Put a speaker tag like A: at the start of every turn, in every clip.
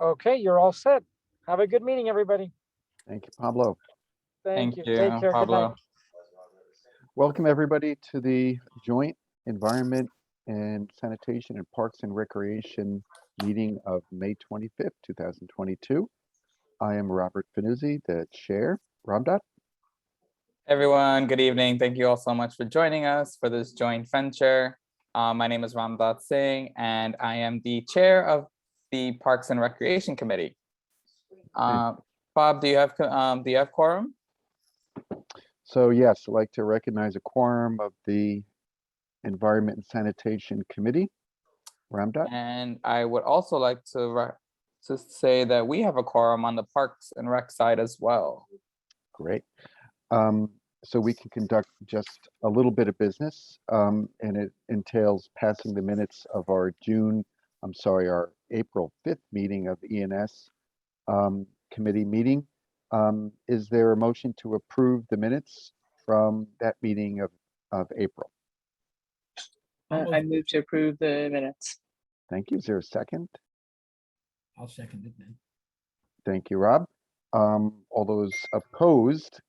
A: Okay, you're all set. Have a good meeting, everybody.
B: Thank you, Pablo.
A: Thank
C: Thank
A: you.
C: you,
A: Take care. Good night.
C: Pablo.
B: Welcome, everybody, to the joint Environment and Sanitation and Parks and Recreation meeting of May 25th, 2022. I am Robert Finuzzi, the chair. Ramdat?
C: Everyone, good evening. Thank you all so much for joining us for this joint venture. My name is Ramdat Singh, and I am the chair of the Parks and Recreation Committee. Bob, do you have quorum?
B: So yes, I'd like to recognize a quorum of the Environment and Sanitation Committee. Ramdat?
C: And I would also like to say that we have a quorum on the Parks and Rec side as well.
B: Great. So we can conduct just a little bit of business, and it entails passing the minutes of our April 5th meeting of ENS committee meeting. Is there a motion to approve the minutes from that meeting of April?
D: I move to approve the minutes.
B: Thank you. Is there a second?
E: I'll second it then.
B: Thank you, Rob. All those opposed,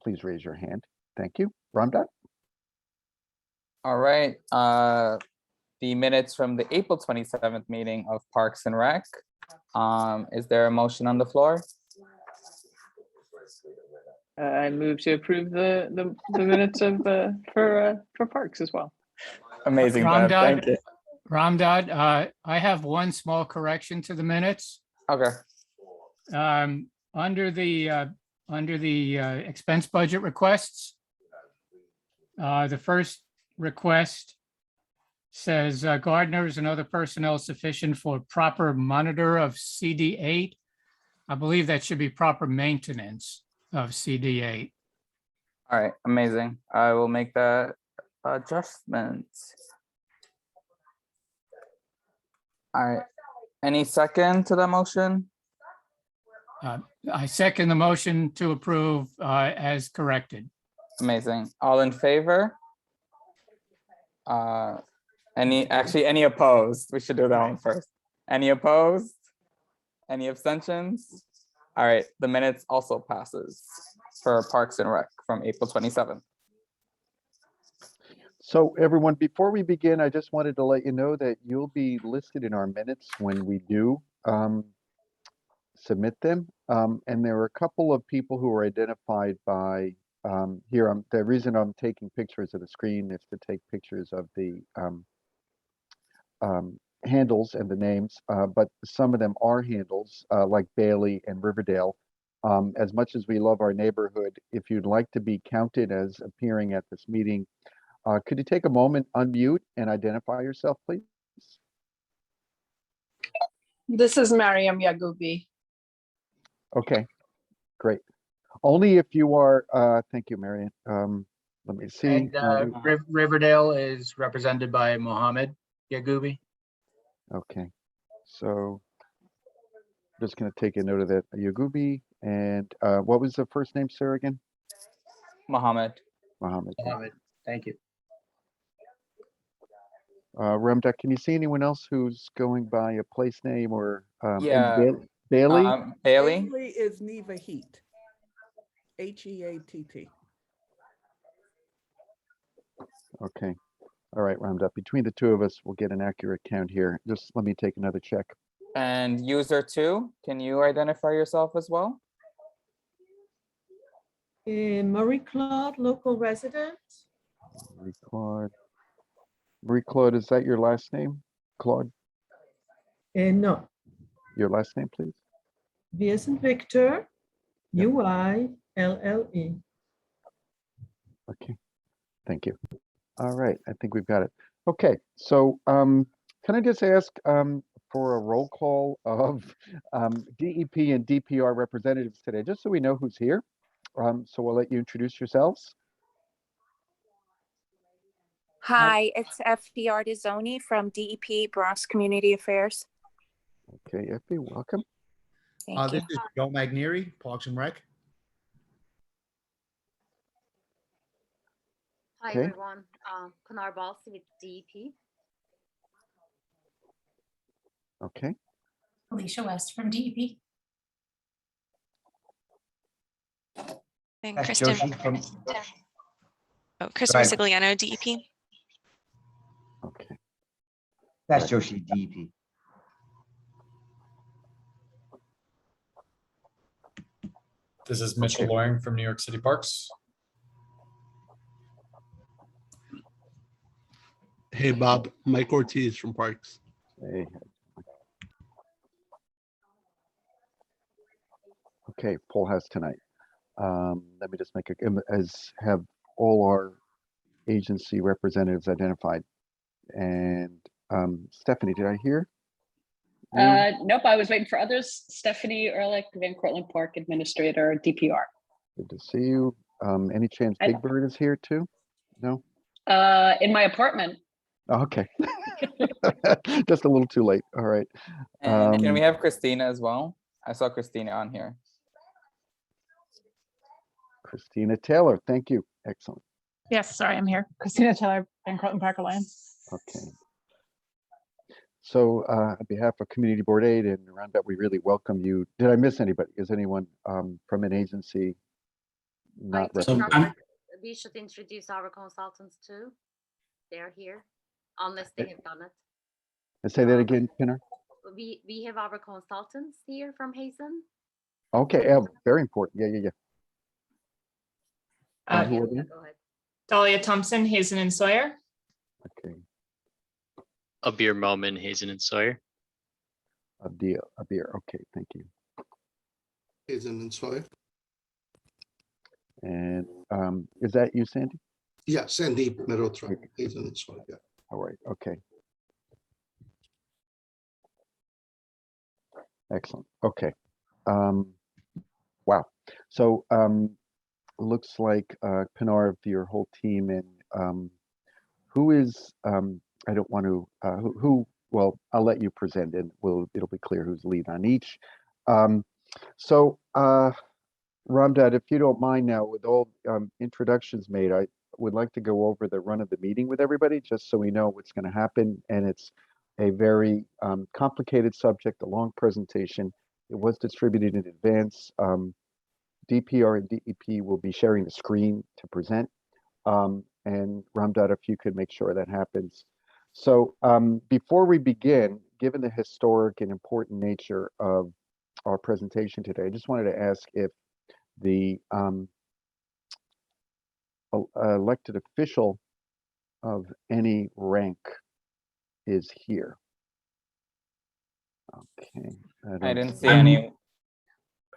B: please raise your hand. Thank you. Ramdat?
C: All right. The minutes from the April 27th meeting of Parks and Rec. Is there a motion on the floor?
D: I move to approve the minutes of for Parks as well.
C: Amazing, Deb. Thank you.
E: Ramdad, I have one small correction to the minutes.
C: Okay.
E: Under the expense budget requests, the first request says gardeners and other personnel sufficient for proper monitor of CD8. I believe that should be proper maintenance of CD8.
C: All right. Amazing. I will make that adjustment. All right. Any second to that motion?
E: I second the motion to approve as corrected.
C: Amazing. All in favor? Any opposed? We should do that one first. Any opposed? Any abstentions? All right, the minutes also passes for Parks and Rec from April 27th.
B: So everyone, before we begin, I just wanted to let you know that you'll be listed in our minutes when we do submit them. And there are a couple of people who are identified by the reason I'm taking pictures of the screen is to take pictures of the handles and the names, but some of them are handles like Bailey and Riverdale. As much as we love our neighborhood, if you'd like to be counted as appearing at this meeting, could you take a moment, unmute, and identify yourself, please?
F: This is Mariam Yagubi.
B: Okay, great. Only if you are, thank you, Marian. Let me see.
G: And Riverdale is represented by Mohammed Yagubi.
B: Okay, so I'm just going to take a note of that. Yagubi, and what was the first name, sir, again?
C: Mohammed.
B: Mohammed.
G: Mohammed, thank you.
B: Ramdak, can you see anyone else who's going by a place name or
C: Yeah.
B: Bailey?
C: Bailey.
H: Bailey is Neva Heat. Heatt.
B: Okay. All right, Ramdak. Between the two of us, we'll get an accurate count here. Just let me take another check.
C: And user 2, can you identify yourself as well?
I: Marie Claude, local resident.
B: Marie Claude. Marie Claude, is that your last name, Claude?
I: No.
B: Your last name, please.
I: V as in Victor,
B: Yep.
I: UILLE.
B: Okay, thank you. All right, I think we've got it. Okay, so can I just ask for a roll call of DEP and DPR representatives today, just so we know who's here? So we'll let you introduce yourselves.
J: Hi, it's FDR Dizoni from DEP Bronx Community Affairs.
B: Okay, Effie, welcome.
J: Thank you.
G: This is Joe Magnieri, Parks and Rec.
K: Hi,
B: Okay.
K: everyone. Kunar Balsi with DEP.
B: Okay,
H: Alicia West from DEP.
K: And
G: That's
K: Kristen,
G: Joshi from,
K: Kristen
G: ahead.
K: Resigliano, DEP.
B: okay.
G: that's
B: Right.
G: Joshi, DEP.
L: This is Mitchell
B: Okay.
L: Loring from New York City Parks.
M: Hey, Bob, Mike Ortiz from Parks.
B: Hey. Okay, poll has tonight. Let me just make as have all our agency representatives identified. And Stephanie, did I hear? you?
D: Nope, I was waiting for others. Stephanie Ehrlich, Van Cortlandt Park Administrator, DPR.
B: Good to see you. Any chance
D: I-
B: Big Bird is here too? No?
D: In my apartment.
B: Oh, okay. Just a little too late. All right.
C: And can we
B: Um,
C: have Christina as well? I saw Christina on here.
B: Christina Taylor, thank you. Excellent.
H: Yes, sorry, I'm here. Christina Taylor, Van Cortlandt Park Alliance.
B: Okay. So on behalf of Community Board 8 and Roundup, we really welcome you. Did I miss anybody? Is anyone from an agency not represented?
N: We should introduce our consultants too. They're here, unless they have done it.
B: And say that again, Pinner.
N: We have our consultants here from Hazen.
B: Okay, yeah, very important. Yeah.
H: Uh,
B: Who are they?
N: Go ahead.
H: Dahlia Thompson, Hazen and Sawyer.
B: Okay,
O: Abir Melman, Hazen and Sawyer.
B: a beer. Okay, thank you.
M: Hazen and Sawyer.
B: And is that you, Sandy?
M: Yeah, Sandeep Mehrotra, Hazen and Sawyer. Yeah.
B: All right, okay. Excellent. Okay. Wow. So looks like Pinar, your whole team, and who is I don't want to well, I'll let you present and it'll be clear who's lead on each. So Ramdad, if you don't mind now, with all introductions made, I would like to go over the run of the meeting with everybody, just so we know what's going to happen. And it's a very complicated subject, a long presentation. It was distributed in advance. DPR and DEP will be sharing the screen to present. And Ramdad, if you could make sure that happens. So before we begin, given the historic and important nature of our presentation today, I just wanted to ask if the elected official of any rank is here. Okay.
C: I didn't see any.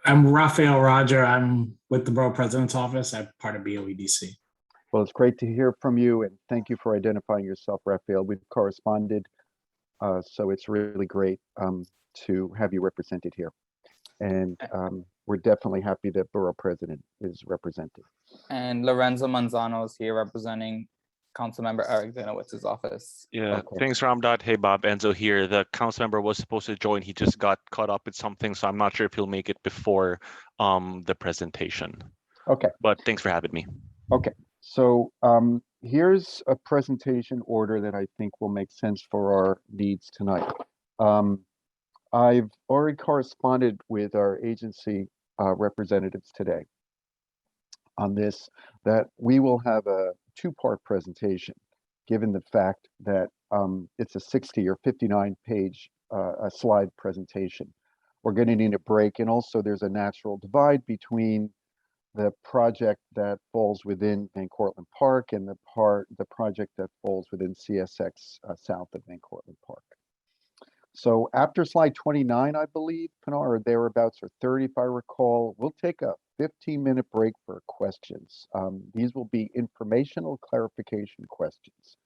L: I'm Raphael Roger. I'm with the Borough President's Office. I'm part of BOEDC.
B: Well, it's great to hear from you, and thank you for identifying yourself, Raphael. We've corresponded, so it's really great to have you represented here. And we're definitely happy that Borough President is represented.
C: And Lorenzo Manzano is here representing Councilmember Eric Dinowitz's office.
O: Yeah,
B: Okay.
O: thanks, Ramdad. Hey, Bob, Enzo here. The council member was supposed to join. He just got caught up with something, so I'm not sure if he'll make it before the presentation.
B: Okay.
O: But thanks for having me.
B: Okay. So here's a presentation order that I think will make sense for our needs tonight. I've already corresponded with our agency representatives today on this, that we will have a two-part presentation, given the fact that it's a 60 or 59 page a slide presentation. We're going to need a break, and also there's a natural divide between the project that falls within Van Cortlandt Park and the project that falls within CSX south of Van Cortlandt Park. So after slide 29, I believe, Pinar, or thereabouts, or 30, if I recall, we'll take a 15-minute break for questions. These will be informational clarification questions.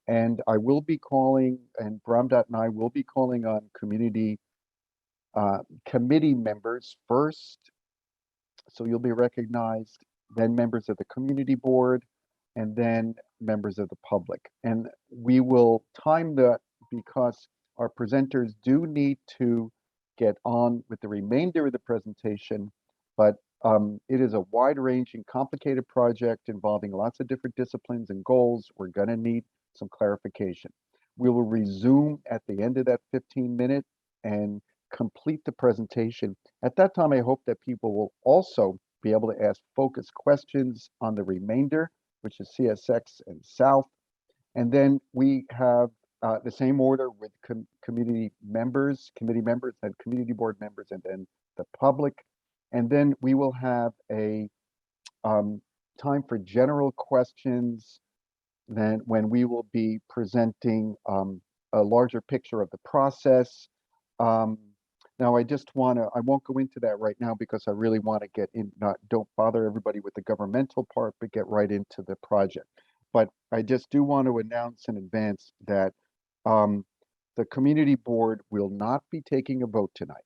B: And I will be calling, and Bramdat and I will be calling on community committee members first. So you'll be recognized, then members of the community board, and then members of the public. And we will time that because our presenters do need to get on with the remainder of the presentation, but it is a wide-ranging, complicated project involving lots of different disciplines and goals. We're going to need some clarification. We will resume at the end of that 15-minute and complete the presentation. At that time, I hope that people will also be able to ask focused questions on the remainder, which is CSX and South. And then we have the same order with community members, and community board members, and then the public. And then we will have a time for general questions, then when we will be presenting a larger picture of the process. Now, I won't go into that right now because I really want to get in, don't bother everybody with the governmental part, but get right into the project. But I just do want to announce in advance that the community board will not be taking a vote tonight.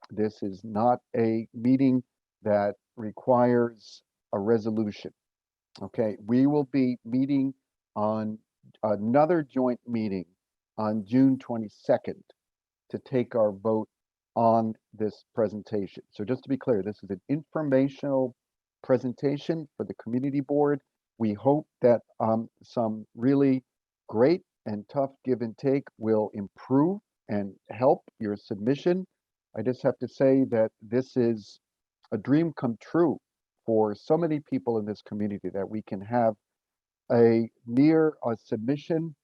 B: This is not a meeting that requires a resolution. Okay, we will be meeting on another joint meeting on June 22nd to take our vote on this presentation. So just to be clear, this is an informational presentation for the community board. We hope that some really great and tough give and take will improve and help your submission. I just have to say that this is a dream come true for so many people in this community, that we can have a submission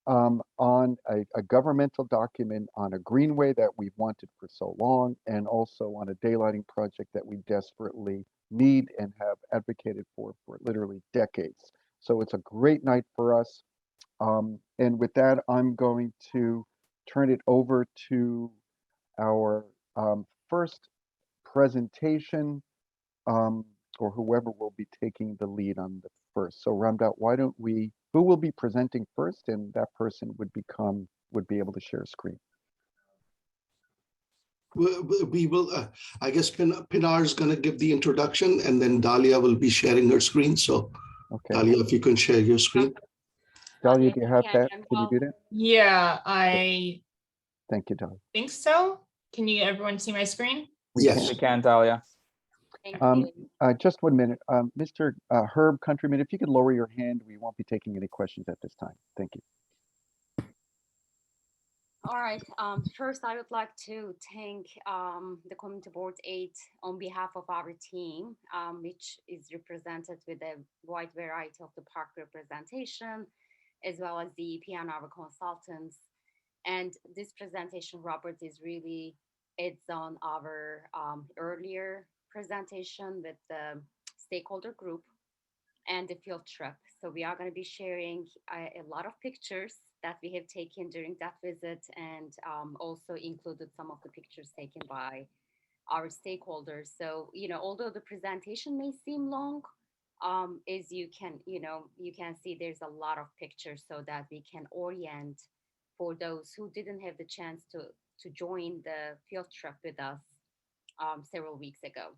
B: on a governmental document on a greenway that we've wanted for so long, and also on a daylighting project that we desperately need and have advocated for literally decades. So it's a great night for us. And with that, I'm going to turn it over to our first presentation, or whoever will be taking the lead on the first. So Ramdat, who will be presenting first, and that person would be able to share a screen.
M: We will, I guess Pinar is going to give the introduction, and then Dahlia will be sharing her screen. So
B: okay.
M: Dahlia, if you can share your screen.
B: Dahlia, do you have that? Can you do that?
H: Yeah, I
B: Thank you, Dahlia.
H: think so. Can you everyone see my screen?
M: Yes.
C: We can, Dahlia.
B: Just 1 minute. Mr. Herb Countryman, if you could lower your hand, we won't be taking any questions at this time. Thank you.
N: All right. First, I would like to thank the Community Board 8 on behalf of our team, which is represented with a wide variety of the park representation, as well as the EP and our consultants. And this presentation, Robert, is really, it's on our earlier presentation with the stakeholder group and the field trip. So we are going to be sharing a lot of pictures that we have taken during that visit, and also included some of the pictures taken by our stakeholders. So, although the presentation may seem long, as you can see, there's a lot of pictures so that we can orient for those who didn't have the chance to join the field trip with us several weeks ago.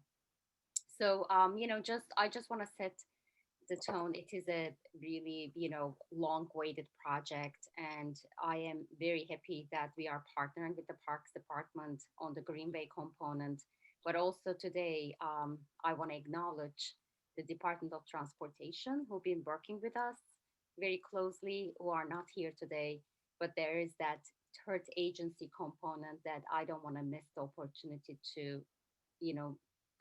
N: So, I just want to set the tone. It is a really, long-awaited project, and I am very happy that we are partnering with the Parks Department on the Greenway component. But also today, I want to acknowledge the Department of Transportation, who've been working with us very closely, who are not here today. But there is that third agency component that I don't want to miss the opportunity to,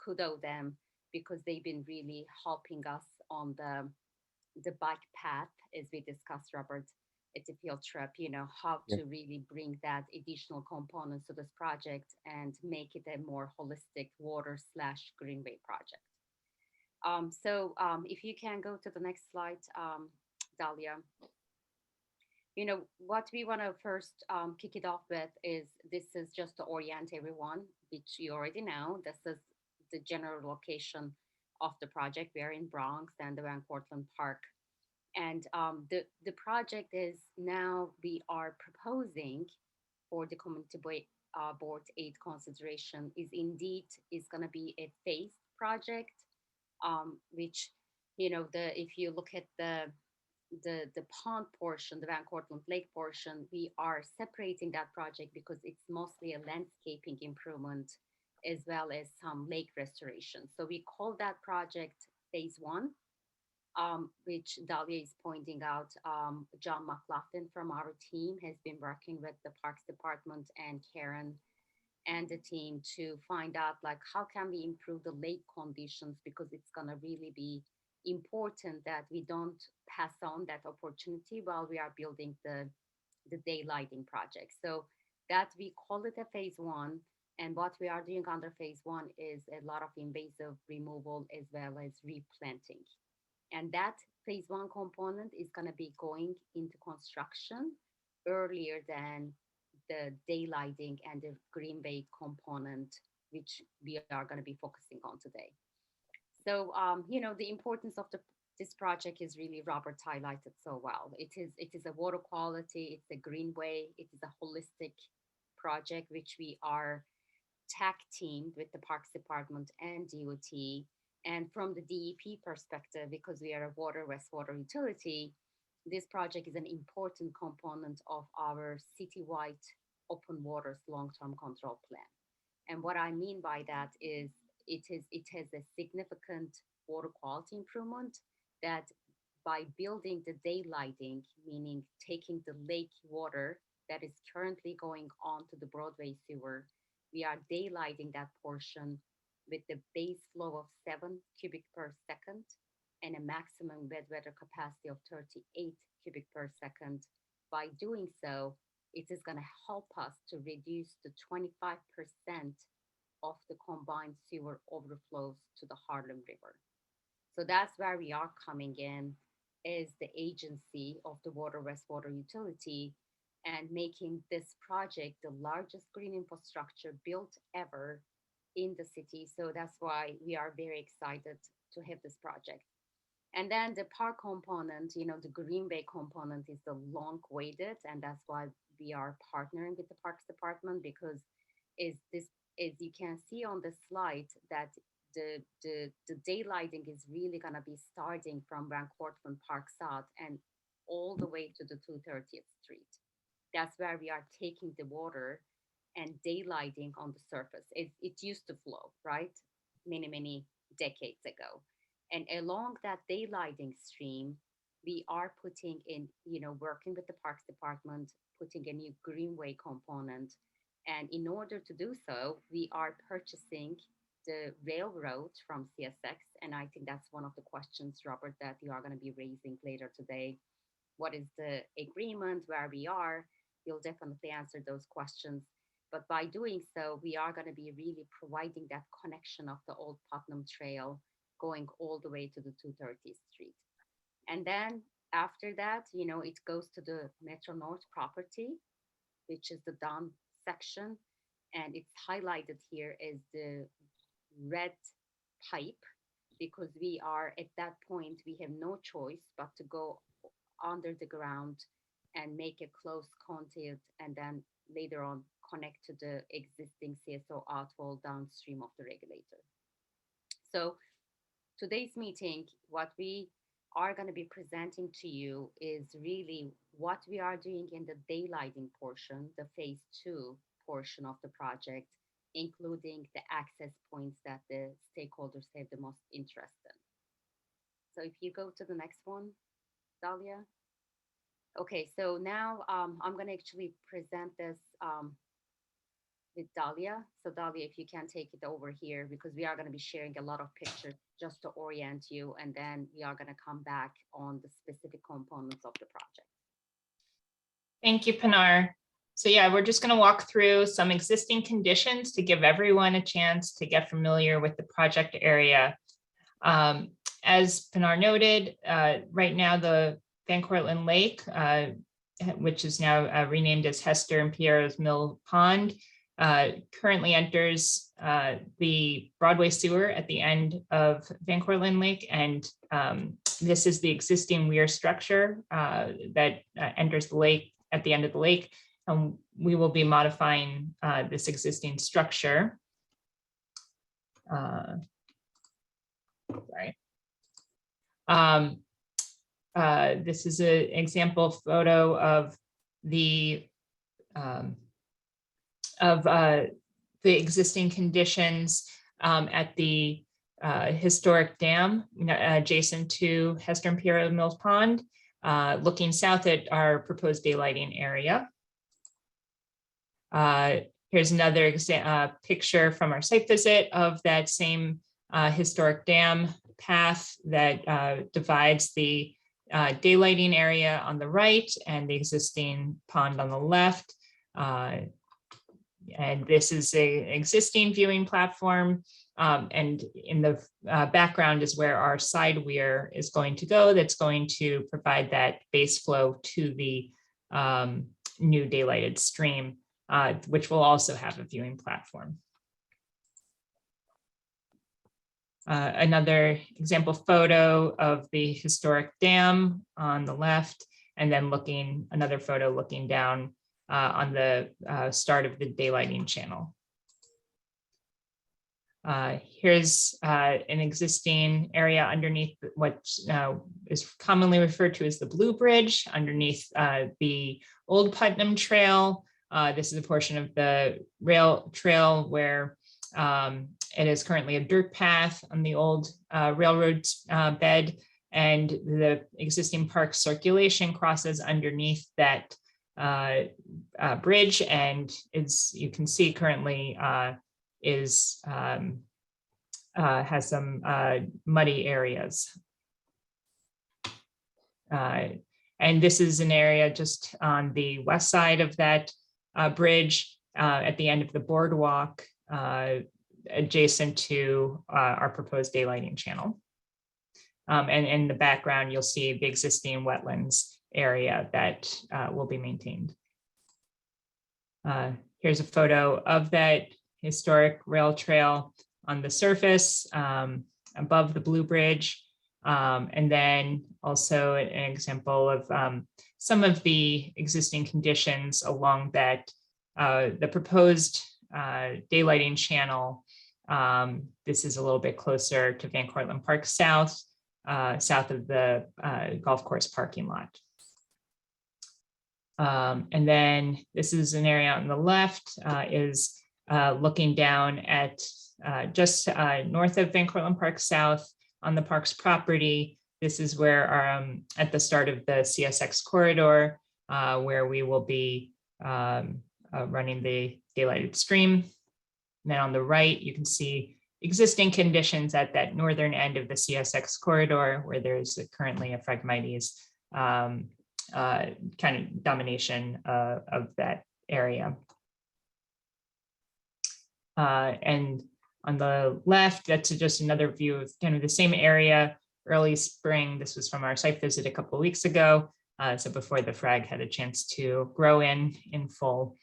N: kudo them, because they've been really helping us on the bike path, as we discussed, Robert, at the field trip, how to really bring that additional components to this project and make it a more holistic water/greenway project. So if you can go to the next slide, Dahlia. What we want to first kick it off with is, this is just to orient everyone, which you already know. This is the general location of the project. We are in Bronx and the Van Cortlandt Park. And the project is now, we are proposing for the Community Board 8 consideration is going to be a phased project, which, if you look at the pond portion, the Van Cortlandt Lake portion, we are separating that project because it's mostly a landscaping improvement as well as some lake restoration. So we call that project phase 1. which Dahlia is pointing out. John McLaughlin from our team has been working with the Parks Department and Karen and the team to find out like how can we improve the lake conditions, because it's going to really be important that we don't pass on that opportunity while we are building the daylighting project. So that we call it a phase one. And what we are doing under phase one is a lot of invasive removal as well as replanting. And that phase one component is going to be going into construction earlier than the daylighting and the greenway component, which we are going to be focusing on today. So, the importance of this project is really Robert highlighted so well. It is a water quality, it's a greenway, it is a holistic project which we are tag teamed with the Parks Department and DOT. And from the DEP perspective, because we are a wastewater utility, this project is an important component of our citywide open waters long-term control plan. And what I mean by that is it has a significant water quality improvement that by building the daylighting, meaning taking the lake water that is currently going onto the Broadway sewer, we are daylighting that portion with the base flow of 7 cubic per second and a maximum wet weather capacity of 38 cubic per second. By doing so, it is going to help us to reduce the 25% of the combined sewer overflows to the Harlem River. So that's where we are coming in as the agency of the wastewater utility and making this project the largest green infrastructure built ever in the city. So that's why we are very excited to have this project. And then the park component, the greenway component is the long waited, and that's why we are partnering with the Parks Department, because as you can see on the slide, that the daylighting is really going to be starting from Van Cortlandt Park South and all the way to the 230th Street. That's where we are taking the water and daylighting on the surface. It used to flow, right? Many decades ago. And along that daylighting stream, we are putting in, working with the Parks Department, putting a new greenway component. And in order to do so, we are purchasing the railroad from CSX. And I think that's one of the questions, Robert, that you are going to be raising later today. What is the agreement, where we are? You'll definitely answer those questions. But by doing so, we are going to be really providing that connection of the old Putnam Trail going all the way to the 230th Street. And then after that, it goes to the Metro North property, which is the down section. And it's highlighted here as the red pipe, because we are at that point, we have no choice but to go under the ground and make a close contact, and then later on connect to the existing CSO outfall downstream of the regulator. So today's meeting, what we are going to be presenting to you is really what we are doing in the daylighting portion, the phase 2 portion of the project, including the access points that the stakeholders have the most interest in. So if you go to the next one, Dahlia. Okay, so now I'm going to actually present this with Dahlia. So Dahlia, if you can take it over here, because we are going to be sharing a lot of pictures just to orient you, and then we are going to come back on the specific components of the project.
P: Thank you, Pinar. So yeah, we're just going to walk through some existing conditions to give everyone a chance to get familiar with the project area. As Pinar noted, right now the Van Cortlandt Lake, which is now renamed as Hester and Pierre's Mill Pond, currently enters the Broadway sewer at the end of Van Cortlandt Lake, and this is the existing weir structure that enters the lake at the end of the lake. And we will be modifying this existing structure. Sorry. This is an example photo of the existing conditions at the historic dam adjacent to Hester Imperial Mills Pond, looking south at our proposed daylighting area. Here's another picture from our site visit of that same historic dam path that divides the daylighting area on the right and the existing pond on the left. And this is an existing viewing platform. And in the background is where our side weir is going to go. That's going to provide that base flow to the new daylighted stream, which will also have a viewing platform. Another example photo of the historic dam on the left, and then another photo looking down on the start of the daylighting channel. Here's an existing area underneath what is commonly referred to as the Blue Bridge, underneath the Old Putnam Trail. This is a portion of the rail trail where it is currently a dirt path on the old railroad bed, and the existing park circulation crosses underneath that bridge, and you can see currently has some muddy areas. And this is an area just on the west side of that bridge at the end of the boardwalk, adjacent to our proposed daylighting channel. And in the background, you'll see the existing wetlands area that will be maintained. Here's a photo of that historic rail trail on the surface above the Blue Bridge. And then also an example of some of the existing conditions along that, the proposed daylighting channel. This is a little bit closer to Van Cortlandt Park South, south of the golf course parking lot. And then this is an area on the left, is looking down at just north of Van Cortlandt Park South on the park's property. This is where at the start of the CSX corridor, where we will be running the daylighted stream. And then on the right, you can see existing conditions at that northern end of the CSX corridor, where there's currently a Phragmites kind of domination of that area. And on the left, that's just another view of kind of the same area, early spring. This was from our site visit a couple of weeks ago. So before the frag had a chance to grow in full.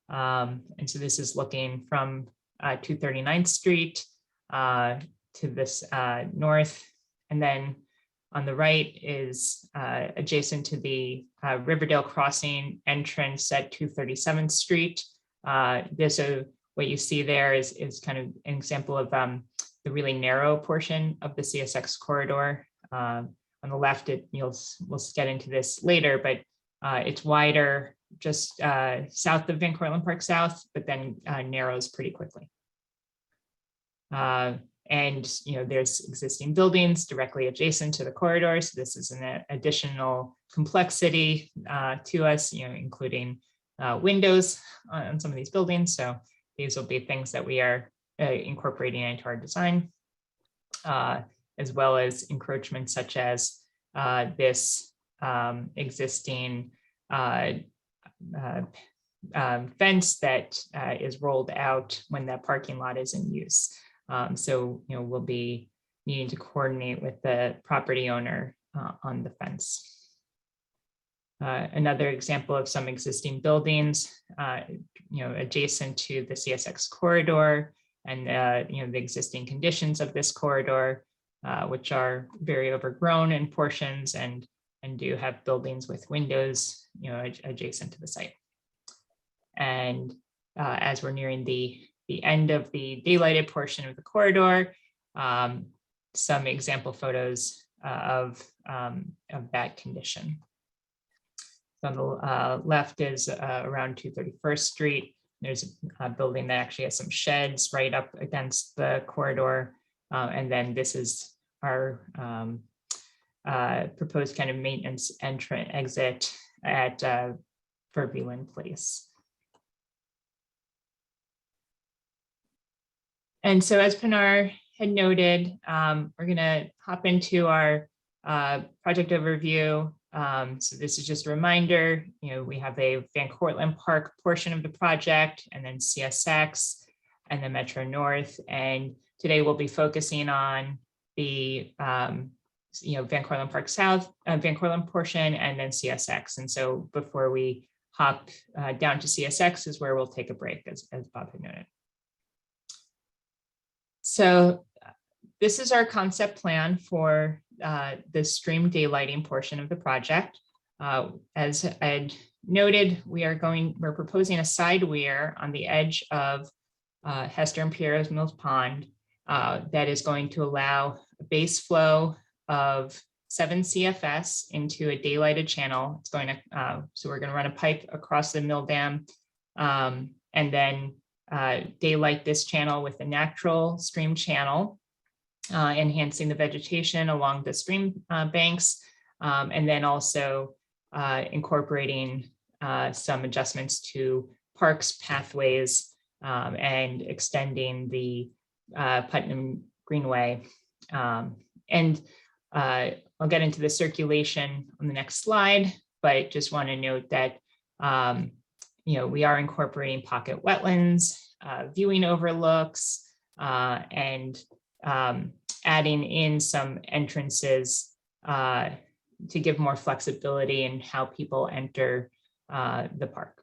P: And so this is looking from 239th Street to this north. And then on the right is adjacent to the Riverdale Crossing entrance at 237th Street. What you see there is kind of an example of the really narrow portion of the CSX corridor. On the left, we'll get into this later, but it's wider just south of Van Cortlandt Park South, but then narrows pretty quickly. And there's existing buildings directly adjacent to the corridor. So this is an additional complexity to us, including windows on some of these buildings. So these will be things that we are incorporating into our design, as well as encroachments such as this existing fence that is rolled out when that parking lot is in use. So we'll be needing to coordinate with the property owner on the fence. Another example of some existing buildings, adjacent to the CSX corridor, and the existing conditions of this corridor, which are very overgrown in portions and do have buildings with windows, adjacent to the site. And as we're nearing the end of the daylighted portion of the corridor, some example photos of that condition. So on the left is around 231st Street. There's a building that actually has some sheds right up against the corridor. And then this is our proposed kind of maintenance entrance exit at Vervelen Place. And so as Pinar had noted, we're going to hop into our project overview. So this is just a reminder, we have a Van Cortlandt Park portion of the project, and then CSX, and then Metro North. And today we'll be focusing on the Van Cortlandt Park South, Van Cortlandt portion, and then CSX. And so before we hop down to CSX is where we'll take a break, as Bob had noted. So this is our concept plan for the stream daylighting portion of the project. As I had noted, we're proposing a side weir on the edge of Hester and Piero's Mills Pond that is going to allow a base flow of 7 CFS into a daylighted channel. It's going to, so we're going to run a pipe across the mill dam and then daylight this channel with a natural stream channel, enhancing the vegetation along the stream banks, and then also incorporating some adjustments to parks, pathways, and extending the Putnam Greenway. And I'll get into the circulation on the next slide, but just want to note that we are incorporating pocket wetlands, viewing overlooks, and adding in some entrances to give more flexibility in how people enter the park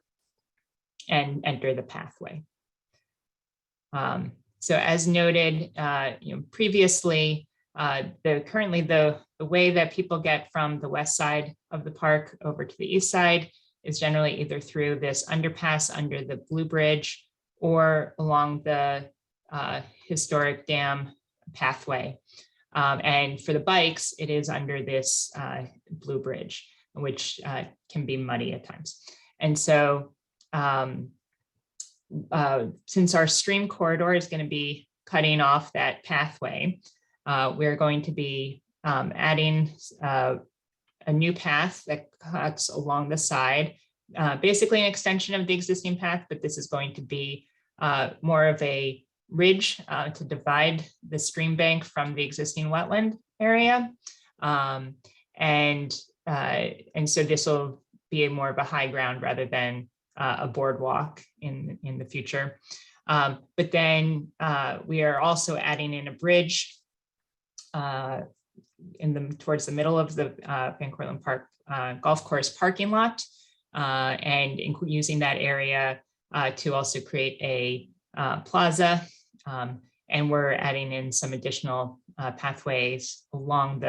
P: and enter the pathway. So as noted previously, currently the way that people get from the west side of the park over to the east side is generally either through this underpass under the Blue Bridge or along the historic dam pathway. And for the bikes, it is under this Blue Bridge, which can be muddy at times. And so since our stream corridor is going to be cutting off that pathway, we're going to be adding a new path that cuts along the side, basically an extension of the existing path, but this is going to be more of a ridge to divide the stream bank from the existing wetland area. And so this will be more of a high ground rather than a boardwalk in the future. But then we are also adding in a bridge towards the middle of the Van Cortlandt Park golf course parking lot, and using that area to also create a plaza. And we're adding in some additional pathways along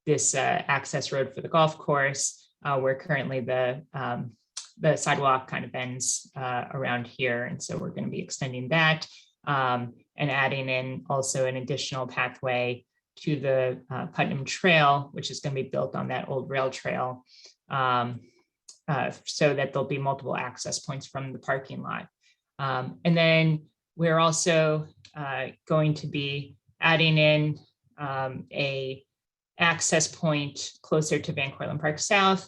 P: this access road for the golf course, where currently the sidewalk kind of ends around here. And so we're going to be extending that and adding in also an additional pathway to the Putnam Trail, which is going to be built on that old rail trail, so that there'll be multiple access points from the parking lot. And then we're also going to be adding in a access point closer to Van Cortlandt Park South,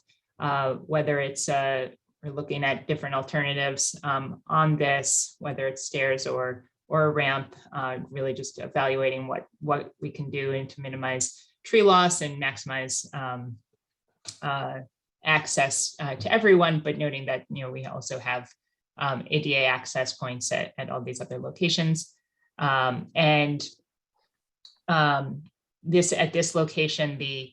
P: whether it's we're looking at different alternatives on this, whether it's stairs or a ramp, really just evaluating what we can do to minimize tree loss and maximize access to everyone, but noting that we also have ADA access points at all these other locations. And at this location, the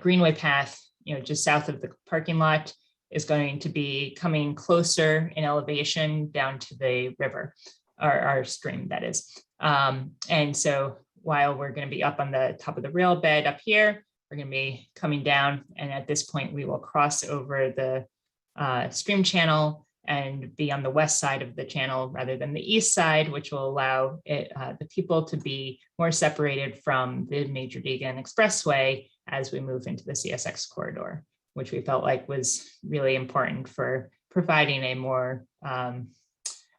P: Greenway path, just south of the parking lot, is going to be coming closer in elevation down to the river, our stream, that is. And so while we're going to be up on the top of the rail bed up here, we're going to be coming down. And at this point, we will cross over the stream channel and be on the west side of the channel rather than the east side, which will allow the people to be more separated from the Major Deegan Expressway as we move into the CSX corridor, which we felt like was really important for providing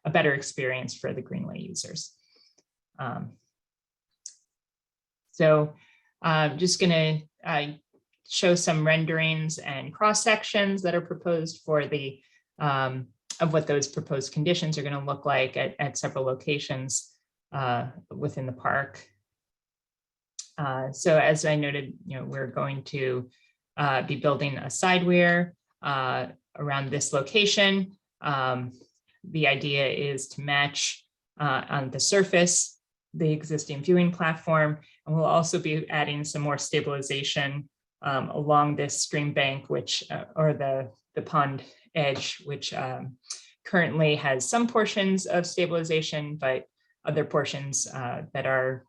P: a better experience for the Greenway users. So I'm just going to show some renderings and cross sections that are proposed for the of what those proposed conditions are going to look like at several locations within the park. So as I noted, we're going to be building a side weir around this location. The idea is to match on the surface the existing viewing platform, and we'll also be adding some more stabilization along this stream bank, which or the pond edge, which currently has some portions of stabilization, but other portions that are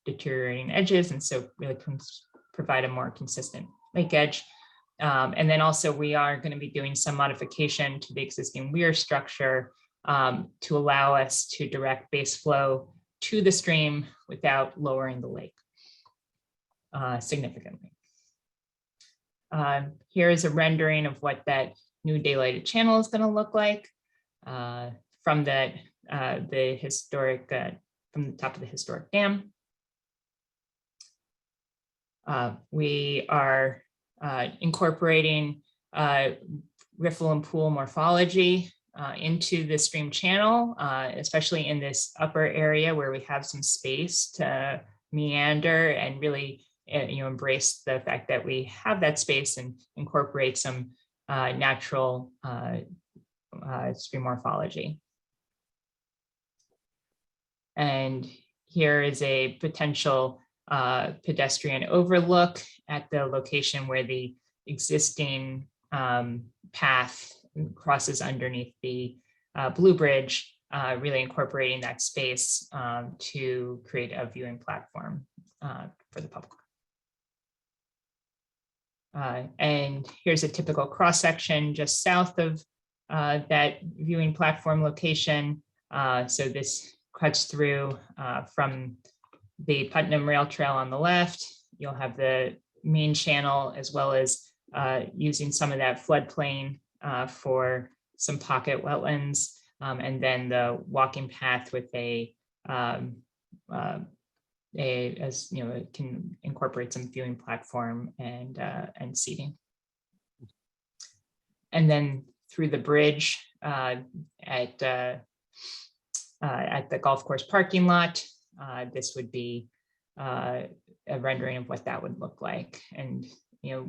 P: deteriorating edges, and so really can provide a more consistent lake edge. And then also we are going to be doing some modification to the existing weir structure to allow us to direct base flow to the stream without lowering the lake significantly. Here is a rendering of what that new daylighted channel is going to look like from the historic, from the top of the historic dam. We are incorporating riffle and pool morphology into the stream channel, especially in this upper area where we have some space to meander and really embrace the fact that we have that space and incorporate some natural stream morphology. And here is a potential pedestrian overlook at the location where the existing path crosses underneath the Blue Bridge, really incorporating that space to create a viewing platform for the public. And here's a typical cross section just south of that viewing platform location. So this cuts through from the Putnam Rail Trail on the left. You'll have the main channel, as well as using some of that floodplain for some pocket wetlands, and then the walking path with it can incorporate some viewing platform and seating. And then through the bridge at the golf course parking lot, this would be a rendering of what that would look like. And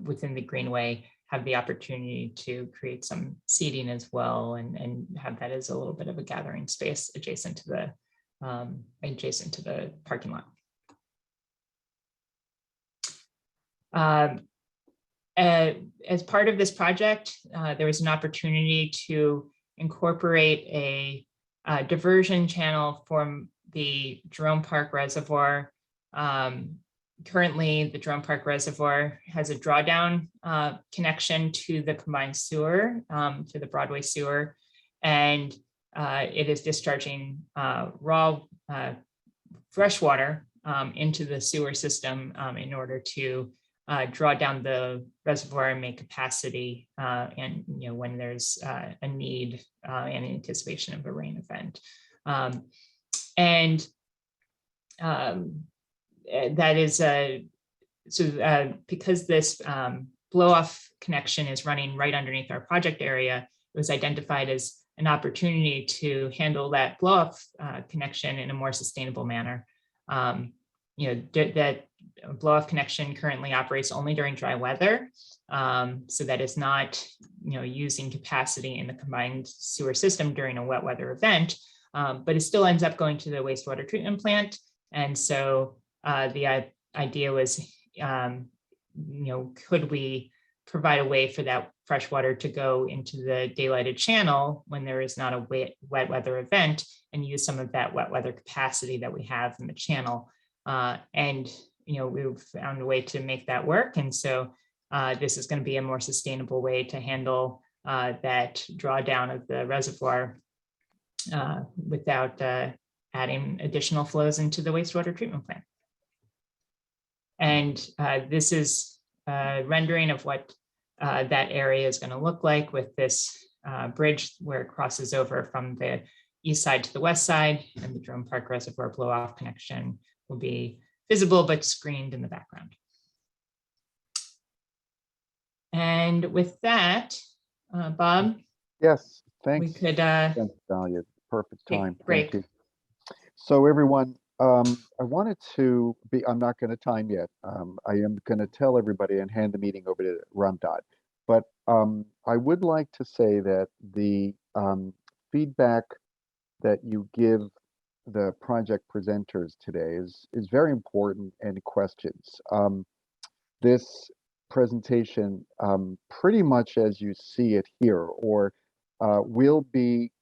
P: within the greenway, have the opportunity to create some seating as well, and have that as a little bit of a gathering space adjacent to the parking lot. As part of this project, there was an opportunity to incorporate a diversion channel from the Jerome Park Reservoir. Currently, the Jerome Park Reservoir has a drawdown connection to the combined sewer, to the Broadway sewer, and it is discharging raw fresh water into the sewer system in order to draw down the reservoir and make capacity, and when there's a need and anticipation of a rain event. That is because this blow-off connection is running right underneath our project area, it was identified as an opportunity to handle that blow-off connection in a more sustainable manner. That blow-off connection currently operates only during dry weather, so that is not using capacity in the combined sewer system during a wet weather event, but it still ends up going to the wastewater treatment plant. And so the idea was, could we provide a way for that fresh water to go into the daylighted channel when there is not a wet weather event, and use some of that wet weather capacity that we have in the channel. And we've found a way to make that work. And so this is going to be a more sustainable way to handle that drawdown of the reservoir without adding additional flows into the wastewater treatment plant. And this is a rendering of what that area is going to look like with this bridge where it crosses over from the east side to the west side, and the Jerome Park Reservoir blow-off connection will be visible but screened in the background. And with that, Bob,
B: Yes,
P: we
B: thanks.
P: could,
B: Thanks, Dahlia. Perfect
P: take
B: time.
P: break.
B: Thank you. So everyone, I wanted to be, I'm not going to time yet. I am going to tell everybody and hand the meeting over to Ramdad. But I would like to say that the feedback that you give the project presenters today is very important, and questions. This presentation, pretty much as you see it here, or will be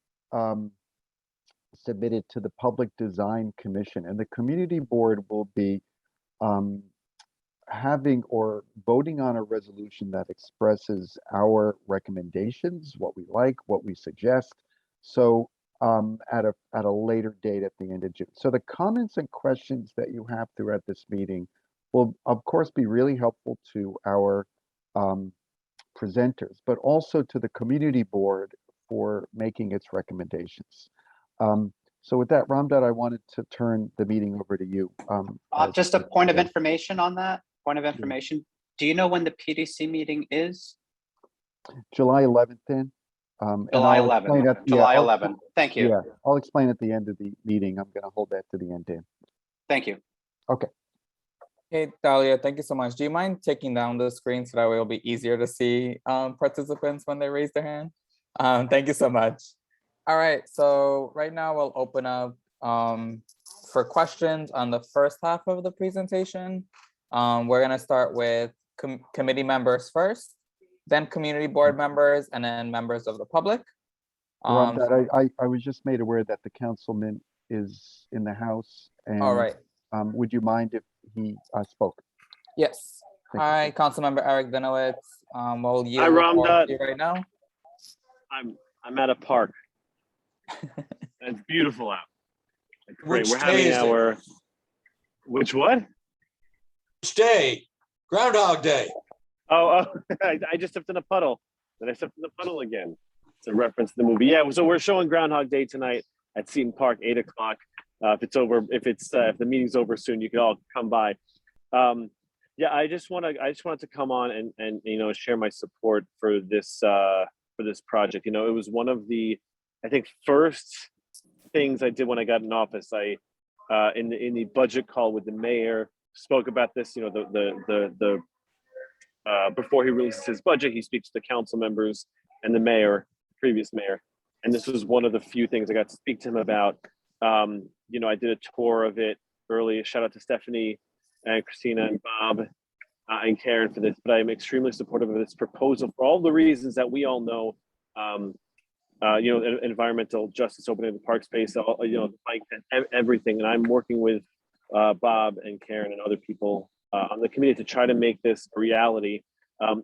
B: submitted to the Public Design Commission, and the Community Board will be having or voting on a resolution that expresses our recommendations, what we like, what we suggest. So at a later date at the end of June. So the comments and questions that you have throughout this meeting will of course be really helpful to our presenters, but also to the Community Board for making its recommendations. So with that, Ramdad, I wanted to turn the meeting over to you.
Q: Just a point of information on that. Point of information. Do you know when the PDC meeting is?
B: July 11th then.
Q: July 11th. July 11th. Thank you.
B: Yeah, I'll explain at the end of the meeting. I'm going to hold that to the end, Dan.
Q: Thank you.
B: Okay.
C: Hey, Dahlia, thank you so much. Do you mind taking down the screen so that way it'll be easier to see participants when they raise their hand? Thank you so much. All right, so right now we'll open up for questions on the first half of the presentation. We're gonna start with committee members first, then community board members, and then members of the public.
B: Ramdad, I was just made aware that the councilman is in the house. And,
C: all right.
B: Would you mind if he spoke?
C: Yes.
B: Thank
C: Hi, Councilmember Eric Dinowitz. We'll yield
R: Hi,
C: the floor
R: Ramdad.
C: to you right now.
R: I'm at a park. It's beautiful out. It's great.
S: Which
R: We're
S: day
R: having
S: is it?
R: our which what?
S: Which day? Groundhog Day.
R: Oh, I just stepped in a puddle. Then I stepped in the puddle again. It's a reference to the movie. Yeah, so we're showing Groundhog Day tonight at Seton Park, 8 o'clock. If the meeting's over soon, you can all come by. Yeah, I just wanted to come on and share my support for this project. It was one of the, I think, first things I did when I got in office. I in the budget call with the mayor spoke about this. Before he releases his budget, he speaks to the council members and the mayor, previous mayor, and this was one of the few things I got to speak to him about. I did a tour of it early. Shout out to Stephanie and Christina and Bob and Karen for this, but I'm extremely supportive of this proposal for all the reasons that we all know. Environmental justice, opening the park space, like everything. And I'm working with Bob and Karen and other people on the committee to try to make this a reality.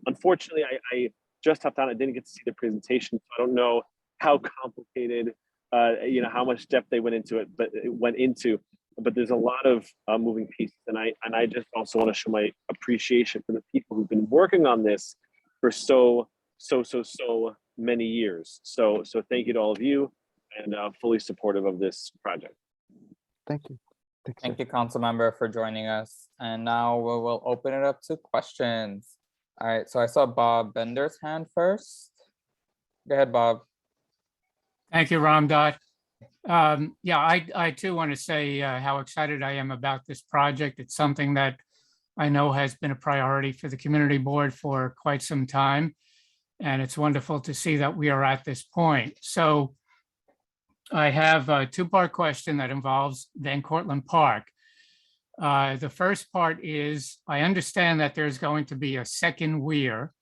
R: Unfortunately, I just hopped on. I didn't get to see the presentation, so I don't know how complicated, how much depth they went into it, but there's a lot of moving pieces. And I just also want to show my appreciation for the people who've been working on this for so many years. So thank you to all of you, and fully supportive of this project.
B: Thank you.
C: Thank you, council member, for joining us. And now we will open it up to questions. All right, so I saw Bob Bender's hand first. Go ahead, Bob.
E: Thank you, Ramdad. Yeah, I too want to say how excited I am about this project. It's something that I know has been a priority for the community board for quite some time. And it's wonderful to see that we are at this point. So I have a two-part question that involves Van Cortlandt Park. The first part is, I understand that there's going to be a second weir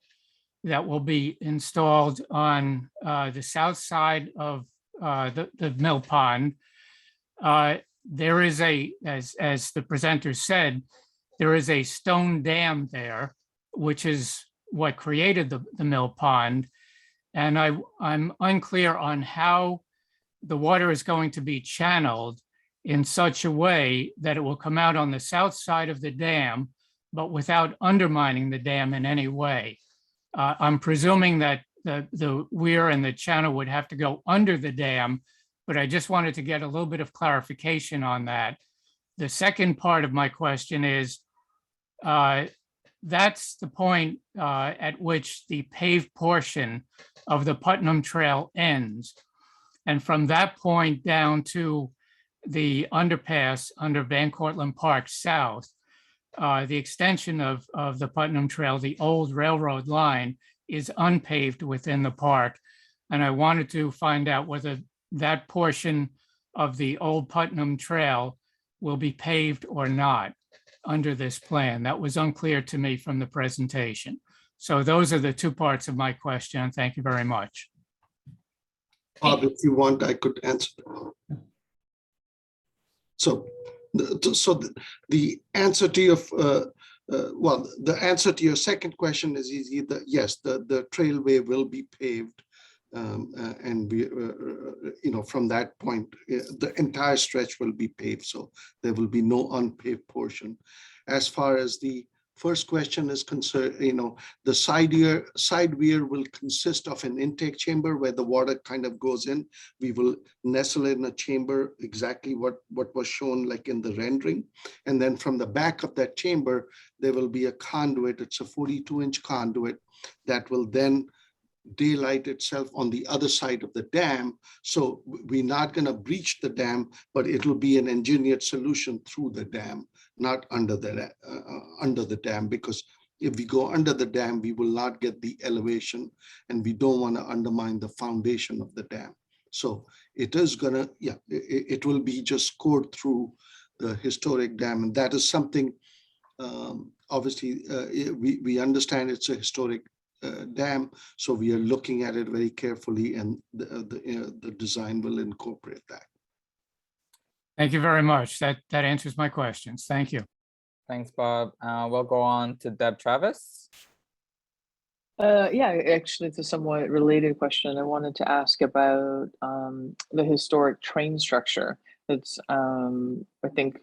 E: that will be installed on the south side of the mill pond. There is as the presenter said, there is a stone dam there, which is what created the mill pond. And I'm unclear on how the water is going to be channeled in such a way that it will come out on the south side of the dam, but without undermining the dam in any way. I'm presuming that the weir and the channel would have to go under the dam, but I just wanted to get a little bit of clarification on that. the second part of my question is, that's the point at which the paved portion of the Putnam Trail ends. And from that point down to the underpass under Van Cortlandt Park South, the extension of the Putnam Trail, the old railroad line, is unpaved within the park. And I wanted to find out whether that portion of the old Putnam Trail will be paved or not under this plan. That was unclear to me from the presentation. So those are the two parts of my question. Thank you very much.
M: Bob, if you want, I could answer. So, the answer to your the answer to your second question is easy. Yes, the trailway will be paved, and we, from that point, the entire stretch will be paved. So there will be no unpaved portion. As far as the first question is concerned, the side weir will consist of an intake chamber where the water kind of goes in. We will nestle in a chamber, exactly what was shown like in the rendering. And then from the back of that chamber, there will be a conduit. It's a 42-inch conduit that will then daylight itself on the other side of the dam. So we're not going to breach the dam, but it will be an engineered solution through the dam, not under the dam, because if we go under the dam, we will not get the elevation, and we don't want to undermine the foundation of the dam. So it is gonna, it will be just scored through the historic dam, and that is something. Obviously, we understand it's a historic dam, so we are looking at it very carefully, and the design will incorporate that.
E: Thank you very much. That answers my questions. Thank you.
C: Thanks, Bob. We'll go on to Deb Travis.
D: Yeah, actually, it's a somewhat related question. I wanted to ask about the historic train structure. It's, I think,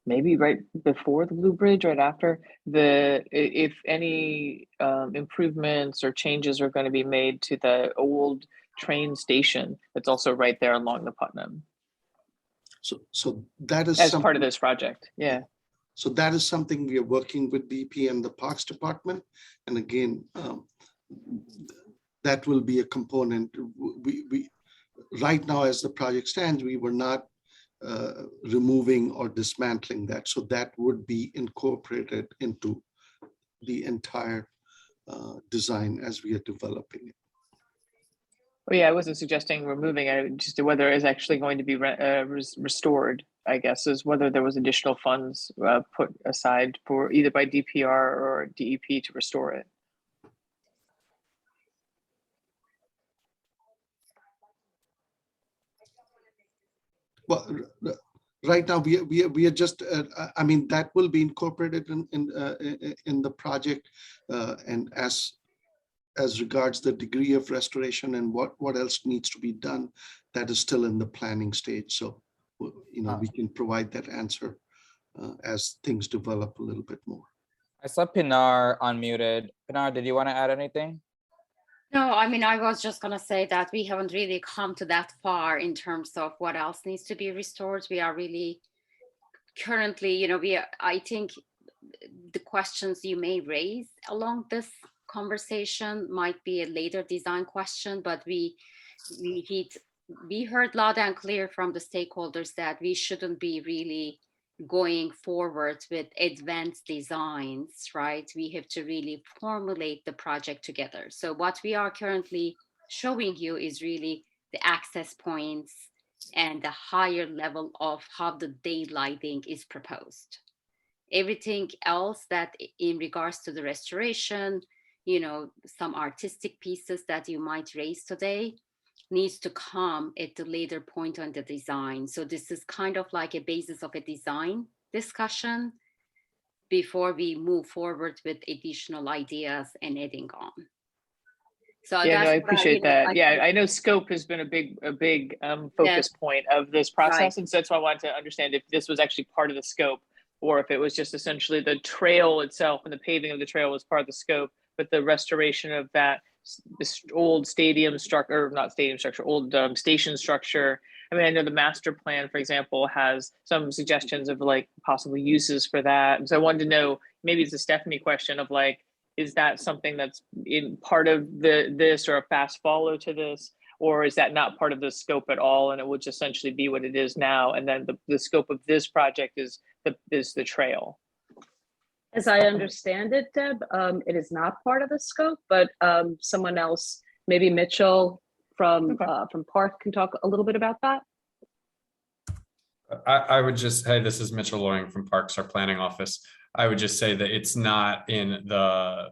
D: maybe right before the Blue Bridge, right after if any improvements or changes are going to be made to the old train station that's also right there along the Putnam.
M: So that is
D: as part of this project. Yeah.
M: So that is something we are working with DP and the Parks Department. And again, that will be a component. We right now, as the project stands, we were not removing or dismantling that. So that would be incorporated into the entire design as we are developing it.
D: Well, yeah, I wasn't suggesting removing it, just whether it's actually going to be restored, I guess, is whether there was additional funds put aside for either by DPR or DEP to restore it.
M: Well, right now we are just. I mean, that will be incorporated in the project, and as regards the degree of restoration and what else needs to be done, that is still in the planning stage. So, we can provide that answer as things develop a little bit more.
C: I saw Pinar unmuted. Pinar, did you want to add anything?
N: No, I mean, I was just going to say that we haven't really come to that far in terms of what else needs to be restored. We are really currently, I think the questions you may raise along this conversation might be a later design question, but we heard loud and clear from the stakeholders that we shouldn't be really going forward with advanced designs, right? We have to really formulate the project together. So what we are currently showing you is really the access points and the higher level of how the daylighting is proposed. Everything else that in regards to the restoration, some artistic pieces that you might raise today needs to come at the later point on the design. So this is kind of like a basis of a design discussion before we move forward with additional ideas and adding on. So
D: yeah, no, I appreciate that. I know scope has been a big focus point of this process. Right. And so that's why I wanted to understand if this was actually part of the scope or if it was just essentially the trail itself and the paving of the trail was part of the scope, but the restoration of that this old stadium structure, or not stadium structure, old station structure. I mean, I know the master plan, for example, has some suggestions of like possible uses for that. And so I wanted to know, maybe it's a Stephanie question of like, is that something that's in part of this or a fast follow to this? Or is that not part of the scope at all? And it would just essentially be what it is now. And then the scope of this project is the trail.
T: As I understand it, Deb, it is not part of the scope, but someone else, maybe Mitchell from Park, can talk a little bit about that.
U: I would just, hey, this is Mitchell Loring from Parks, our planning office. I would just say that it's not in the,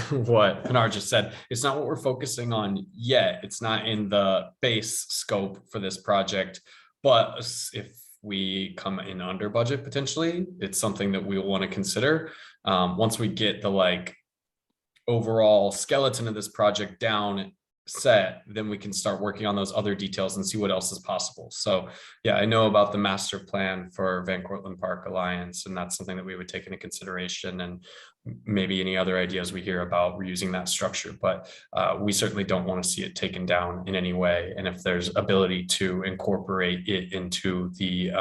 U: what Pinar just said, it's not what we're focusing on yet. It's not in the base scope for this project, but if we come in under budget, potentially, it's something that we'll want to consider. Once we get the overall skeleton of this project down set, then we can start working on those other details and see what else is possible. So yeah, I know about the master plan for Van Cortlandt Park Alliance, and that's something that we would take into consideration, and maybe any other ideas we hear about reusing that structure. But we certainly don't want to see it taken down in any way. And if there's ability to incorporate it into the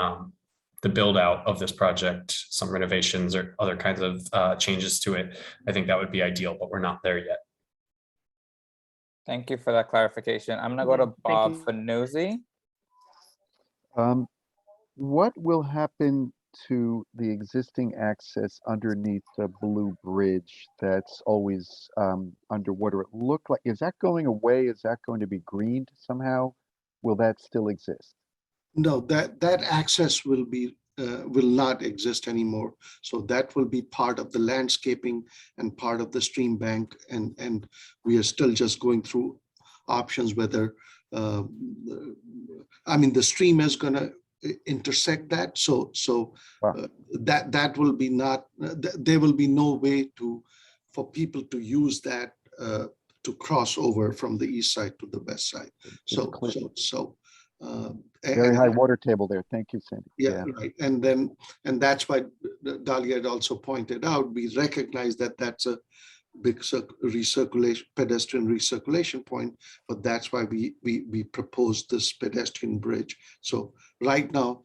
U: build out of this project, some renovations or other kinds of changes to it, I think that would be ideal, but we're not there yet.
C: Thank you for that clarification. I'm gonna go to Bob Fanuzzi.
B: What will happen to the existing access underneath the Blue Bridge that's always underwater? It looked like, is that going away? Is that going to be greened somehow? Will that still exist?
M: No, that access will not exist anymore. So that will be part of the landscaping and part of the stream bank. And we are still just going through options whether, I mean, the stream is going to intersect that. So that will be not, there will be no way for people to use that to cross over from the east side to the west side.
B: Very high water table there. Thank you, Sandy.
M: Yeah, right. And that's why Dahlia had also pointed out, we recognize that that's a big pedestrian recirculation point, but that's why we proposed this pedestrian bridge. So right now,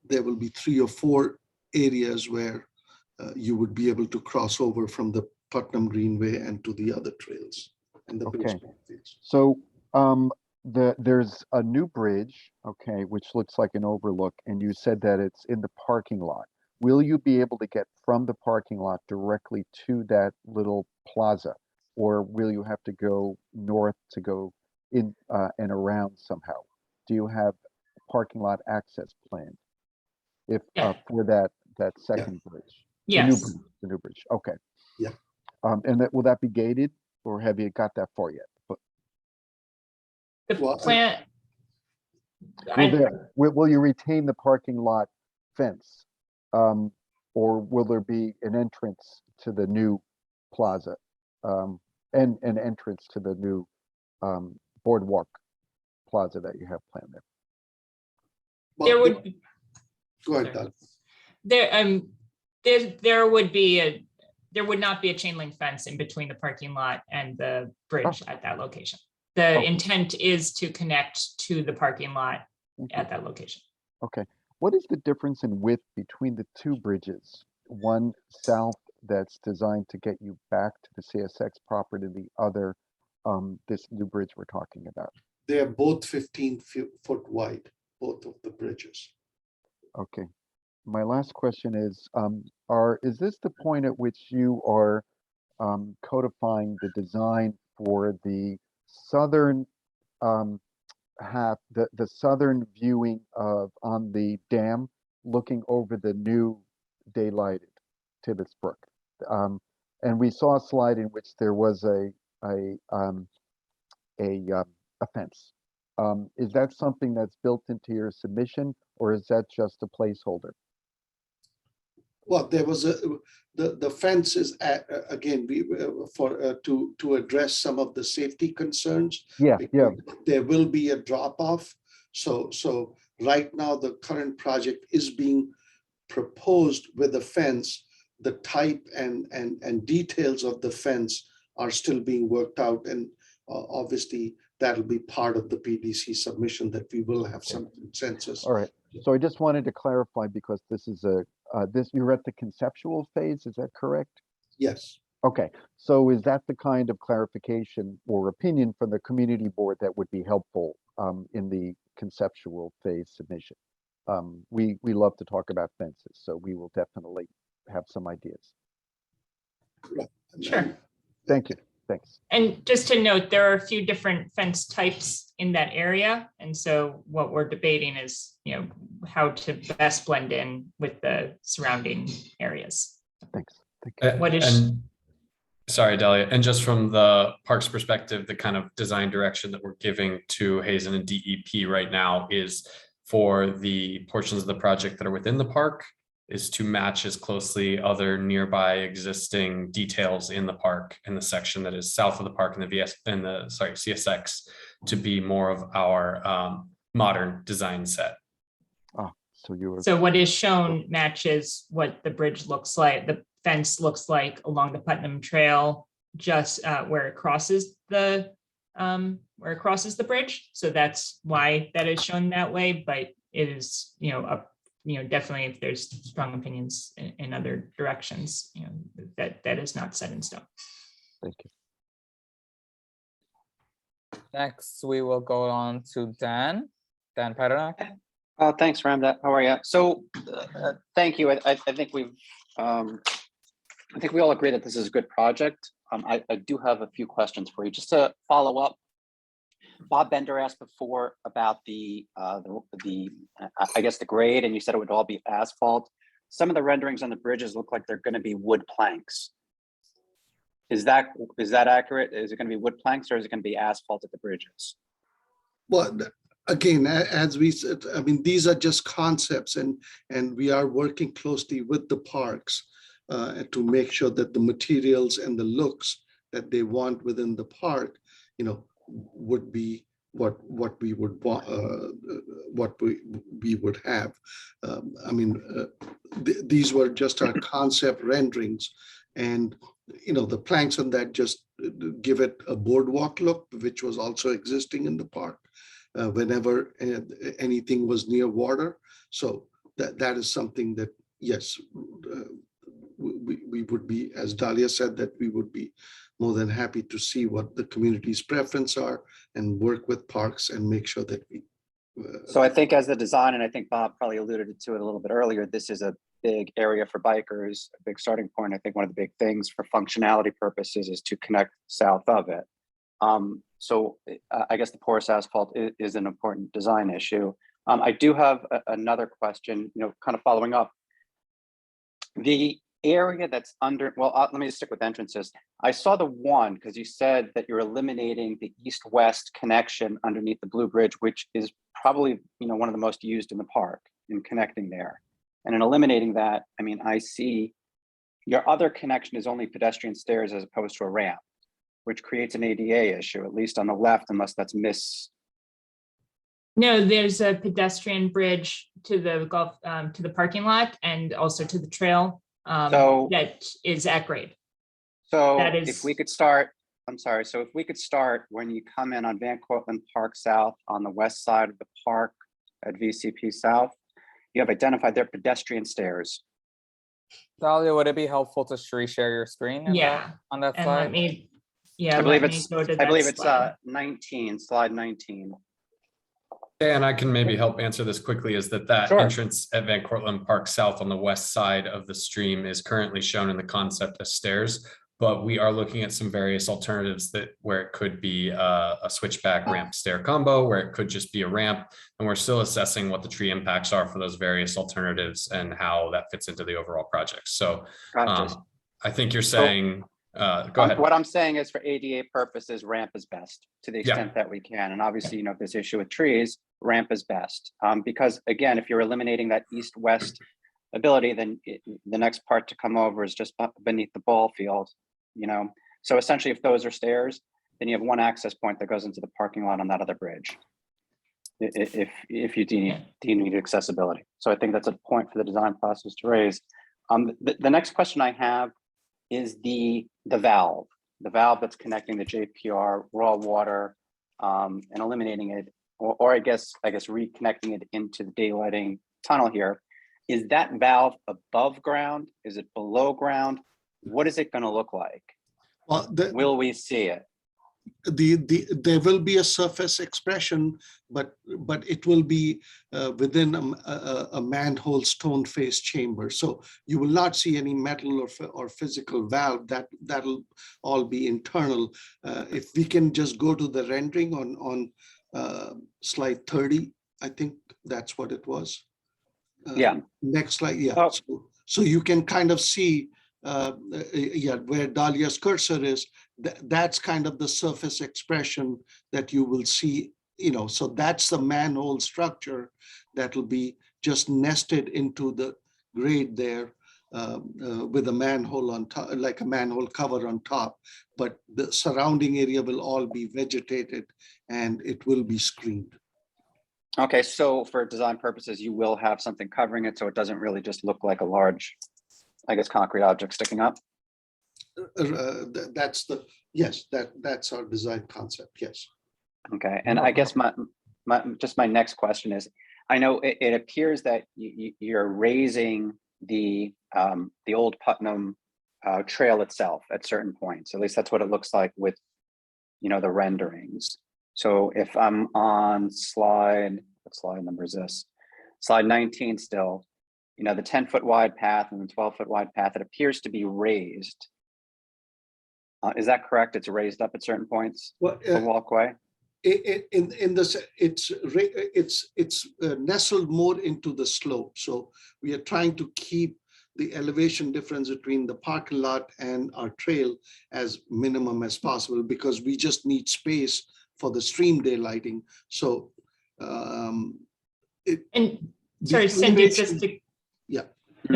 M: there will be 3 or 4 areas where you would be able to cross over from the Putnam Greenway and to the other trails and the
B: okay. So there's a new bridge, okay, which looks like an overlook, and you said that it's in the parking lot. Will you be able to get from the parking lot directly to that little plaza, or will you have to go north to go in and around somehow? Do you have parking lot access planned for that second bridge?
P: Yes.
B: The new bridge. Okay.
M: Yeah.
B: And will that be gated, or have you got that far yet?
P: The plan.
B: Will you retain the parking lot fence, or will there be an entrance to the new plaza, and an entrance to the new boardwalk plaza that you have planned there?
M: Well,
P: there would be.
M: Go ahead, Doug.
P: There would not be a chain link fence in between the parking lot and the bridge at that location. The intent is to connect to the parking lot at that location.
B: Okay. What is the difference in width between the two bridges? One south that's designed to get you back to the CSX property, the other, this new bridge we're talking about?
M: They're both 15-foot wide, both of the bridges.
B: Okay. My last question is, is this the point at which you are codifying the design for the southern half, the southern viewing on the dam, looking over the new daylighted Tibbetts Brook? And we saw a slide in which there was a fence. Is that something that's built into your submission, or is that just a placeholder?
M: Well, there was the fence is again to address some of the safety concerns.
B: Yeah.
M: There will be a drop off. So right now the current project is being proposed with a fence. The type and details of the fence are still being worked out. And obviously, that'll be part of the PDC submission that we will have some consensus.
B: All right. So I just wanted to clarify because this is you're at the conceptual phase, is that correct?
M: Yes.
B: Okay, so is that the kind of clarification or opinion from the community board that would be helpful in the conceptual phase submission? We love to talk about fences, so we will definitely have some ideas.
P: Sure.
B: Thank you. Thanks.
P: And just to note, there are a few different fence types in that area. And so what we're debating is, how to best blend in with the surrounding areas.
B: Thanks. Thank you.
P: What is?
U: And sorry, Delia, and just from the parks perspective, the kind of design direction that we're giving to Hazen and DEP right now is for the portions of the project that are within the park is to match as closely other nearby existing details in the park in the section that is south of the park in the CSX to be more of our modern design set.
B: So
P: what is shown matches what the bridge looks like, the fence looks like along the Putnam Trail, just where it crosses the bridge. So that's why that is shown that way. But it is, definitely if there's strong opinions in other directions, that is not set in stone.
B: Thank you.
C: Next, we will go on to Dan Perna.
Q: Thanks, Ramdat. How are you? So, thank you. I think I think we all agree that this is a good project. I do have a few questions for you. Just to follow up, Bob Bender asked before about the I guess the grade, and you said it would all be asphalt. Some of the renderings on the bridges look like they're going to be wood planks. Is that accurate? Is it going to be wood planks, or is it going to be asphalt at the bridges?
M: Well, again, as we said, I mean, these are just concepts, and we are working closely with the parks to make sure that the materials and the looks that they want within the park, would be what we would want, what we would have. These were just our concept renderings, and the planks on that just give it a boardwalk look, which was also existing in the park whenever anything was near water. So that is something that, yes, we would be, as Dahlia said, that we would be more than happy to see what the community's preference are and work with parks and make sure that we.
Q: So I think as the design, and I think Bob probably alluded to it a little bit earlier, this is a big area for bikers, a big starting point. I think one of the big things for functionality purposes is to connect south of it. So I guess the porous asphalt is an important design issue. I do have another question, kind of following up. The area that's under, well, let me just stick with entrances. I saw the one, because you said that you're eliminating the east-west connection underneath the Blue Bridge, which is probably, one of the most used in the park in connecting there. And in eliminating that, I see your other connection is only pedestrian stairs as opposed to a ramp, which creates an ADA issue, at least on the left, unless that's
P: No, there's a pedestrian bridge to the to the parking lot and also to the trail that is at grade.
Q: So
P: that is,
Q: if we could start, I'm sorry. So if we could start when you come in on Van Cortlandt Park South on the west side of the park at VCP South, you have identified their pedestrian stairs.
C: Dahlia, would it be helpful to reshare your screen? On that
P: and
C: slide?
P: let me, yeah,
Q: I believe
P: let me
Q: it's,
P: go to
Q: I
P: that
Q: believe it's
P: slide.
Q: 19, slide 19.
U: And I can maybe help answer this quickly, is that
Q: Sure.
U: entrance at Van Cortlandt Park South on the west side of the stream is currently shown in the concept as stairs, but we are looking at some various alternatives where it could be a switchback ramp stair combo, where it could just be a ramp, and we're still assessing what the tree impacts are for those various alternatives and how that fits into the overall project. So
Q: Gotcha.
U: I think you're saying, go ahead.
Q: What I'm saying is for ADA purposes, ramp is best to the extent that we can. And obviously, if this issue with trees, ramp is best. Because again, if you're eliminating that east-west ability, then the next part to come over is just beneath the ball field, So essentially, if those are stairs, then you have one access point that goes into the parking lot on that other bridge. If you need accessibility. So I think that's a point for the design process to raise. The next question I have is the valve. the valve that's connecting the JPR raw water and eliminating it, or I guess reconnecting it into the daylighting tunnel here, is that valve above ground? Is it below ground? What is it going to look like?
M: Well,
Q: will we see it?
M: There will be a surface expression, but it will be within a manhole stone face chamber. So you will not see any metal or physical valve. That'll all be internal. If we can just go to the rendering on slide 30, I think that's what it was.
Q: Yeah.
M: Next slide. Yeah.
Q: Oh.
M: So you can kind of see where Dahlia's cursor is. That's kind of the surface expression that you will see, so that's the manhole structure that will be just nested into the grade there with a manhole on top, like a manhole cover on top, but the surrounding area will all be vegetated and it will be screened.
Q: Okay, so for design purposes, you will have something covering it so it doesn't really just look like a large, I guess, concrete object sticking up?
M: That's our design concept, yes.
Q: Okay, and I guess my next question is, I know it appears that you're raising the old Putnam trail itself at certain points. At least that's what it looks like with, the renderings. So if I'm on what slide number is this? Slide 19 still, the 10-foot wide path and the 12-foot wide path, it appears to be raised. Is that correct? It's raised up at certain points, the walkway?
M: In this, it's nestled more into the slope. So we are trying to keep the elevation difference between the parking lot and our trail as minimum as possible, because we just need space for the stream daylighting. So
P: sorry, Cindy, just to
M: yeah.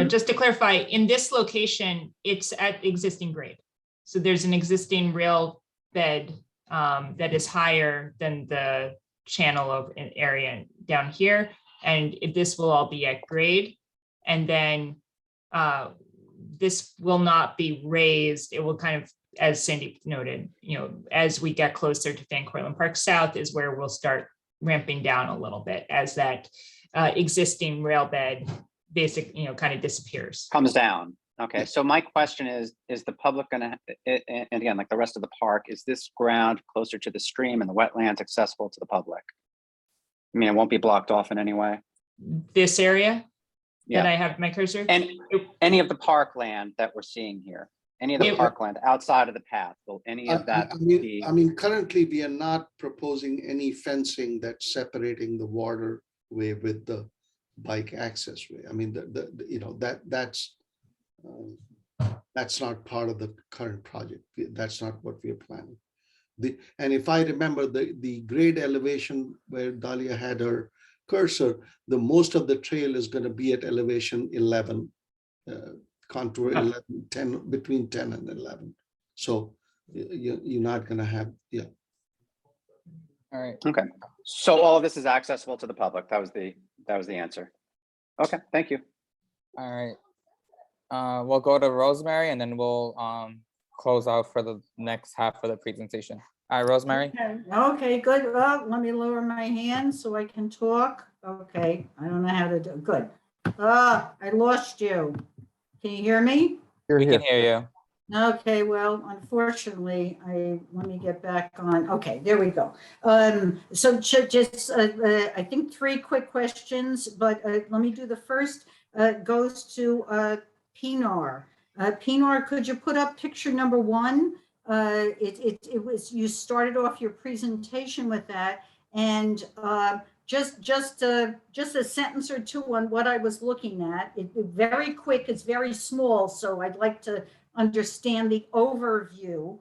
P: Just to clarify, in this location, it's at existing grade. So there's an existing rail bed that is higher than the channel of an area down here. And this will all be at grade. And then this will not be raised. It will kind of, as Sandy noted, as we get closer to Van Cortlandt Park South is where we'll start ramping down a little bit as that existing rail bed kind of disappears.
Q: Comes down. Okay, so my question is the public gonna, and again, like the rest of the park, is this ground closer to the stream and the wetlands accessible to the public? I mean, it won't be blocked off in any way?
P: This area
Q: Yeah.
P: that I have my cursor?
Q: And any of the parkland that we're seeing here, any of the parkland outside of the path, will any of that be?
M: I mean, currently we are not proposing any fencing that's separating the waterway with the bike access way. I mean, that's not part of the current project. That's not what we are planning. And if I remember the grade elevation where Dahlia had her cursor, the most of the trail is going to be at elevation 11, contour 11, 10, between 10 and 11. So you're not going to have,
C: All right.
Q: Okay. So all of this is accessible to the public. That was the answer. Okay, thank you.
C: All right. We'll go to Rosemary and then we'll close out for the next half of the presentation. All right, Rosemary.
A: Okay, good. Well, let me lower my hand so I can talk. Okay, I don't know how to do it. Good. I lost you. Can you hear me?
C: We can hear you.
A: Okay, well, unfortunately, let me get back on. Okay, there we go. So just, I think 3 quick questions, but let me do the first. Goes to Pinar. Pinar, could you put up picture number 1? It was, you started off your presentation with that, and just a sentence or 2 on what I was looking at. Very quick, it's very small, so I'd like to understand the overview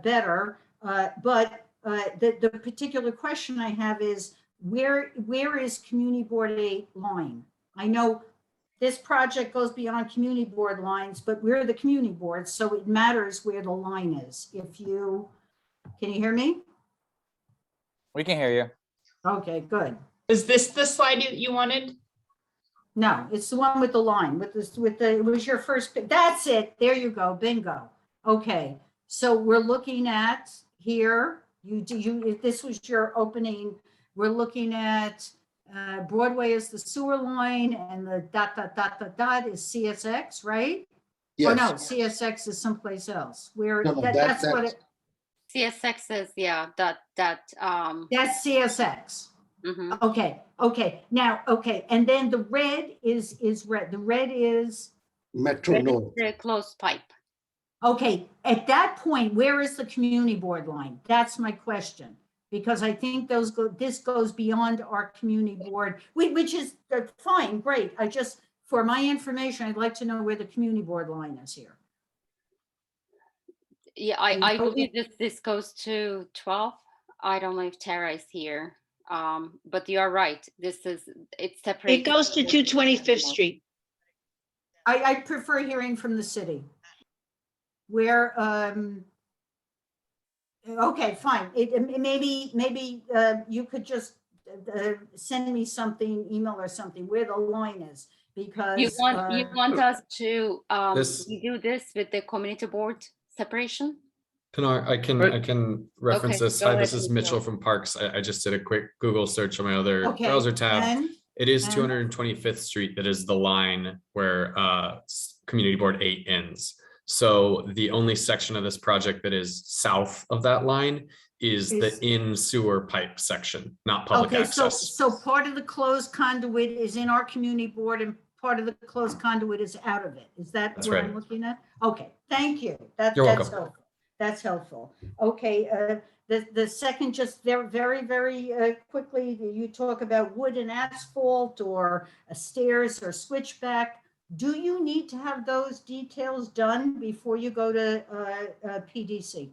A: better. But the particular question I have is, where is Community Board 8 line? I know this project goes beyond community board lines, but we're the community board, so it matters where the line is. Can you hear me?
C: We can hear you.
A: Okay, good.
P: Is this the slide you wanted?
A: No, it's the one with the line, it was your first pick. That's it. There you go. Bingo. Okay. So we're looking at here, if this was your opening, we're looking at Broadway is the sewer line and the ... is CSX, right? Or no,
M: Yes.
A: CSX is someplace else. Where
M: No, no,
A: that's what it,
N: CSX is, yeah,
A: that's CSX.
N: mhm.
A: Okay. Now, okay, and then the red is red. The red is,
M: Metro North.
N: The closed pipe.
A: okay, at that point, where is the community board line? That's my question. Because I think this goes beyond our community board, which is fine, great. I just, for my information, I'd like to know where the community board line is here.
N: Yeah, I believe this goes to 12. I don't know if Tara is here. But you are right. It's separated.
F: It goes to 225th Street.
A: I prefer hearing from the city. Where, okay, fine. Maybe you could just send me something, email or something, where the line is, because.
N: You want us to
U: This-
N: do this with the community board separation?
U: Pinar, I can reference
N: Okay,
U: this.
N: go
U: Hi,
N: ahead,
U: this is
N: Mitchell.
U: Mitchell from Parks. I just did a quick Google search on my other
A: Okay,
U: browser tab.
A: and-
U: It is
A: and-
U: 225th Street. That is the line where Community Board 8 ends. So the only section of this project that is south of that line is the in sewer pipe section, not public
A: Okay,
U: access.
A: so part of the closed conduit is in our community board and part of the closed conduit is out of it. Is that
U: That's
A: what
U: right.
A: I'm looking at? Okay, thank you.
U: You're
A: That's
U: welcome.
A: helpful. That's helpful. Okay, the second, just very quickly, you talk about wood and asphalt or stairs or switchback. Do you need to have those details done before you go to PDC?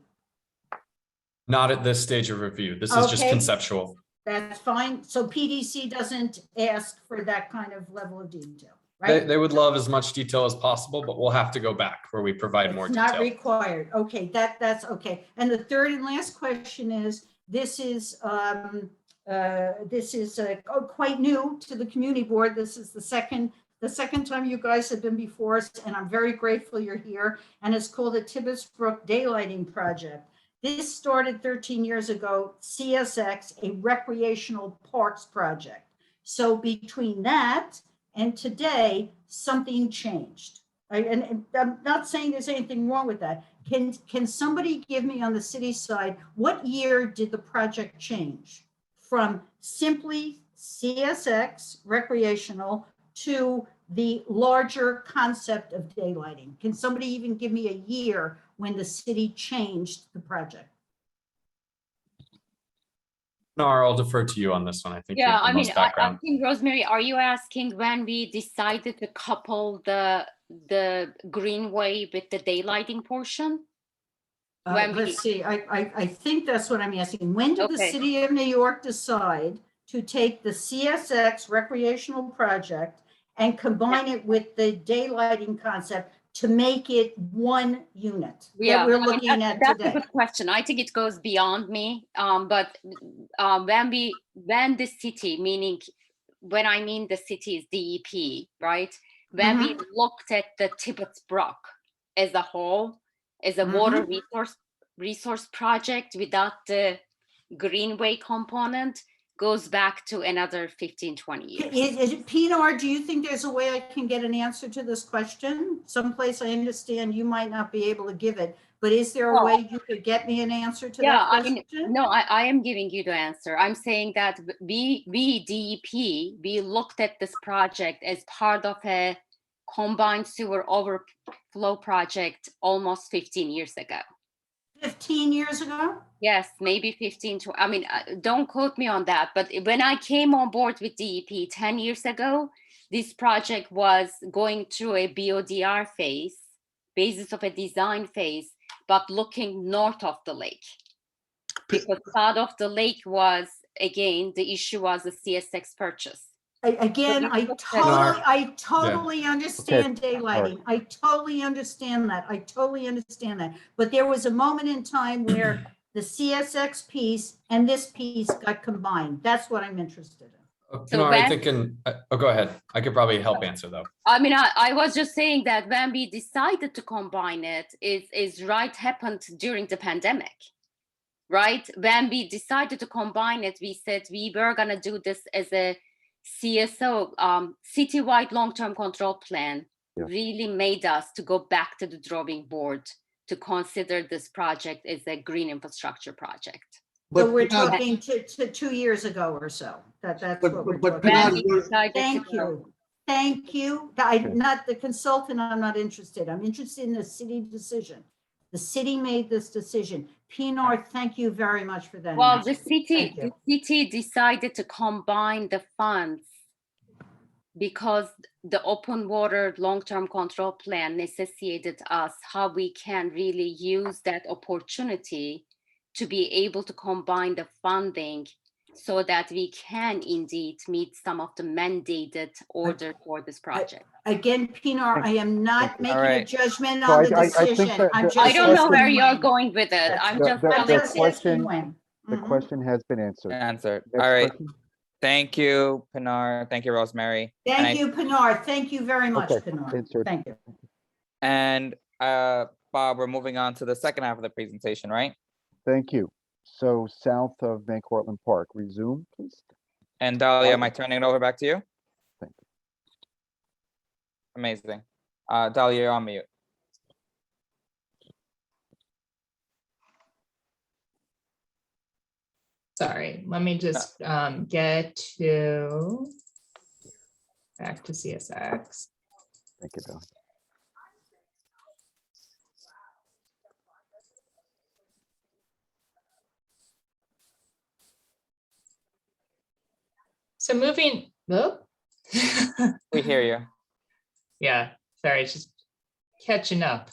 U: Not at this stage of review. This is just
A: Okay.
U: conceptual.
A: That's fine. So PDC doesn't ask for that kind of level of detail, right?
U: They would love as much detail as possible, but we'll have to go back where we provide more
A: It's not
U: detail.
A: required. Okay, that's okay. And the third and last question is, this is quite new to the community board. This is the second time you guys have been before us, and I'm very grateful you're here. And it's called the Tibbetts Brook Daylighting Project. This started 13 years ago, CSX, a recreational parks project. So between that and today, something changed. And I'm not saying there's anything wrong with that. Can somebody give me on the city side, what year did the project change from simply CSX recreational to the larger concept of daylighting? Can somebody even give me a year when the city changed the project?
U: No, I'll defer to you on this one. I think you
N: Yeah,
U: have the
N: I mean,
U: most
N: I
U: background.
N: think, Rosemary, are you asking when we decided to couple the greenway with the daylighting portion? When we-
A: Let's see, I think that's what I'm asking. When did the
N: Okay.
A: city of New York decide to take the CSX recreational project and combine it with the daylighting concept to make it one unit
N: Yeah,
A: that we're
N: I mean,
A: looking at
N: that's a
A: today?
N: good question. I think it goes beyond me. But when the city, meaning when I mean the city is DEP, right? When we looked at the Tibbetts Brook as a whole, as a water resource project without the greenway component, goes back to another 15, 20 years.
A: Pinar, do you think there's a way I can get an answer to this question? Someplace I understand you might not be able to give it, but is there a way you could get me an answer to that
N: I
A: question?
N: mean, no, I am giving you the answer. I'm saying that we DEP, we looked at this project as part of a combined sewer overflow project almost 15 years ago.
A: 15 years ago?
N: Yes, maybe 15 to, I mean, don't quote me on that, but when I came on board with DEP 10 years ago, this project was going through a BODR phase, basis of a design phase, but looking north of the lake. Because south of the lake was, again, the issue was the CSX purchase.
A: Again,
N: So we
A: I
N: looked at-
A: totally understand daylighting. I totally understand that. I totally understand that. But there was a moment in time where the CSX piece and this piece got combined. That's what I'm interested in.
N: So
U: Pinar, I
N: when-
U: think oh, go ahead. I could probably help answer though.
N: I mean, I was just saying that when we decided to combine it, is right happened during the pandemic, right? When we decided to combine it, we said we were gonna do this as a CSO, citywide long-term control plan. Really made us to go back to the drawing board to consider this project as a green infrastructure project.
A: So we're talking to 2 years ago or so. That's what we're talking
N: When
A: about.
N: we decided to
A: Thank
N: go.
A: you. Thank you. I'm not the consultant. I'm not interested. I'm interested in the city decision. The city made this decision. Pinar, thank you very much for that.
N: Well,
A: answer.
N: the
A: Thank you.
N: city decided to combine the funds because the open water long-term control plan necessitated us how we can really use that opportunity to be able to combine the funding so that we can indeed meet some of the mandated order for this project.
A: Again, Pinar, I am not making a
C: right.
A: judgment
B: So
A: on the
B: I think
A: decision.
B: that
A: I'm
B: the-
A: just
N: I don't know
B: question-
N: where you're
A: asking
N: going with it. I'm just
B: The
A: asking
B: question,
A: when.
B: the question has been answered.
C: Answered.
B: Next
C: All right.
B: question?
C: Thank you, Pinar. Thank you, Rosemary. And
A: Thank you, Pinar. Thank you very much,
B: Okay,
A: Pinar.
B: answered.
A: Thank you.
C: And Bob, we're moving on to the second half of the presentation, right?
B: Thank you. So south of Van Cortlandt Park, resume, please.
C: And Dahlia, am I turning it over back to you?
B: Thank you.
C: Amazing. Dahlia, you're on mute.
P: Sorry, let me just get to back to CSX.
B: Thank you, Dahlia.
P: So moving, oh.
C: We hear you.
P: Yeah, sorry, it's just catching up.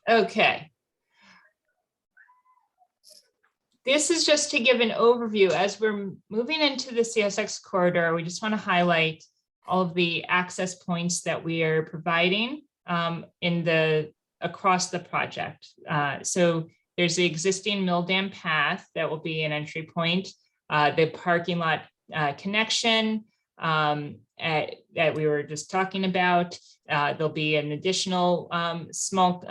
P: Okay. This is just to give an overview. As we're moving into the CSX corridor, we just want to highlight all of the access points that we are providing across the project. So there's the existing Mill Dam path that will be an entry point, the parking lot connection that we were just talking about. There'll be an additional small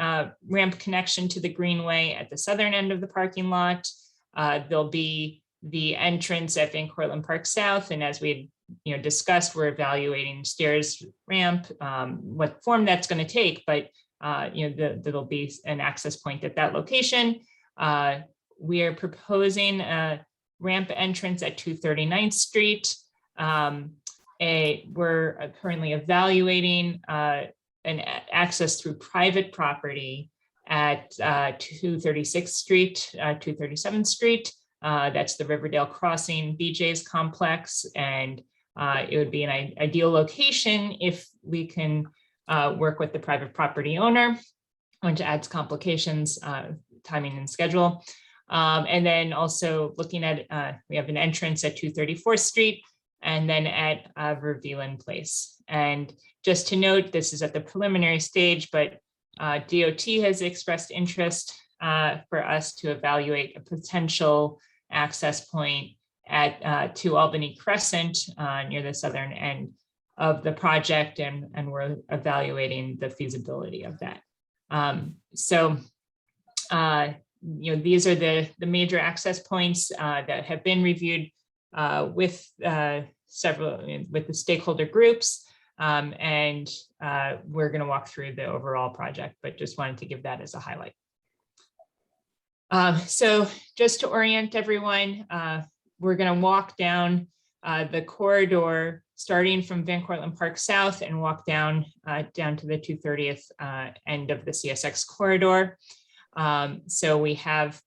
P: ramp connection to the greenway at the southern end of the parking lot. There'll be the entrance at Van Cortlandt Park South, and as we had discussed, we're evaluating stairs, ramp, what form that's going to take, but there'll be an access point at that location. We are proposing a ramp entrance at 239th Street. We're currently evaluating an access through private property at 236th Street, 237th Street. That's the Riverdale Crossing BJ's complex, and it would be an ideal location if we can work with the private property owner, which adds complications, timing and schedule. And then also looking at, we have an entrance at 234th Street and then at Verveelen Place. And just to note, this is at the preliminary stage, but DOT has expressed interest for us to evaluate a potential access point at 2 Albany Crescent near the southern end of the project, and we're evaluating the feasibility of that. These are the major access points that have been reviewed with the stakeholder groups, and we're going to walk through the overall project, but just wanted to give that as a highlight. So just to orient everyone, we're going to walk down the corridor starting from Van Cortlandt Park South and walk down to the 230th end of the CSX corridor. So we have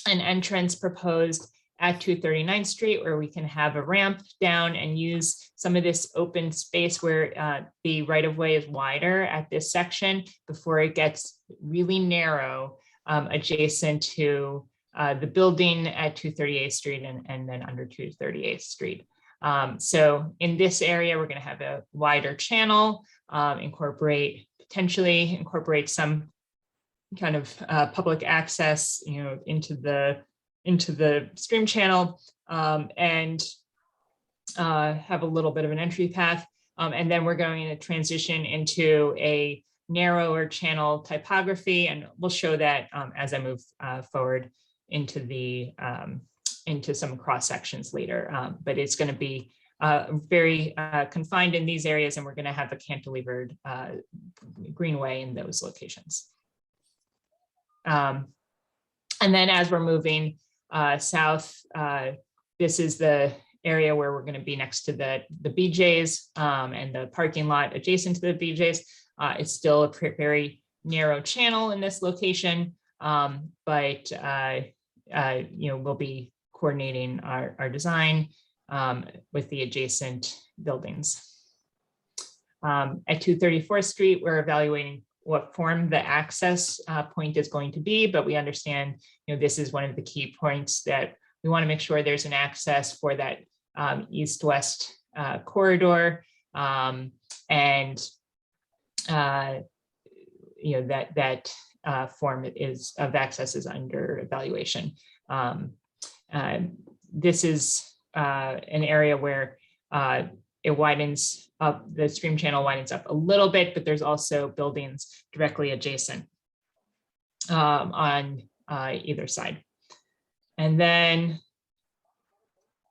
P: an entrance proposed at 239th Street where we can have a ramp down and use some of this open space where the right-of-way is wider at this section before it gets really narrow adjacent to the building at 238th Street and then under 238th Street. So in this area, we're going to have a wider channel, potentially incorporate some kind of public access, into the into the stream channel and have a little bit of an entry path. And then we're going to transition into a narrower channel typography, and we'll show that as I move forward into the into some cross sections later. But it's going to be very confined in these areas, and we're going to have a cantilevered greenway in those locations. And then as we're moving south, this is the area where we're going to be next to the BJ's and the parking lot adjacent to the BJ's. It's still a very narrow channel in this location, but we'll be coordinating our design with the adjacent buildings. At 234th Street, we're evaluating what form the access point is going to be, but we understand, this is one of the key points that we want to make sure there's an access for that east-west corridor, and that form of access is under evaluation. This is an area where it widens up, the stream channel widens up a little bit, but there's also buildings directly adjacent on either side. And then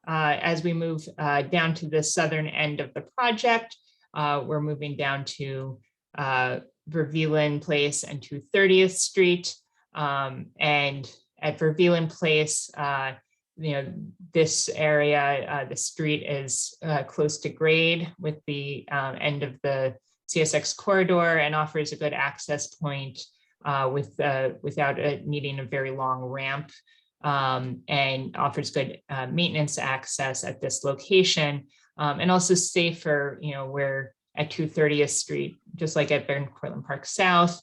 P: as we move down to the southern end of the project, we're moving down to Vervelen Place and 230th Street. And at Vervelen Place, this area, the street is close to grade with the end of the CSX corridor and offers a good access point without needing a very long ramp, and offers good maintenance access at this location, and also safer, where at 230th Street, just like at Van Cortlandt Park South,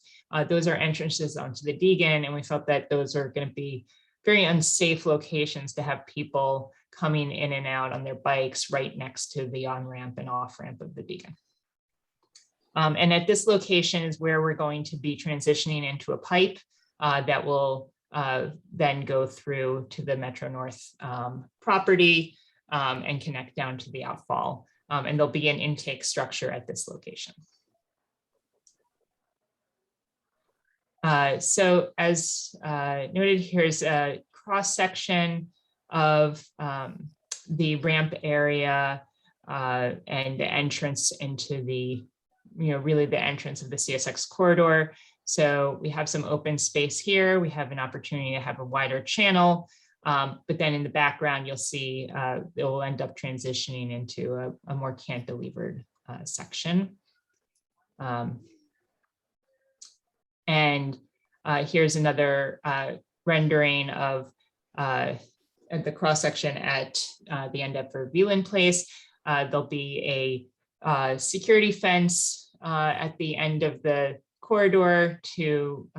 P: those are entrances onto the Deegan, and we felt that those are going to be very unsafe locations to have people coming in and out on their bikes right next to the on-ramp and off-ramp of the Deegan. And at this location is where we're going to be transitioning into a pipe that will then go through to the Metro North property and connect down to the outfall. And there'll be an intake structure at this location. So as noted, here's a cross section of the ramp area and the entrance into the, really the entrance of the CSX corridor. So we have some open space here. We have an opportunity to have a wider channel, but then in the background, you'll see it will end up transitioning into a more cantilevered section. And here's another rendering of the cross section at the end of Vervelen Place. There'll be a security fence at the end of the corridor to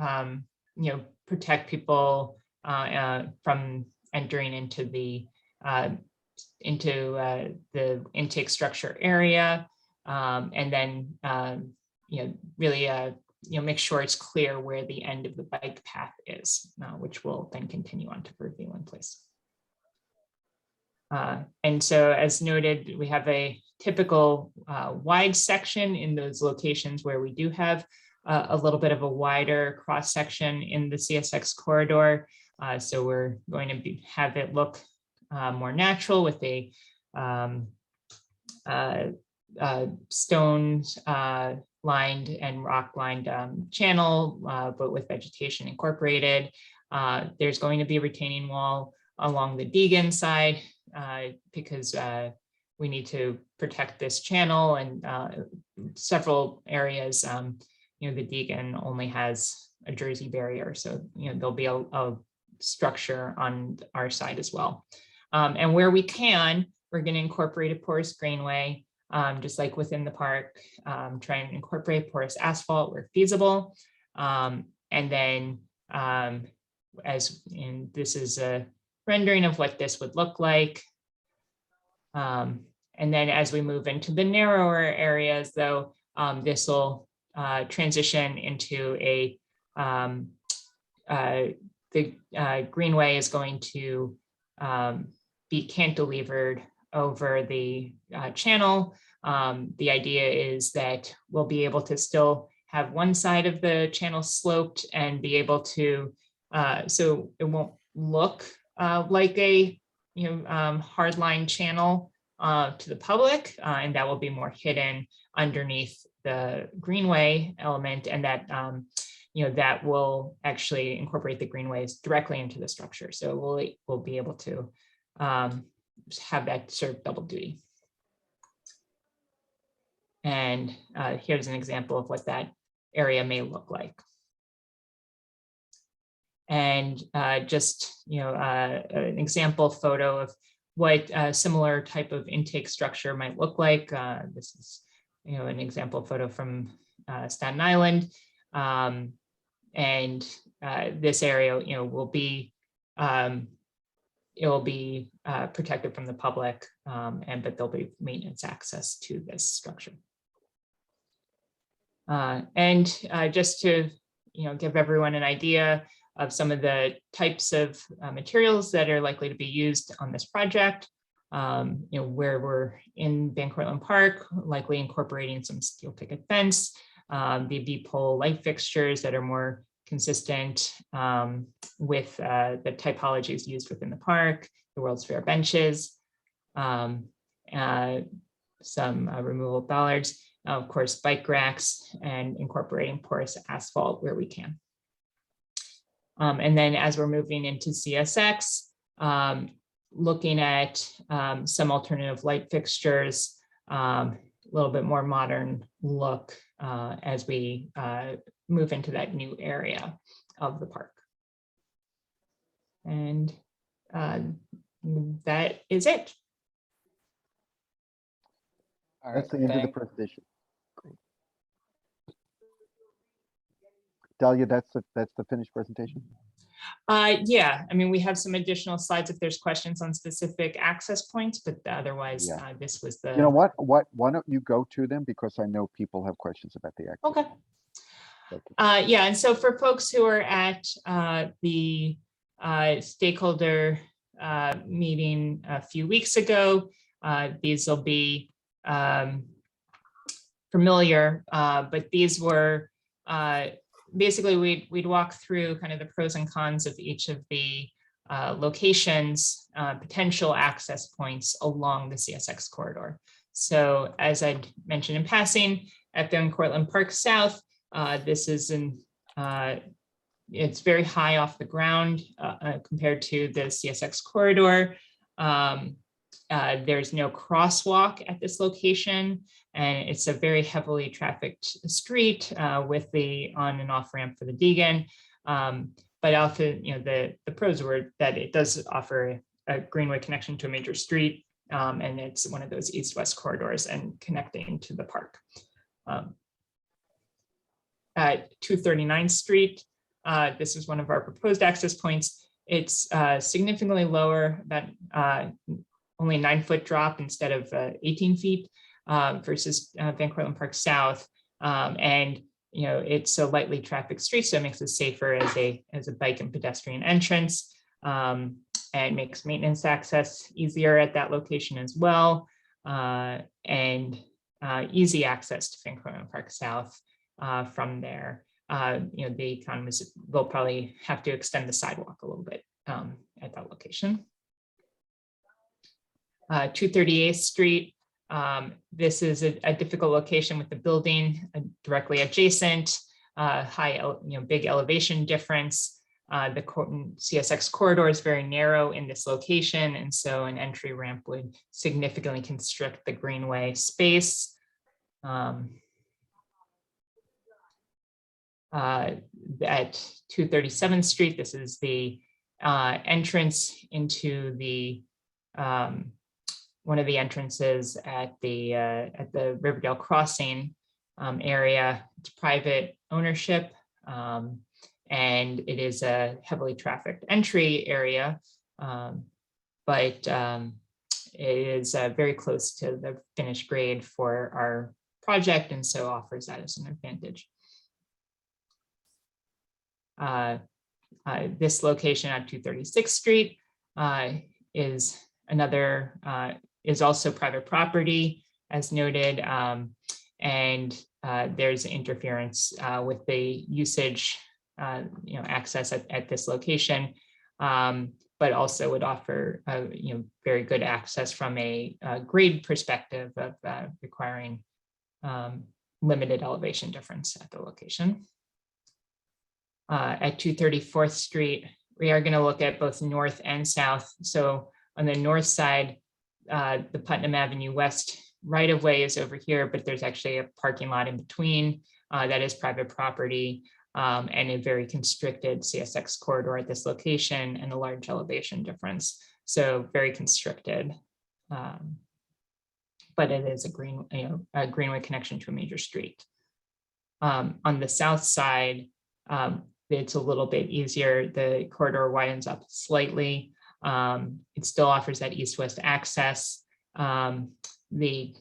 P: protect people from entering into the intake structure area, and then really make sure it's clear where the end of the bike path is, which will then continue on to Vervelen Place. And so as noted, we have a typical wide section in those locations where we do have a little bit of a wider cross section in the CSX corridor. So we're going to have it look more natural with a stone lined and rock lined channel, but with vegetation incorporated. There's going to be a retaining wall along the Deegan side because we need to protect this channel, and several areas, the Deegan only has a Jersey barrier. So, there'll be a structure on our side as well. And where we can, we're going to incorporate a porous greenway, just like within the park, try and incorporate porous asphalt where feasible. And then this is a rendering of what this would look like. And then as we move into the narrower areas, though, this will transition into a the greenway is going to be cantilevered over the channel. The idea is that we'll be able to still have one side of the channel sloped and be able to, so it won't look like a hardline channel to the public, and that will be more hidden underneath the greenway element, and that that will actually incorporate the greenways directly into the structure. So we'll be able to have that sort of double duty. And here's an example of what that area may look like. And just an example photo of what a similar type of intake structure might look like. This is an example photo from Staten Island. And this area will be it will be protected from the public, but there'll be maintenance access to this structure. And just to give everyone an idea of some of the types of materials that are likely to be used on this project, where we're in Van Cortlandt Park, likely incorporating some steel picket fence, the V-pole light fixtures that are more consistent with the typologies used within the park, the World's Fair benches, some removable bollards, of course, bike racks, and incorporating porous asphalt where we can. And then as we're moving into CSX, looking at some alternative light fixtures, a little bit more modern look as we move into that new area of the park. And that is it.
C: All
B: That's
C: right,
B: the end of the presentation. Great. Delia, that's the finished presentation?
P: Yeah, I mean, we have some additional slides if there's questions on specific access points, but otherwise,
B: Yeah.
P: this was the.
B: You know what? Why don't you go to them, because I know people have questions about the access.
P: Okay. Yeah, and so for folks who are at the stakeholder meeting a few weeks ago, these will be familiar, but these were basically we'd walk through kind of the pros and cons of each of the locations, potential access points along the CSX corridor. So as I'd mentioned in passing, at Van Cortlandt Park South, this is it's very high off the ground compared to the CSX corridor. There's no crosswalk at this location, and it's a very heavily trafficked street with the on and off ramp for the Deegan. But also, the pros were that it does offer a greenway connection to a major street, and it's one of those east-west corridors and connecting to the park. At 239th Street, this is one of our proposed access points. It's significantly lower, about only 9-foot drop instead of 18 feet versus Van Cortlandt Park South. And it's a lightly trafficked street, so it makes it safer as a bike and pedestrian entrance, and makes maintenance access easier at that location as well, and easy access to Van Cortlandt Park South from there. The economists will probably have to extend the sidewalk a little bit at that location. 238th Street. This is a difficult location with the building directly adjacent, big elevation difference. The CSX corridor is very narrow in this location, and so an entry ramp would significantly constrict the greenway space. At 237th Street, this is the entrance into the one of the entrances at the Riverdale Crossing area. It's private ownership, and it is a heavily trafficked entry area, but it is very close to the finished grade for our project, and so offers that as an advantage. This location on 236th Street is another, is also private property, as noted, and there's interference with the usage, access at this location, but also would offer, very good access from a grade perspective of requiring limited elevation difference at the location. At 234th Street, we are going to look at both north and south. So on the north side, the Putnam Avenue West right of way is over here, but there's actually a parking lot in between that is private property, and a very constricted CSX corridor at this location and a large elevation difference. So very constricted, but it is a greenway connection to a major street. On the south side, it's a little bit easier. The corridor widens up slightly. It still offers that east-west access. The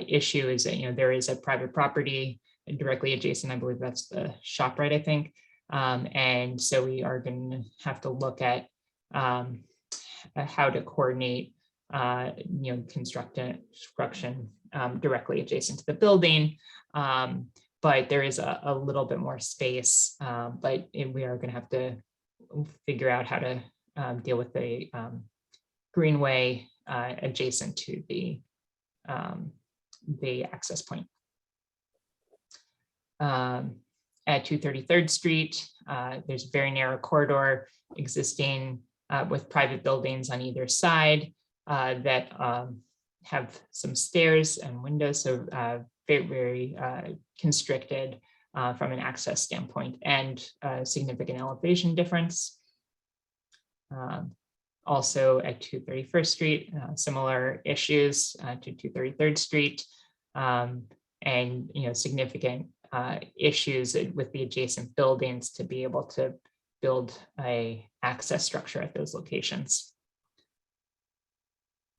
P: issue is that there is a private property directly adjacent. I believe that's the ShopRite, I think. And so we are going to have to look at how to coordinate construction directly adjacent to the building. But there is a little bit more space, but we are going to have to figure out how to deal with the greenway adjacent to the access point. At 233rd Street, there's a very narrow corridor existing with private buildings on either side that have some stairs and windows, so very constricted from an access standpoint, and significant elevation difference. Also at 231st Street, similar issues to 233rd Street, and significant issues with the adjacent buildings to be able to build a access structure at those locations.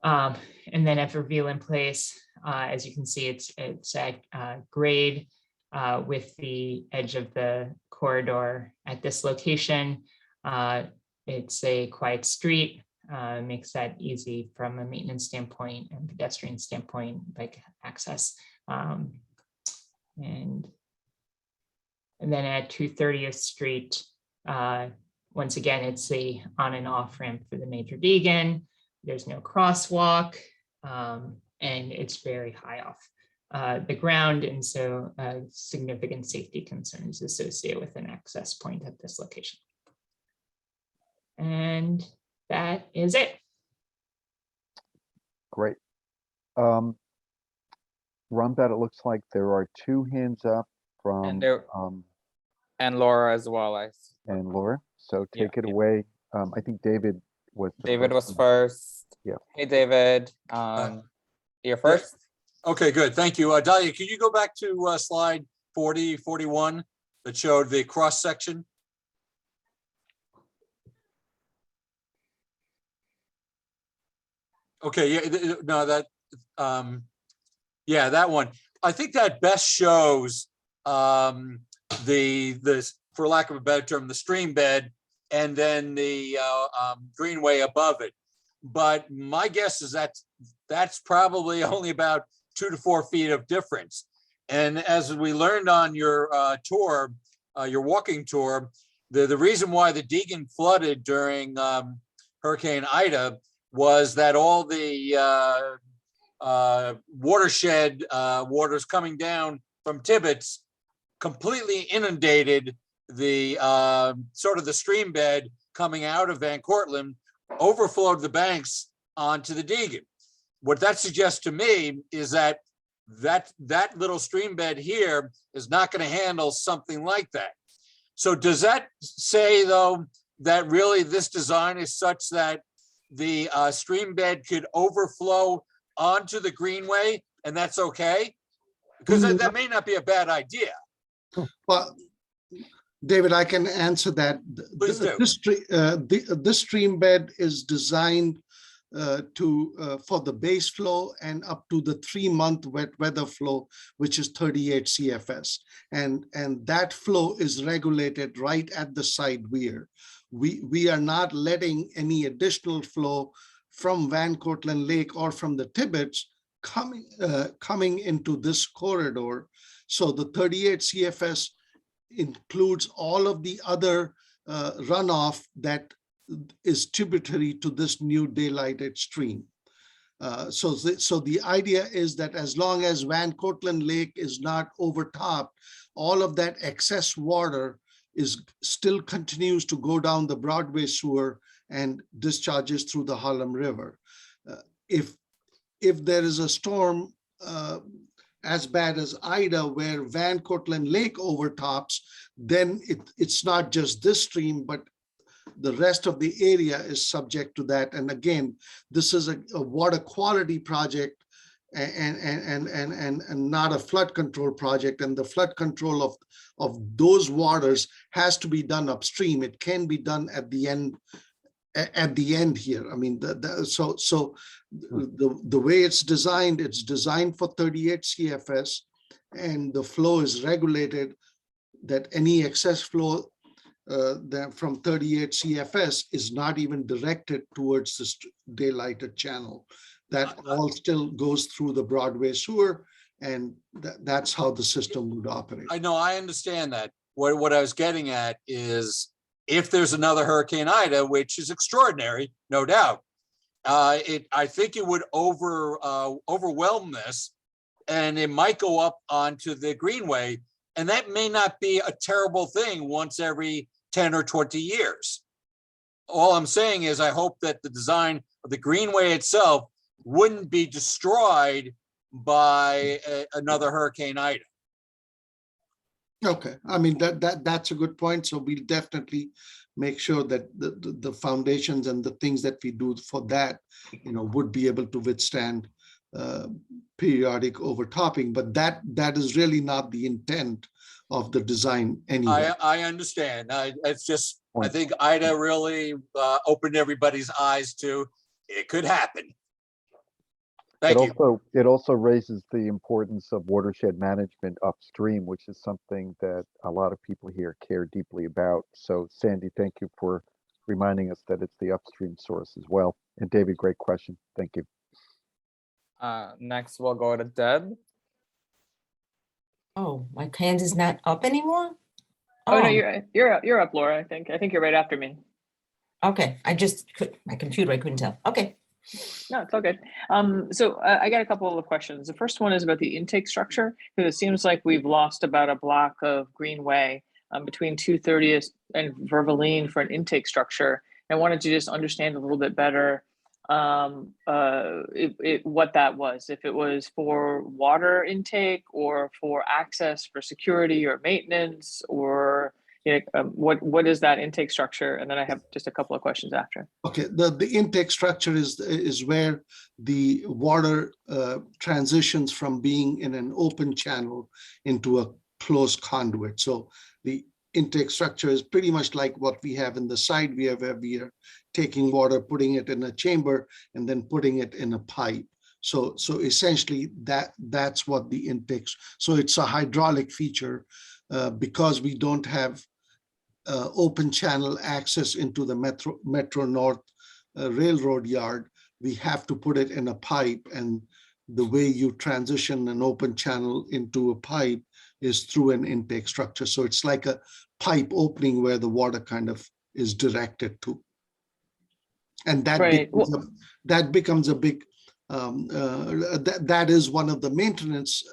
P: And then at Vervelen Place, as you can see, it's at grade with the edge of the corridor at this location. It's a quiet street, makes that easy from a maintenance standpoint and pedestrian standpoint, bike access. And then at 230th Street, once again, it's the on and off ramp for the Major Deegan. There's no crosswalk, and it's very high off the ground, and so significant safety concerns associated with an access point at this location. And that is it.
B: Great. Ramdat, it looks like there are two hands up from
C: and Laura as well.
B: And Laura, so take it away. I think David was
C: first.
B: Yeah.
C: Hey, David. You're first.
S: Okay, good. Thank you. Dahlia, can you go back to slide 40, 41 that showed the cross section? Okay, yeah, no, that, yeah, that one. I think that best shows the for lack of a better term, the stream bed, and then the greenway above it. But my guess is that that's probably only about 2 to 4 feet of difference. And as we learned on your tour, your walking tour, the reason why the Deegan flooded during Hurricane Ida was that all the watershed waters coming down from Tibbetts completely inundated the sort of the stream bed coming out of Van Cortlandt, overflowed the banks onto the Deegan. What that suggests to me is that little stream bed here is not going to handle something like that. So does that say, though, that really this design is such that the stream bed could overflow onto the greenway, and that's okay? Because that may not be a bad idea.
M: Well, David, I can answer that.
S: Please do.
M: This stream bed is designed for the base flow and up to the 3-month wet weather flow, which is 38 CFS. And that flow is regulated right at the side weir. We are not letting any additional flow from Van Cortlandt Lake or from the Tibbets coming into this corridor. So the 38 CFS includes all of the other runoff that is tributary to this new daylighted stream. So the idea is that as long as Van Cortlandt Lake is not overtopped, all of that excess water still continues to go down the Broadway sewer and discharges through the Harlem River. If there is a storm as bad as Ida, where Van Cortlandt Lake overtops, then it's not just this stream, but the rest of the area is subject to that. And again, this is a water quality project and not a flood control project. And the flood control of those waters has to be done upstream. It can be done at the end here. I mean, the way it's designed for 38 CFS, and the flow is regulated that any excess flow from 38 CFS is not even directed towards the daylighted channel. That all still goes through the Broadway sewer, and that's how the system would operate.
S: I know, I understand that. What I was getting at is, if there's another Hurricane Ida, which is extraordinary, no doubt, I think it would overwhelm this, and it might go up onto the Greenway, and that may not be a terrible thing once every 10 or 20 years. All I'm saying is I hope that the design of the Greenway itself wouldn't be destroyed by another Hurricane Ida.
M: Okay, I mean, that's a good point. So we'll definitely make sure that the foundations and the things that we do for that, would be able to withstand periodic overtopping. But that is really not the intent of the design anyway.
S: I understand. It's just, I think Ida really opened everybody's eyes to it could happen. Thank you.
B: It also raises the importance of watershed management upstream, which is something that a lot of people here care deeply about. So Sandy, thank you for reminding us that it's the upstream source as well. And David, great question. Thank you.
C: Next, we'll go to Deb.
I: Oh, my hand is not up anymore?
D: Oh, no, you're up, Laura, I think. I think you're right after me.
I: Okay, my computer, I couldn't tell. Okay.
D: No, it's all good. So I got a couple of questions. The first one is about the intake structure, because it seems like we've lost about a block of Greenway between 230th and Vervaline for an intake structure. I wanted to just understand a little bit better what that was, if it was for water intake or for access for security or maintenance, or what is that intake structure? And then I have just a couple of questions after.
M: Okay, the intake structure is where the water transitions from being in an open channel into a closed conduit. So the intake structure is pretty much like what we have in the side where we are taking water, putting it in a chamber, and then putting it in a pipe. So essentially that's what the intakes. So it's a hydraulic feature because we don't have open channel access into the Metro North railroad yard. We have to put it in a pipe, and the way you transition an open channel into a pipe is through an intake structure. So it's like a pipe opening where the water kind of is directed to. And that, right. That becomes a big, that is one of the maintenance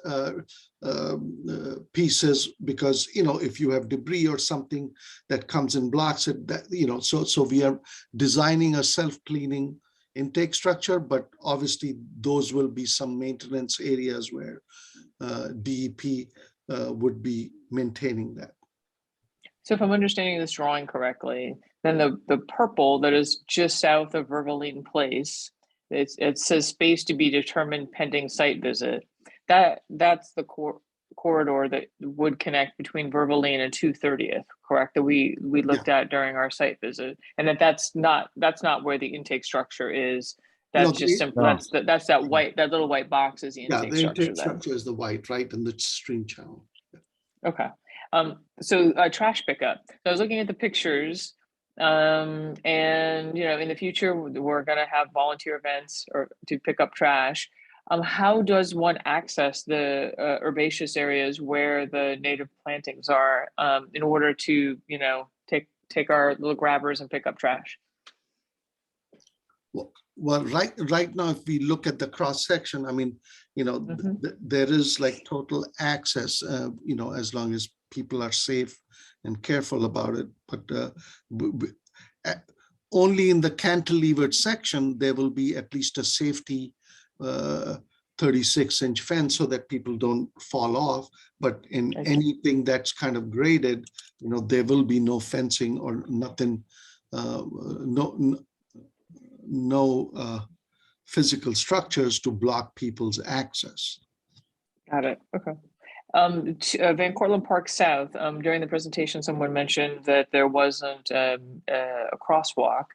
M: pieces, because, if you have debris or something that comes and blocks it, that, so we are designing a self-cleaning intake structure, but obviously those will be some maintenance areas where DEP would be maintaining that.
D: So if I'm understanding this drawing correctly, then the purple that is just south of Vervaline Place, it says space to be determined pending site visit. That's the corridor that would connect between Vervaline and 230th, correct? That we looked at during our site visit, and that's not where the intake structure is That's
M: No,
D: just simple.
B: no.
D: That's that little white box is the
M: Yeah,
D: intake
M: the
D: structure
M: intake
D: then.
M: structure is the white, right, and the stream channel.
D: Okay. So trash pickup. So I was looking at the pictures, and in the future we're gonna have volunteer events or to pick up trash. How does one access the herbaceous areas where the native plantings are in order to take our little grabbers and pick up trash?
M: Well, right now, if we look at the cross section, I mean, there is like total access, as long as people are safe and careful about it. But only in the cantilevered section, there will be at least a safety 36-inch fence so that people don't fall off. But in anything that's kind of graded, there will be no fencing or nothing, no physical structures to block people's access.
D: Got it. Okay. Van Cortlandt Park South, during the presentation, someone mentioned that there wasn't a crosswalk,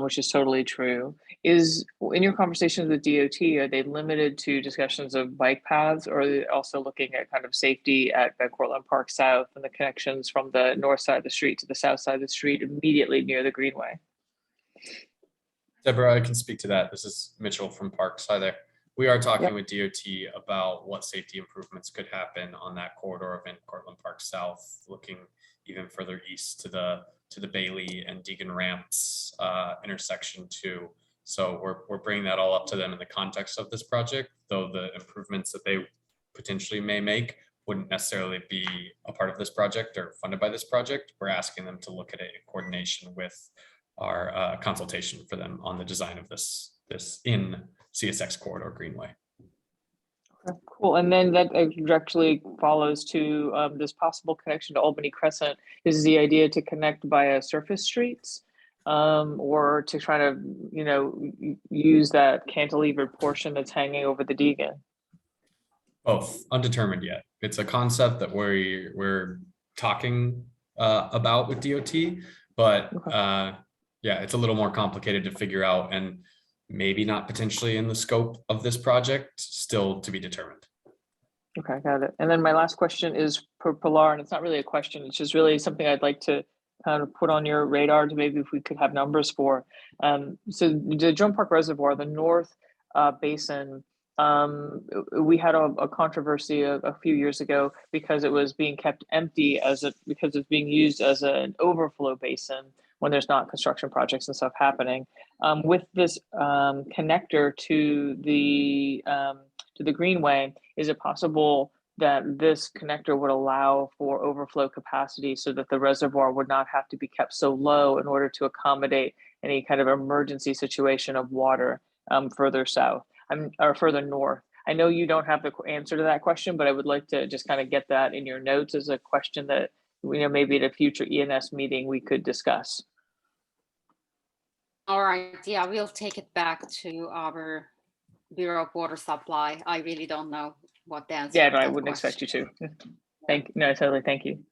D: which is totally true. In your conversations with DOT, are they limited to discussions of bike paths, or are they also looking at kind of safety at Van Cortlandt Park South and the connections from the north side of the street to the south side of the street immediately near the Greenway?
U: Deborah, I can speak to that. This is Mitchell from Parks. Hi there. We are talking with DOT about what safety improvements could happen on that corridor of Van Cortlandt Park South, looking even further east to the Bailey and Deegan ramps intersection too. So we're bringing that all up to them in the context of this project, though the improvements that they potentially may make wouldn't necessarily be a part of this project or funded by this project. We're asking them to look at it in coordination with our consultation for them on the design of this in CSX Corridor Greenway.
D: Okay, cool. And then that directly follows to this possible connection to Albany Crescent. Is the idea to connect via surface streets or to try to, use that cantilevered portion that's hanging over the Deegan?
U: Both, undetermined yet. It's a concept that we're talking about with DOT, but yeah, it's a little more complicated to figure out and maybe not potentially in the scope of this project, still to be determined.
D: Okay, got it. And then my last question is for Pilar, and it's not really a question, it's just really something I'd like to kind of put on your radar to maybe if we could have numbers for. So the Joan Park Reservoir, the North Basin, we had a controversy a few years ago because it was being kept empty because it's being used as an overflow basin when there's not construction projects and stuff happening. With this connector to the Greenway, is it possible that this connector would allow for overflow capacity so that the reservoir would not have to be kept so low in order to accommodate any kind of emergency situation of water further south or further north? I know you don't have the answer to that question, but I would like to just kind of get that in your notes as a question that maybe at a future ENS meeting we could discuss.
N: All right, yeah, we'll take it back to our Bureau of Water Supply. I really don't know what the answer.
D: Yeah, no, I wouldn't expect you to. Thank you.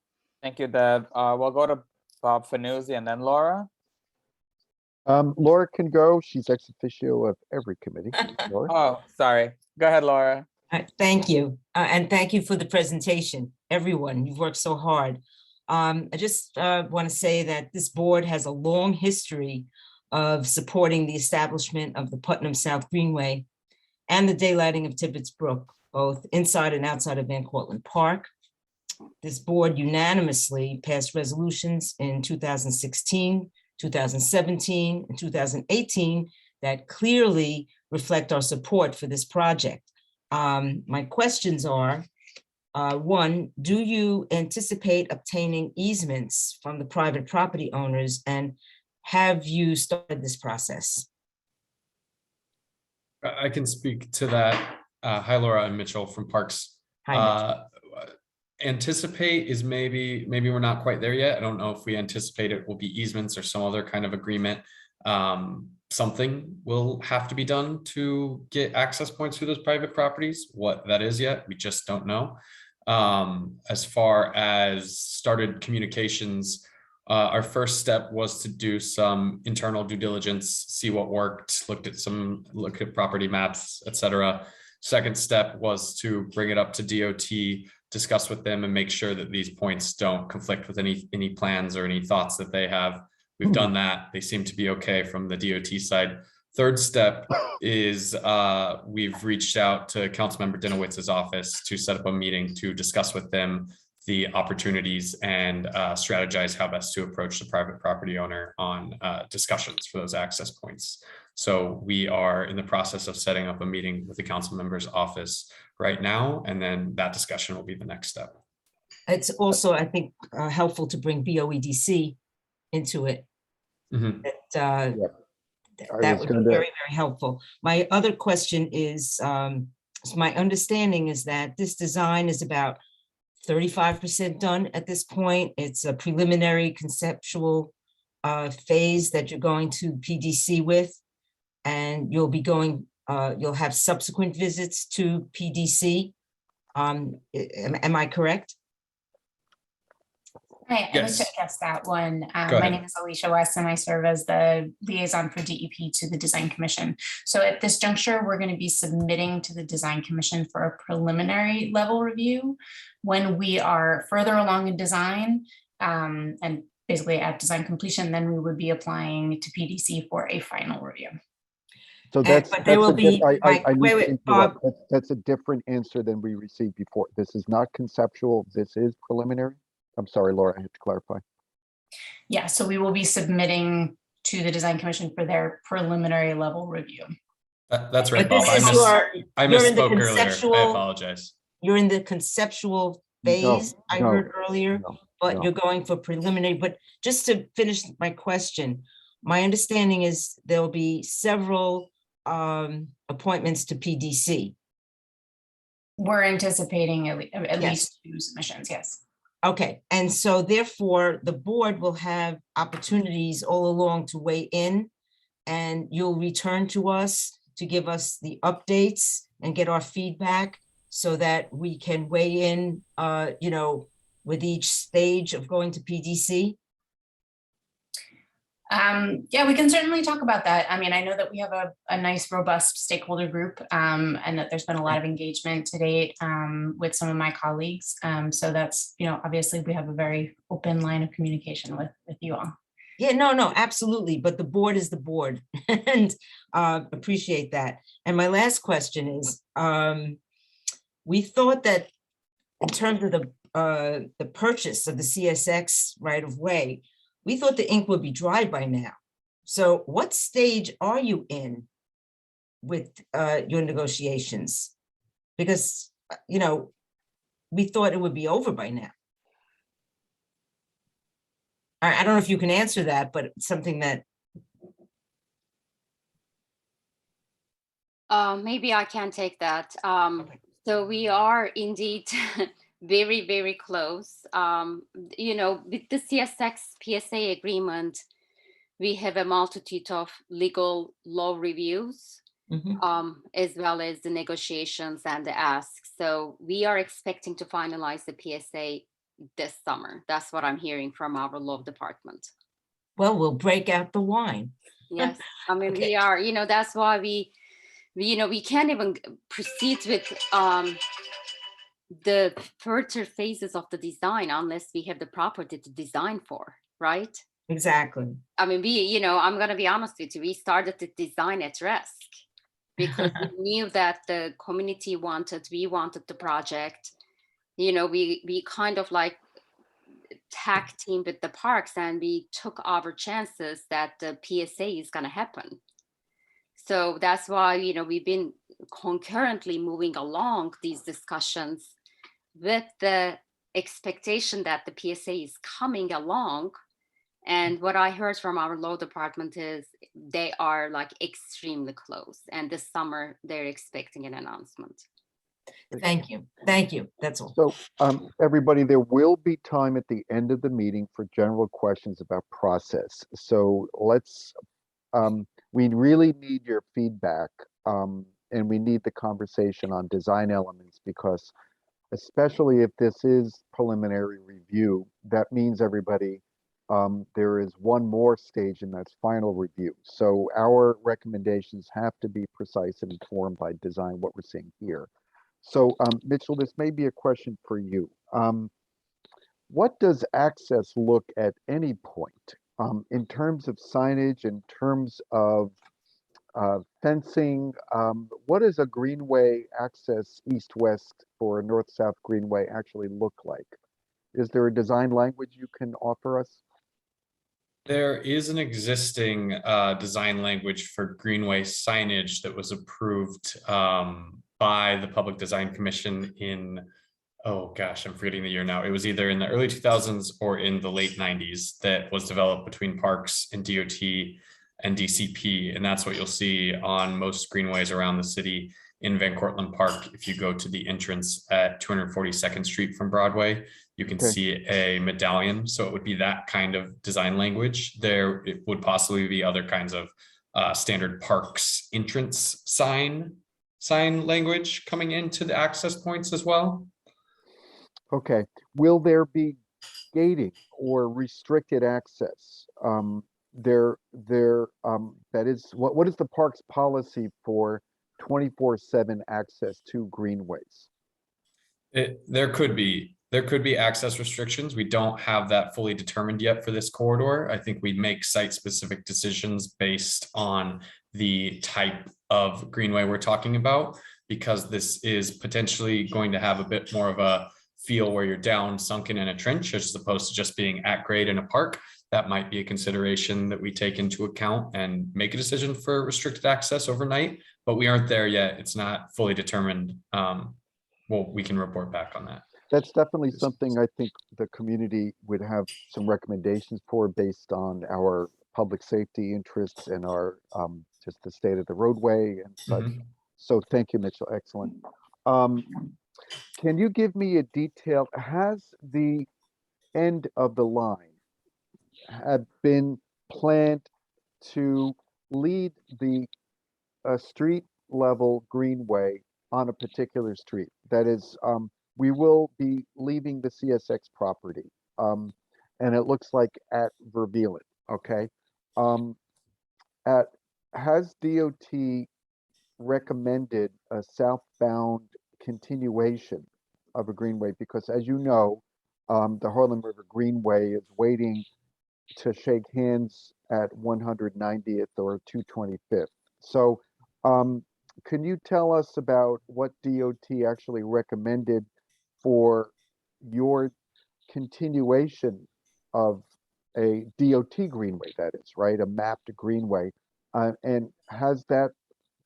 C: Thank you, Deb. We'll go to Bob Fanuzzi and then Laura.
B: Laura can go. She's ex officio of every committee. Laura?
C: Oh, sorry. Go ahead, Laura.
I: Thank you. And thank you for the presentation. Everyone, you've worked so hard. I just want to say that this board has a long history of supporting the establishment of the Putnam South Greenway and the daylighting of Tibbetts Brook, both inside and outside of Van Cortlandt Park. This board unanimously passed resolutions in 2016, 2017, and 2018 that clearly reflect our support for this project. My questions are, one, do you anticipate obtaining easements from the private property owners, and have you started this process?
U: I can speak to that. Hi, Laura. I'm Mitchell from Parks.
I: Hi,
U: Anticipate is maybe we're not quite there yet. I don't know if we anticipate it will be easements or some other kind of agreement. Something will have to be done to get access points to those private properties. What that is yet, we just don't know. As far as started communications Our first step was to do some internal due diligence, see what worked, look at property maps, etc. Second step was to bring it up to DOT, discuss with them and make sure that these points don't conflict with any plans or any thoughts that they have. We've done that. They seem to be okay from the DOT side. Third step is we've reached out to Councilmember Dinowitz's office to set up a meeting to discuss with them the opportunities and strategize how best to approach the private property owner on discussions for those access points. So we are in the process of setting up a meeting with the council member's office right now, and then that discussion will be the next step.
I: It's also, I think, helpful to bring BOEDC into it.
U: Mm-hmm.
I: That would be very, very helpful. My other question is, so my understanding is that this design is about 35% done at this point. It's a preliminary conceptual phase that you're going to PDC with, and you'll be going, you'll have subsequent visits to PDC. Am I correct?
J: Hi, I'd like to address that one. My name is Alicia West, and I serve as the liaison for DEP to the Design Commission. So at this juncture, we're going to be submitting to the Design Commission for a preliminary level review. When we are further along in design and basically at design completion, then we would be applying to PDC for a final review.
B: So that's,
I: but there will be,
B: Bob, that's a different answer than we received before. This is not conceptual. This is preliminary. I'm sorry, Laura, I have to clarify.
J: Yeah, so we will be submitting to the Design Commission for their preliminary level review.
U: That's right, Bob. I misspoke earlier. I apologize.
I: You're in the conceptual phase, I heard earlier, but you're going for preliminary. But just to finish my question, my understanding is there'll be several appointments to PDC.
J: We're anticipating at least 2 submissions, yes.
I: Okay, and so therefore the board will have opportunities all along to weigh in, and you'll return to us to give us the updates and get our feedback so that we can weigh in, you know, with each stage of going to PDC.
J: Yeah, we can certainly talk about that. I mean, I know that we have a nice, robust stakeholder group and that there's been a lot of engagement to date with some of my colleagues. So that's, you know, obviously we have a very open line of communication with you all.
I: Yeah, no, absolutely. But the board is the board and appreciate that. And my last question is, we thought that in terms of the purchase of the CSX right of way, we thought the ink would be dry by now. So what stage are you in with your negotiations? Because, you know, we thought it would be over by now. I don't know if you can answer that, but it's something that.
N: Maybe I can take that. So we are indeed very, very close. You know, with the CSX PSA agreement, we have a multitude of legal law reviews, as well as the negotiations and the asks. So we are expecting to finalize the PSA this summer. That's what I'm hearing from our law department.
I: Well, we'll break out the wine.
N: Yes, I mean, we are, you know, that's why we, you know, we can't even proceed with the further phases of the design unless we have the property to design for, right?
I: Exactly.
N: I mean, you know, I'm going to be honest with you, we started the design at risk because we knew that the community wanted, we wanted the project. You know, we kind of like tag team with the parks and we took our chances that the PSA is going to happen. So that's why, you know, we've been concurrently moving along these discussions with the expectation that the PSA is coming along. And what I heard from our law department is they are like extremely close. And this summer they're expecting an announcement.
I: Thank you. Thank you. That's all.
B: So everybody, there will be time at the end of the meeting for general questions about process. So let's, we really need your feedback and we need the conversation on design elements because especially if this is preliminary review, that means everybody there is one more stage, and that's final review. So our recommendations have to be precise and informed by design, what we're seeing here. So Mitchell, this may be a question for you. What does access look at any point in terms of signage, in terms of fencing? What does a greenway access east-west for a north-south greenway actually look like? Is there a design language you can offer us?
U: There is an existing design language for greenway signage that was approved by the Public Design Commission in, oh gosh, I'm forgetting the year now. It was either in the early 2000s or in the late 90s that was developed between Parks and DOT and DCP. And that's what you'll see on most greenways around the city. In Van Cortlandt Park, if you go to the entrance at 242nd Street from Broadway, you can see a medallion. So it would be that kind of design language. There it would possibly be other kinds of standard parks entrance sign language coming into the access points as well.
B: Okay. Will there be gating or restricted access? That is, what is the park's policy for 24/7 access to greenways?
U: There could be access restrictions. We don't have that fully determined yet for this corridor. I think we make site-specific decisions based on the type of greenway we're talking about, because this is potentially going to have a bit more of a feel where you're down sunken in a trench as opposed to just being at grade in a park. That might be a consideration that we take into account and make a decision for restricted access overnight, but we aren't there yet. It's not fully determined. Well, we can report back on that.
B: That's definitely something I think the community would have some recommendations for based on our public safety interests and our just the state of the roadway and such. So thank you, Mitchell. Excellent. Can you give me a detail? Has the end of the line have been planned to lead the street level greenway on a particular street? That is, we will be leaving the CSX property, and it looks like at Verveelen, okay? Has DOT recommended a southbound continuation of a greenway? Because as you know, the Harlem River Greenway is waiting to shake hands at 190th or 225th. So can you tell us about what DOT actually recommended for your continuation of a DOT greenway, that is, right? A mapped greenway. And has that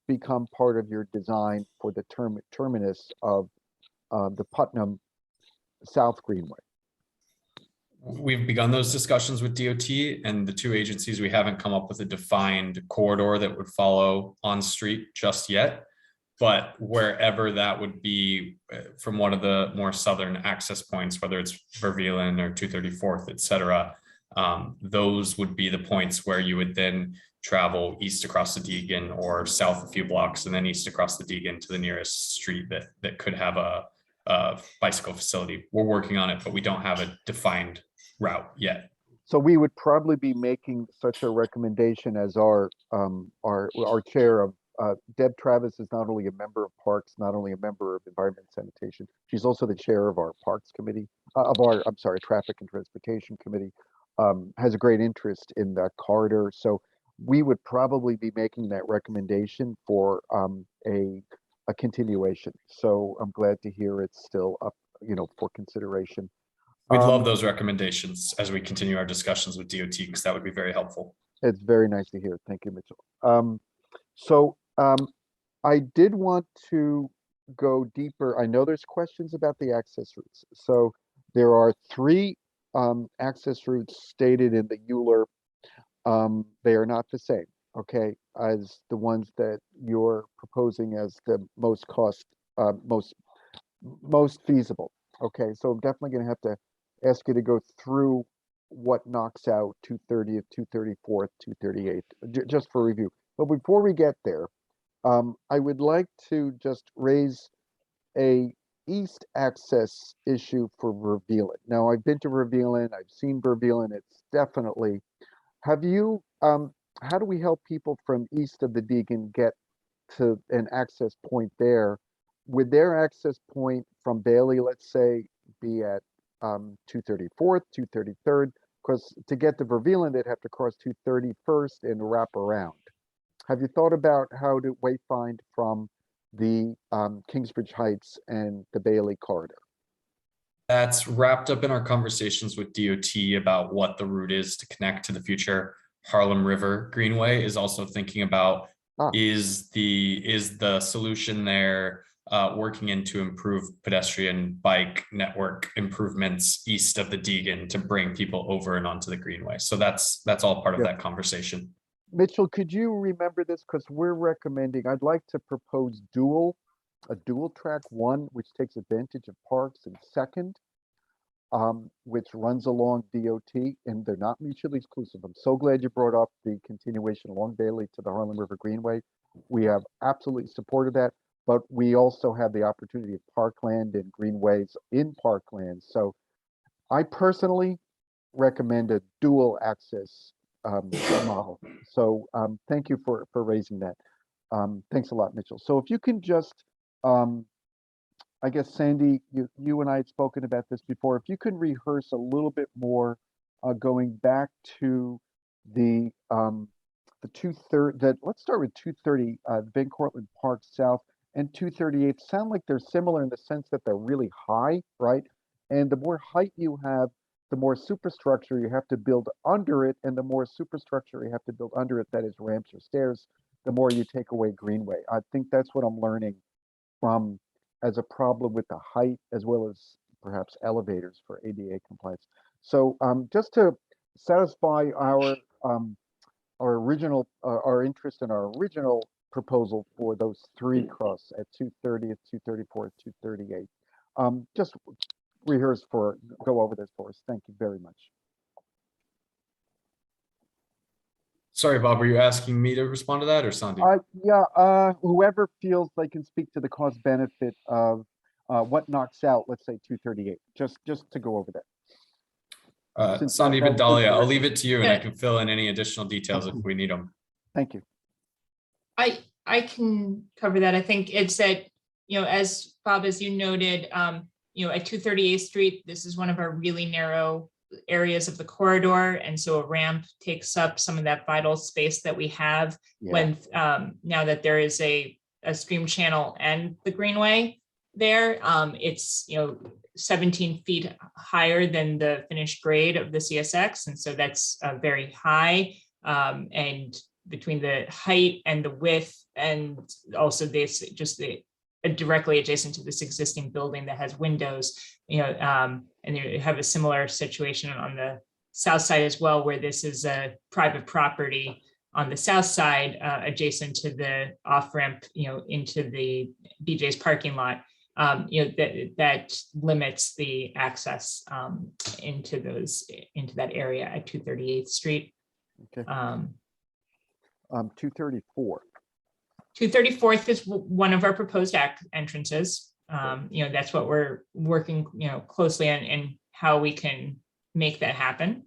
B: become part of your design for the terminus of the Putnam South Greenway?
U: We've begun those discussions with DOT and the two agencies. We haven't come up with a defined corridor that would follow on street just yet, but wherever that would be from one of the more southern access points, whether it's Verveelen or 234th, et cetera, those would be the points where you would then travel east across the Deegan or south a few blocks and then east across the Deegan to the nearest street that could have a bicycle facility. We're working on it, but we don't have a defined route yet.
B: So we would probably be making such a recommendation as our chair of Deb Travis is not only a member of Parks, not only a member of Environment and Sanitation, she's also the chair of our Parks Committee, Traffic and Transportation Committee, has a great interest in that corridor. So we would probably be making that recommendation for a continuation. So I'm glad to hear it's still up, for consideration.
U: We'd love those recommendations as we continue our discussions with DOT, because that would be very helpful.
B: It's very nice to hear. Thank you, Mitchell. I did want to go deeper. I know there's questions about the access routes. So there are 3 access routes stated in the ULURP. They are not the same, okay, as the ones that you're proposing as the most most feasible. Okay, so I'm definitely going to have to ask you to go through what knocks out 230th, 234th, 238th, just for review. But before we get there, I would like to just raise a east access issue for Vervelen. Now, I've been to Vervelen, I've seen Vervelen, it's definitely, have you, how do we help people from east of the Deegan get to an access point there? Would their access point from Bailey, let's say, be at 234th, 233rd? Because to get to Vervelen, they'd have to cross 231st and wrap around. Have you thought about how to wayfind from the Kingsbridge Heights and the Bailey corridor?
U: That's wrapped up in our conversations with DOT about what the route is to connect to the future Harlem River Greenway. Is also thinking about is the solution there working in to improve pedestrian bike network improvements east of the Deegan to bring people over and onto the Greenway. So that's all part of that conversation.
B: Mitchell, could you remember this? Because we're recommending, I'd like to propose a dual track one, which takes advantage of Parks, and second, which runs along DOT, and they're not mutually exclusive. I'm so glad you brought up the continuation along Bailey to the Harlem River Greenway. We have absolutely supported that, but we also have the opportunity of parkland and greenways in parkland. So I personally recommend a dual access model. So thank you for raising that. Thanks a lot, Mitchell. So if you can just, I guess, Sandy, you and I had spoken about this before. If you can rehearse a little bit more, going back to the 230, let's start with 230, Van Cortlandt Park South and 238 sound like they're similar in the sense that they're really high, right? And the more height you have, the more superstructure you have to build under it, and the more superstructure you have to build under it, that is ramps or stairs, the more you take away greenway. I think that's what I'm learning from as a problem with the height, as well as perhaps elevators for ADA compliance. So just to satisfy our original, our interest in our original proposal for those three cross at 230, 234, 238, just rehearse go over this for us. Thank you very much.
U: Sorry, Bob, were you asking me to respond to that or Sandy?
B: Yeah, whoever feels they can speak to the cost benefit of what knocks out, let's say 238, just to go over that.
U: Sandy Vidalia, I'll leave it to you and I can fill in any additional details if we need them.
B: Thank you.
P: I can cover that. I think it's that, as Bob, as you noted, at 238th Street, this is one of our really narrow areas of the corridor. And so a ramp takes up some of that vital space that we have when now that there is a stream channel and the greenway there. It's 17 feet higher than the finished grade of the CSX. And so that's very high. And between the height and the width, and also this directly adjacent to this existing building that has windows, and you have a similar situation on the south side as well, where this is a private property on the south side, adjacent to the off-ramp, into the BJ's parking lot. That limits the access into that area at 238th Street.
B: Okay. 234.
P: 234th is one of our proposed entrances. That's what we're working, closely on and how we can make that happen.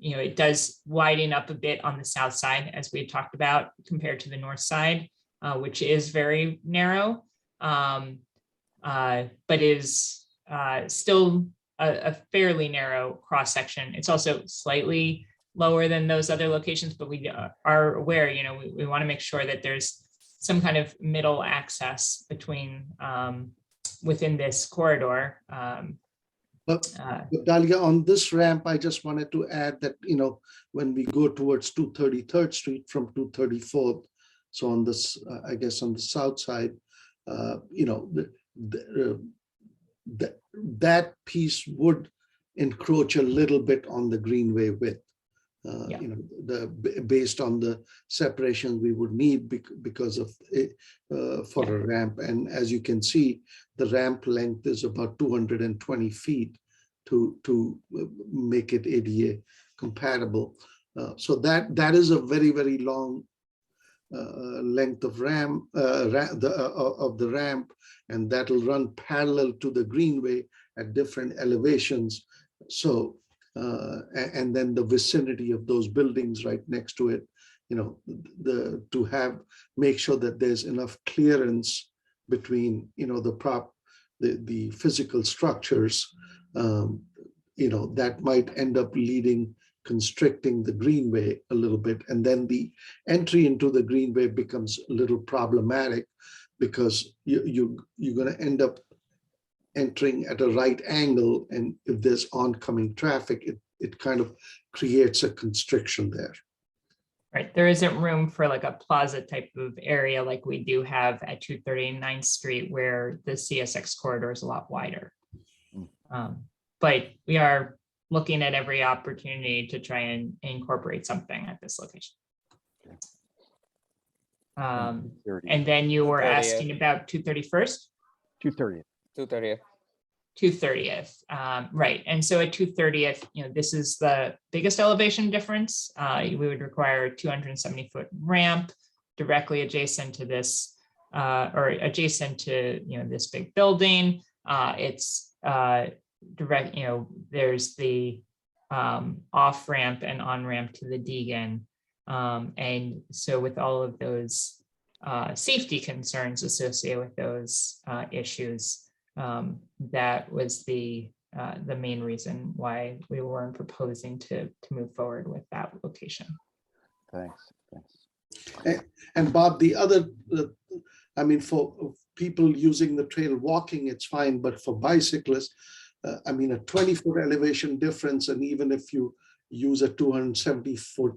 P: It does widen up a bit on the south side, as we had talked about, compared to the north side, which is very narrow, but is still a fairly narrow cross section. It's also slightly lower than those other locations, but we are aware, we want to make sure that there's some kind of middle access between within this corridor.
M: But Dahlia, on this ramp, I just wanted to add that, when we go towards 233rd Street from 234th, so on this, I guess on the south side, that piece would encroach a little bit on the greenway width. Based on the separation we would need because of for a ramp. And as you can see, the ramp length is about 220 feet to make it ADA compatible. So that is a very, very long length of of the ramp, and that'll run parallel to the greenway at different elevations. So, and then the vicinity of those buildings right next to it, you know, make sure that there's enough clearance between, you know, the physical structures, you know, that might end up constricting the greenway a little bit. And then the entry into the greenway becomes a little problematic because you're going to end up entering at a right angle. And if there's oncoming traffic, it kind of creates a constriction there.
P: Right, there isn't room for like a plaza type of area like we do have at 239th Street where the CSX corridor is a lot wider. But we are looking at every opportunity to try and incorporate something at this location. And then you were
C: 230th.
P: asking about 231st?
B: 230th.
C: 230th.
P: 230th, right. And so at 230th, you know, this is the biggest elevation difference. We would require a 270-foot ramp directly adjacent to this, or adjacent to, you know, this big building. It's direct, you know, there's the off ramp and on ramp to the Deegan. And so with all of those safety concerns associated with those issues, that was the main reason why we weren't proposing to move forward with that location.
B: Thanks.
M: And Bob, the other, I mean, for people using the trail walking, it's fine, but for bicyclists, I mean, a 20-foot elevation difference, and even if you use a 270-foot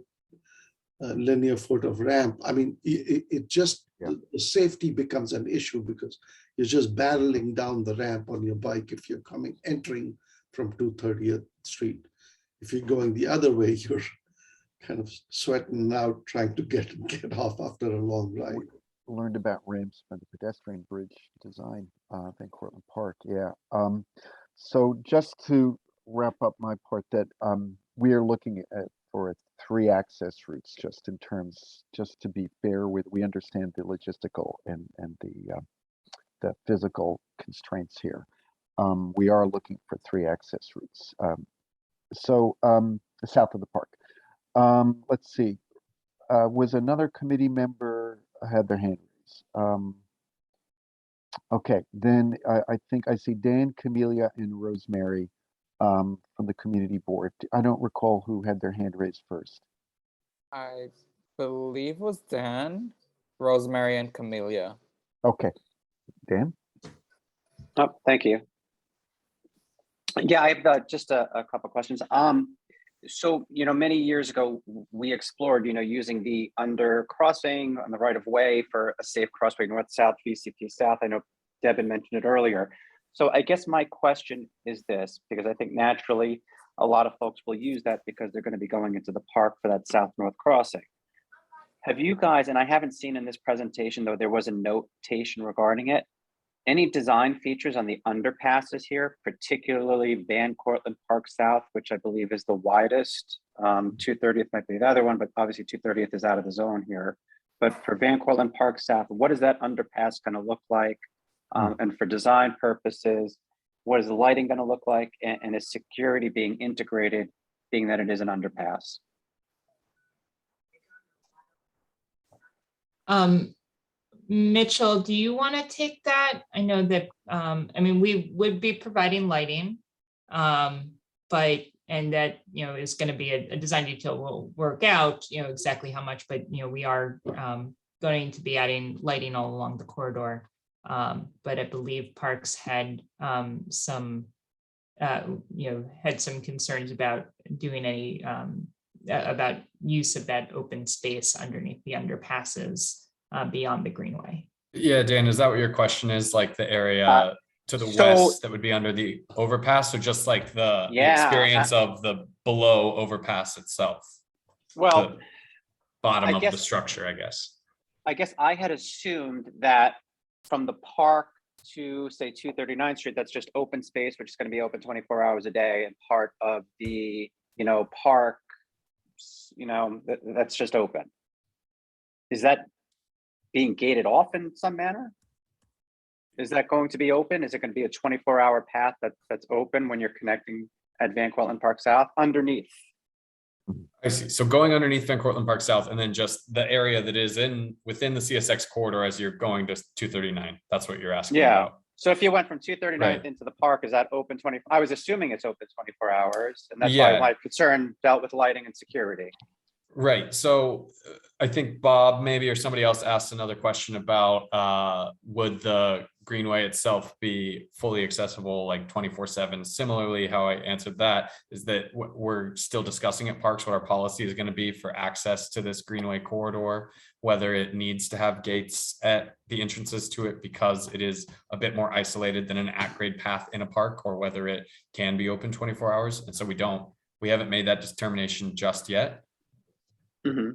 M: linear foot of ramp, I mean, it just, the safety becomes an issue because you're just barreling down the ramp on your bike if you're entering from 230th Street. If you're going the other way, you're kind of sweating out trying to get off after a long ride.
B: Learned about ramps by the pedestrian bridge design, in Cortlandt Park. Yeah. So just to wrap up my part, that we are looking at for 3 access routes, just in terms, just to be fair with, we understand the logistical and the physical constraints here. We are looking for 3 access routes. So south of the park. Let's see. Was another committee member had their hand raised? Okay, then I think I see Dan, Camelia, and Rosemary from the community board. I don't recall who had their hand raised first.
C: I believe was Dan, Rosemary, and Camelia.
B: Okay, Dan?
Q: Oh, thank you. Yeah, I have just a couple questions. So, you know, many years ago, we explored, you know, using the under crossing on the right of way for a safe crossway north-south, VCP South. I know Deb had mentioned it earlier. So I guess my question is this, because I think naturally a lot of folks will use that because they're going to be going into the park for that south-north crossing. Have you guys, and I haven't seen in this presentation, though there was a notation regarding it, any design features on the underpasses here, particularly Van Cortlandt Park South, which I believe is the widest. 230th might be the other one, but obviously 230th is out of the zone here. But for Van Cortlandt Park South, what is that underpass going to look like? And for design purposes, what is the lighting going to look like? And is security being integrated, being that it is an underpass?
P: Mitchell, do you want to take that? I know that, I mean, we would be providing lighting, but, and that, you know, is going to be a design detail. We'll work out, you know, exactly how much, but, you know, we are going to be adding lighting all along the corridor. But I believe Parks had some, you know, had some concerns about doing any, about use of that open space underneath the underpasses beyond the greenway.
U: Yeah, Dan, is that what your question is? Like the area to the west that would be under the overpass, or just like the experience of the below overpass itself?
Q: Well,
U: the bottom of the structure, I guess.
Q: I guess I had assumed that from the park to say 239th Street, that's just open space, which is going to be open 24 hours a day, and part of the, you know, park, you know, that's just open. Is that being gated off in some manner? Is that going to be open? Is it going to be a 24-hour path that's open when you're connecting at Van Cortlandt Park South underneath?
U: I see. So going underneath Van Cortlandt Park South, and then just the area that is within the CSX corridor as you're going to 239. That's what you're asking
Q: Yeah.
U: about.
Q: So if you went from 239th
U: Right.
Q: into the park, is that open 24? I was assuming it's open 24 hours, and that's
U: Yeah.
Q: why my concern dealt with lighting and security.
U: Right. So I think Bob maybe or somebody else asked another question about would the greenway itself be fully accessible like 24/7? Similarly, how I answered that is that we're still discussing at Parks what our policy is going to be for access to this greenway corridor, whether it needs to have gates at the entrances to it because it is a bit more isolated than an at-grade path in a park, or whether it can be open 24 hours. And so we haven't made that determination just yet.
Q: Mm-hmm.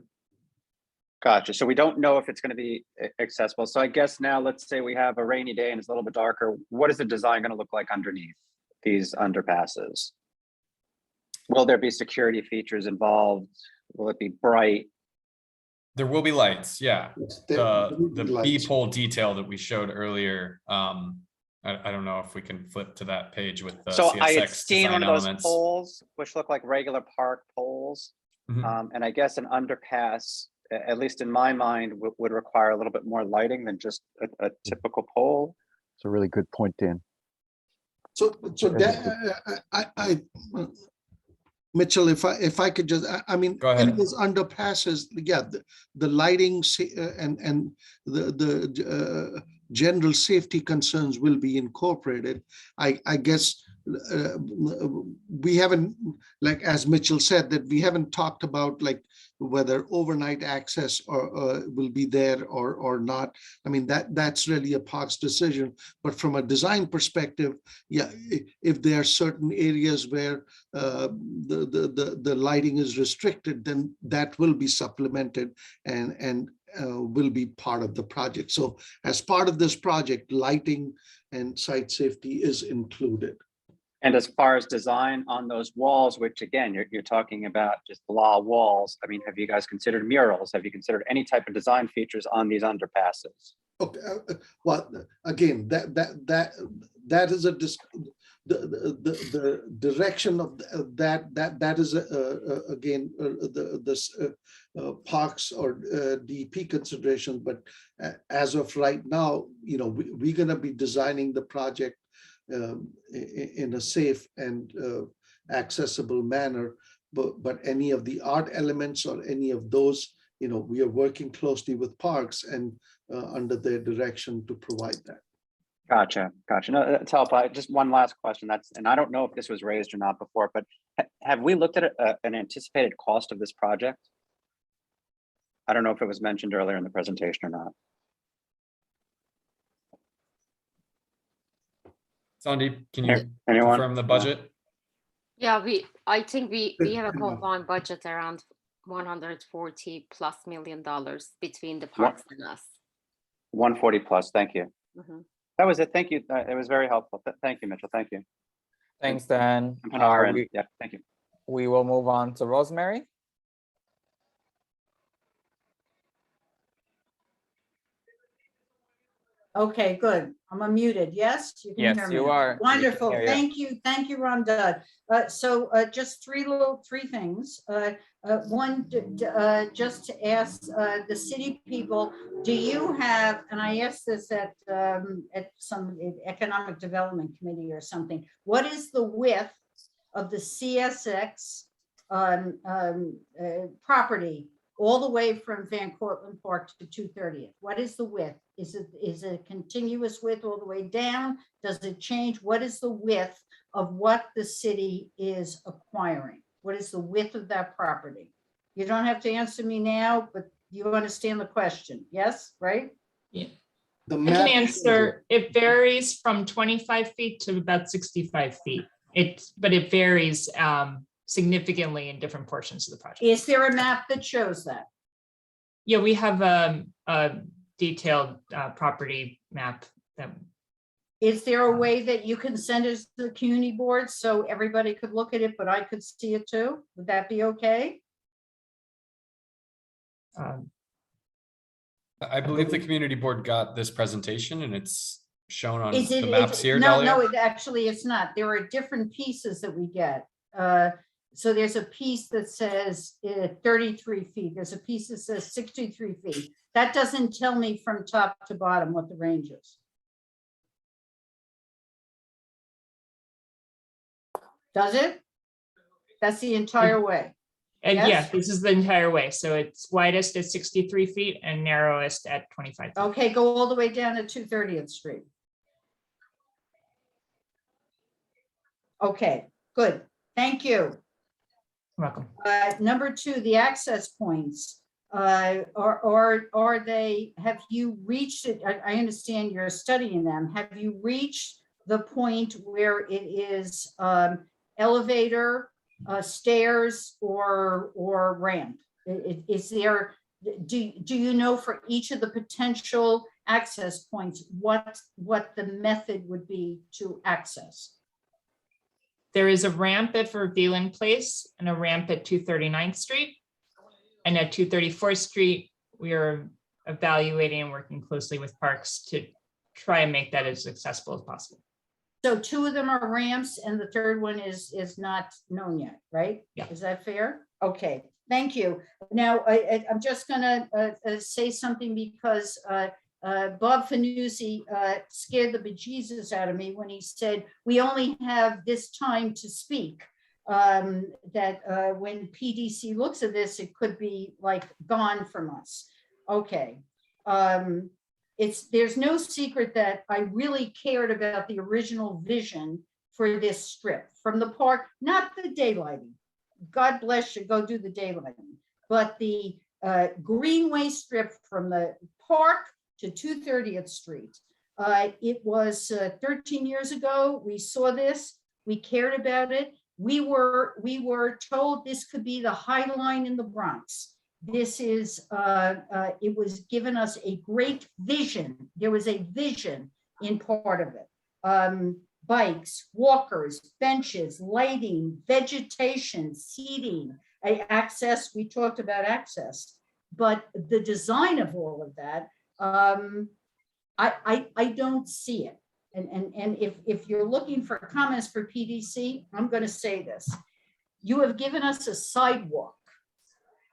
Q: Gotcha. So we don't know if it's going to be accessible. So I guess now let's say we have a rainy day and it's a little bit darker. What is the design going to look like underneath these underpasses? Will there be security features involved? Will it be bright?
U: There will be lights, yeah.
M: There will be
U: The
M: lights.
U: B-pole detail that we showed earlier. I don't know if we can flip to that page with the
Q: So I had
U: CSX
Q: seen
U: design
Q: one of those
U: elements.
Q: poles, which look like regular park poles.
U: Mhm.
Q: And I guess an underpass, at least in my mind, would require a little bit more lighting than just a typical pole.
B: It's a really good point, Dan.
M: So that, Mitchell, if I could just, I mean,
U: Go ahead.
M: in those underpasses, yeah, the lighting and the general safety concerns will be incorporated. I guess we haven't, like as Mitchell said, that we haven't talked about like whether overnight access or will be there or not. I mean, that's really a park's decision. But from a design perspective, yeah, if there are certain areas where the lighting is restricted, then that will be supplemented and will be part of the project. So as part of this project, lighting and site safety is included.
Q: And as far as design on those walls, which again, you're talking about just blah walls. I mean, have you guys considered murals? Have you considered any type of design features on these underpasses?
M: Okay, well, again, that is the direction of that is again the parks or DEP consideration. But as of right now, we're going to be designing the project in a safe and accessible manner. But any of the art elements or any of those, we are working closely with parks and under their direction to provide that.
Q: Gotcha. No, that's helpful. Just one last question. And I don't know if this was raised or not before, but have we looked at an anticipated cost of this project? I don't know if it was mentioned earlier in the presentation or not.
U: Sandeep, can you
Q: Anyone?
U: confirm the budget?
N: Yeah, I think we have a combined budget around $140+ million between the parks and us.
Q: 140 plus. Thank you.
N: Mhm.
Q: That was it. Thank you. It was very helpful. Thank you, Mitchell. Thank you.
C: Thanks, Dan.
Q: Yeah, thank you.
C: We will move on to Rosemary.
A: Okay, good. I'm unmuted. Yes, you can
C: Yes,
A: hear me.
C: you are. We can
A: Wonderful.
C: hear you.
A: Thank you, Rhonda. So just three things. One, just to ask the city people, do you have, and I asked this at some economic development committee or something, what is the width of the CSX property all the way from Van Cortlandt Park to 230th? What is the width? Is it a continuous width all the way down? Does it change? What is the width of what the city is acquiring? What is the width of that property? You don't have to answer me now, but you understand the question. Yes, right?
P: Yeah.
M: The
P: I
M: map
P: can answer. It varies from 25 feet to about 65 feet. But it varies significantly in different portions of the project.
A: Is there a map that shows that?
P: Yeah, we have a detailed property map.
A: Is there a way that you can send us to the community board so everybody could look at it, but I could see it too? Would that be okay?
U: I believe the community board got this presentation and it's shown on
A: Is it,
U: the maps here,
A: no,
U: Dahlia.
A: no, actually, it's not. There are different pieces that we get. So there's a piece that says 33 feet. There's a piece that says 63 feet. That doesn't tell me from top to bottom what the range is. Does it? That's the entire way.
P: And
A: Yes?
P: yeah, this is the entire way. So it's widest at 63 feet and narrowest at 25 feet.
A: Okay, go all the way down to 230th Street. Okay, good. Thank you.
P: Welcome.
A: Number two, the access points. Are they, have you reached it? I understand you're studying them. Have you reached the point where it is elevator, stairs, or ramp? Is there, do you know for each of the potential access points, what the method would be to access?
P: There is a ramp at Vervelen Place and a ramp at 239th Street. And at 234th Street, we are evaluating and working closely with Parks to try and make that as accessible as possible.
A: So two of them are ramps and the third one is not known yet, right?
P: Yeah.
A: Is that fair? Okay, thank you. Now, I'm just gonna say something because Bob Fanuzzi scared the bejesus out of me when he said, we only have this time to speak. That when PDC looks at this, it could be like gone from us. Okay. There's no secret that I really cared about the original vision for this strip from the park, not the daylighting. God bless you, go do the daylighting. But the greenway strip from the park to 230th Street. It was 13 years ago, we saw this, we cared about it. We were told this could be the High Line in the Bronx. This is, it was given us a great vision. There was a vision in part of it. Bikes, walkers, benches, lighting, vegetation, seating, access, we talked about access, but the design of all of that, I don't see it. And if you're looking for comments for PDC, I'm going to say this. You have given us a sidewalk.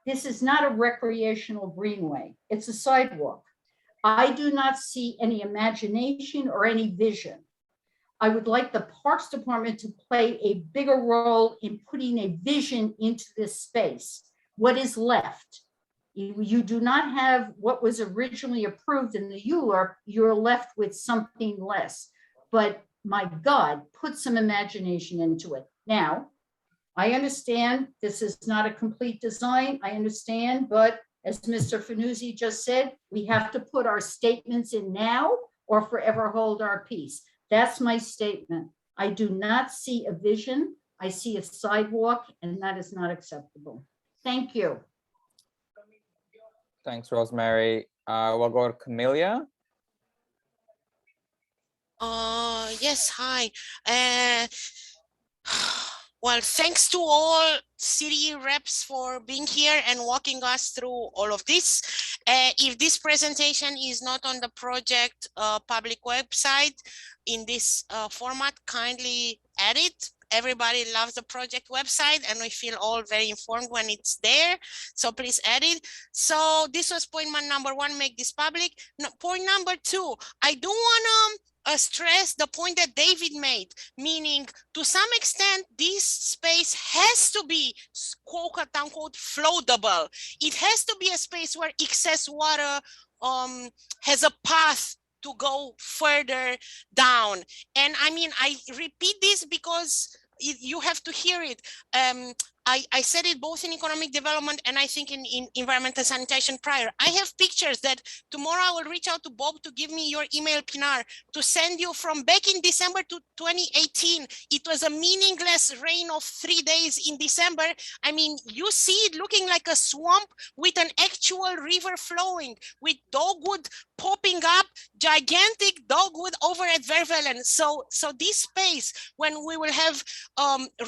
A: This is not a recreational greenway. It's a sidewalk. I do not see any imagination or any vision. I would like the Parks Department to play a bigger role in putting a vision into this space. What is left? You do not have what was originally approved in the ULURP, you're left with something less. But my God, put some imagination into it. Now, I understand this is not a complete design, I understand, but as Mr. Fanuzzi just said, we have to put our statements in now or forever hold our peace. That's my statement. I do not see a vision, I see a sidewalk, and that is not acceptable. Thank you.
C: Thanks, Rosemary. We'll go to Camelia.
F: Yes, hi. Well, thanks to all city reps for being here and walking us through all of this. If this presentation is not on the project public website in this format, kindly add it. Everybody loves the project website and we feel all very informed when it's there. So please add it. So this was point number one, make this public. No, point number two, I do want to stress the point that David made, meaning to some extent, this space has to be quote unquote floatable. It has to be a space where excess water has a path to go further down. And I mean, I repeat this because you have to hear it. I said it both in economic development and I think in environmental sanitation prior. I have pictures that tomorrow I will reach out to Bob to give me your email, Pinar, to send you from back in December to 2018. It was a meaningless rain of 3 days in December. I mean, you see it looking like a swamp with an actual river flowing, with dogwood popping up, gigantic dogwood over at Vervelen. So this space, when we will have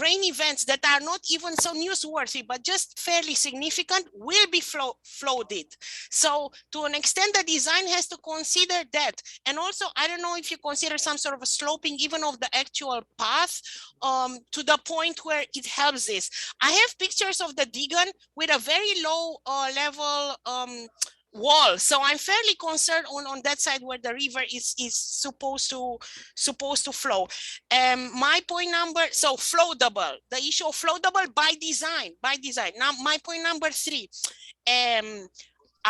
F: rain events that are not even so newsworthy, but just fairly significant, will be flooded. So to an extent, the design has to consider that. And also, I don't know if you consider some sort of a sloping even of the actual path to the point where it helps this. I have pictures of the Digan with a very low level wall, so I'm fairly concerned on that side where the river is supposed to flow. My point number, so floatable, the issue of floatable by design. Now my point number 3,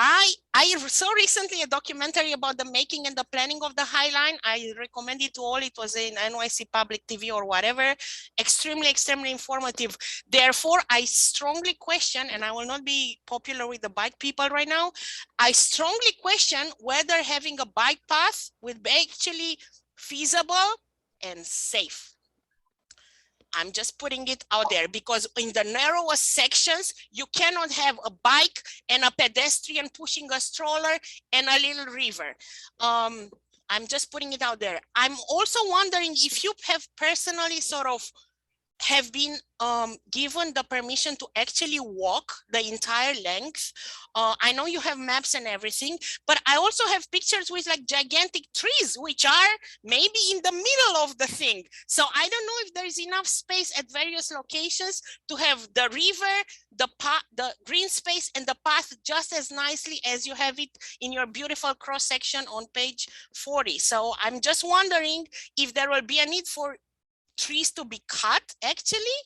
F: I saw recently a documentary about the making and the planning of the High Line. I recommend it to all. It was in NYC Public TV or whatever. Extremely informative. Therefore, I strongly question, and I will not be popular with the bike people right now, I strongly question whether having a bike path would be actually feasible and safe. I'm just putting it out there because in the narrowest sections, you cannot have a bike and a pedestrian pushing a stroller and a little river. I'm just putting it out there. I'm also wondering if you have personally sort of have been given the permission to actually walk the entire length. I know you have maps and everything, but I also have pictures with like gigantic trees, which are maybe in the middle of the thing. So I don't know if there's enough space at various locations to have the river, the green space and the path just as nicely as you have it in your beautiful cross section on page 40. So I'm just wondering if there will be a need for trees to be cut actually,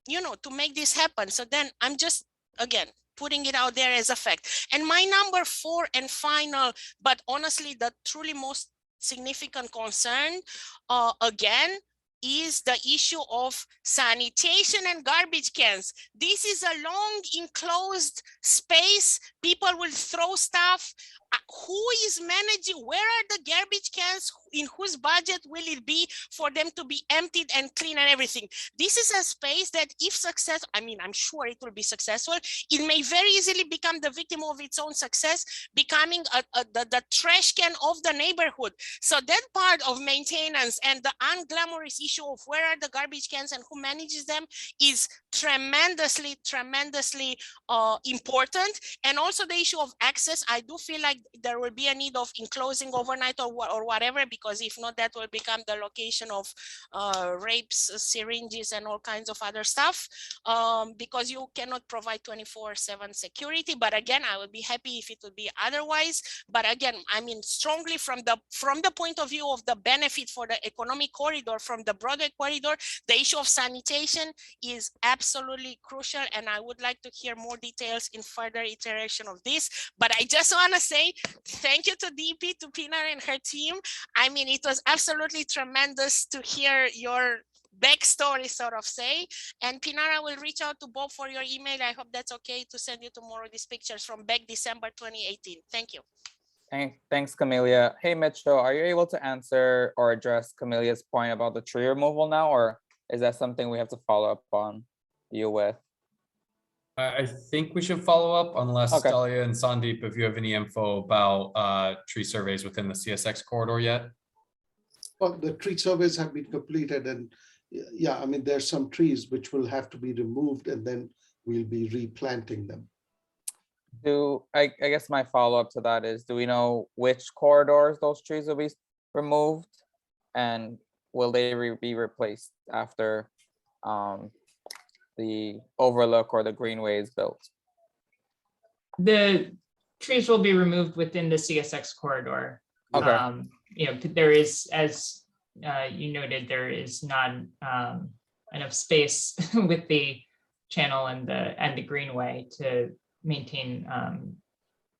F: you know, to make this happen. So then I'm just, again, putting it out there as a fact. And my number 4 and final, but honestly, the truly most significant concern, again, is the issue of sanitation and garbage cans. This is a long enclosed space. People will throw stuff. Who is managing? Where are the garbage cans? In whose budget will it be for them to be emptied and clean and everything? This is a space that if successful, I mean, I'm sure it will be successful, it may very easily become the victim of its own success, becoming the trash can of the neighborhood. So that part of maintenance and the unglamorous issue of where are the garbage cans and who manages them is tremendously important. And also the issue of access, I do feel like there will be a need of enclosing overnight or whatever, because if not, that will become the location of rapes, syringes, and all kinds of other stuff, because you cannot provide 24/7 security. But again, I would be happy if it would be otherwise. But again, I mean, strongly from the point of view of the benefit for the economic corridor, from the Broadway corridor, the issue of sanitation is absolutely crucial. And I would like to hear more details in further iteration of this. But I just want to say thank you to DP, to Pinar and her team. I mean, it was absolutely tremendous to hear your backstory, sort of say. And Pinar, I will reach out to Bob for your email. I hope that's okay to send you tomorrow these pictures from back December 2018. Thank you.
C: Thanks, Camelia. Hey, Mitchell, are you able to answer or address Camelia's point about the tree removal now, or is that something we have to follow up on you with?
U: I think we should follow up unless
C: Okay.
U: Talia and Sandeep, if you have any info about tree surveys within the CSX corridor yet.
M: Well, the tree surveys have been completed, and yeah, I mean, there's some trees which will have to be removed, and then we'll be replanting them.
C: I guess my follow-up to that is, do we know which corridors those trees will be removed, and will they be replaced after the overlook or the greenway is built?
P: The trees will be removed within the CSX corridor.
C: Okay.
P: You know, there is, as you noted, there is not enough space with the channel and the greenway to maintain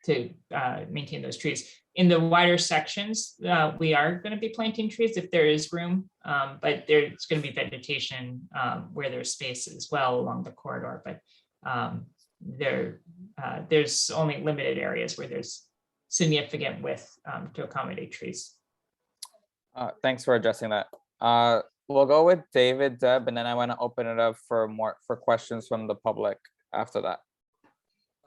P: those trees. In the wider sections, we are going to be planting trees if there is room, but there's going to be vegetation where there's space as well along the corridor. But there's only limited areas where there's significant width to accommodate trees.
C: Thanks for addressing that. We'll go with David, Deb, and then I want to open it up for questions from the public after that.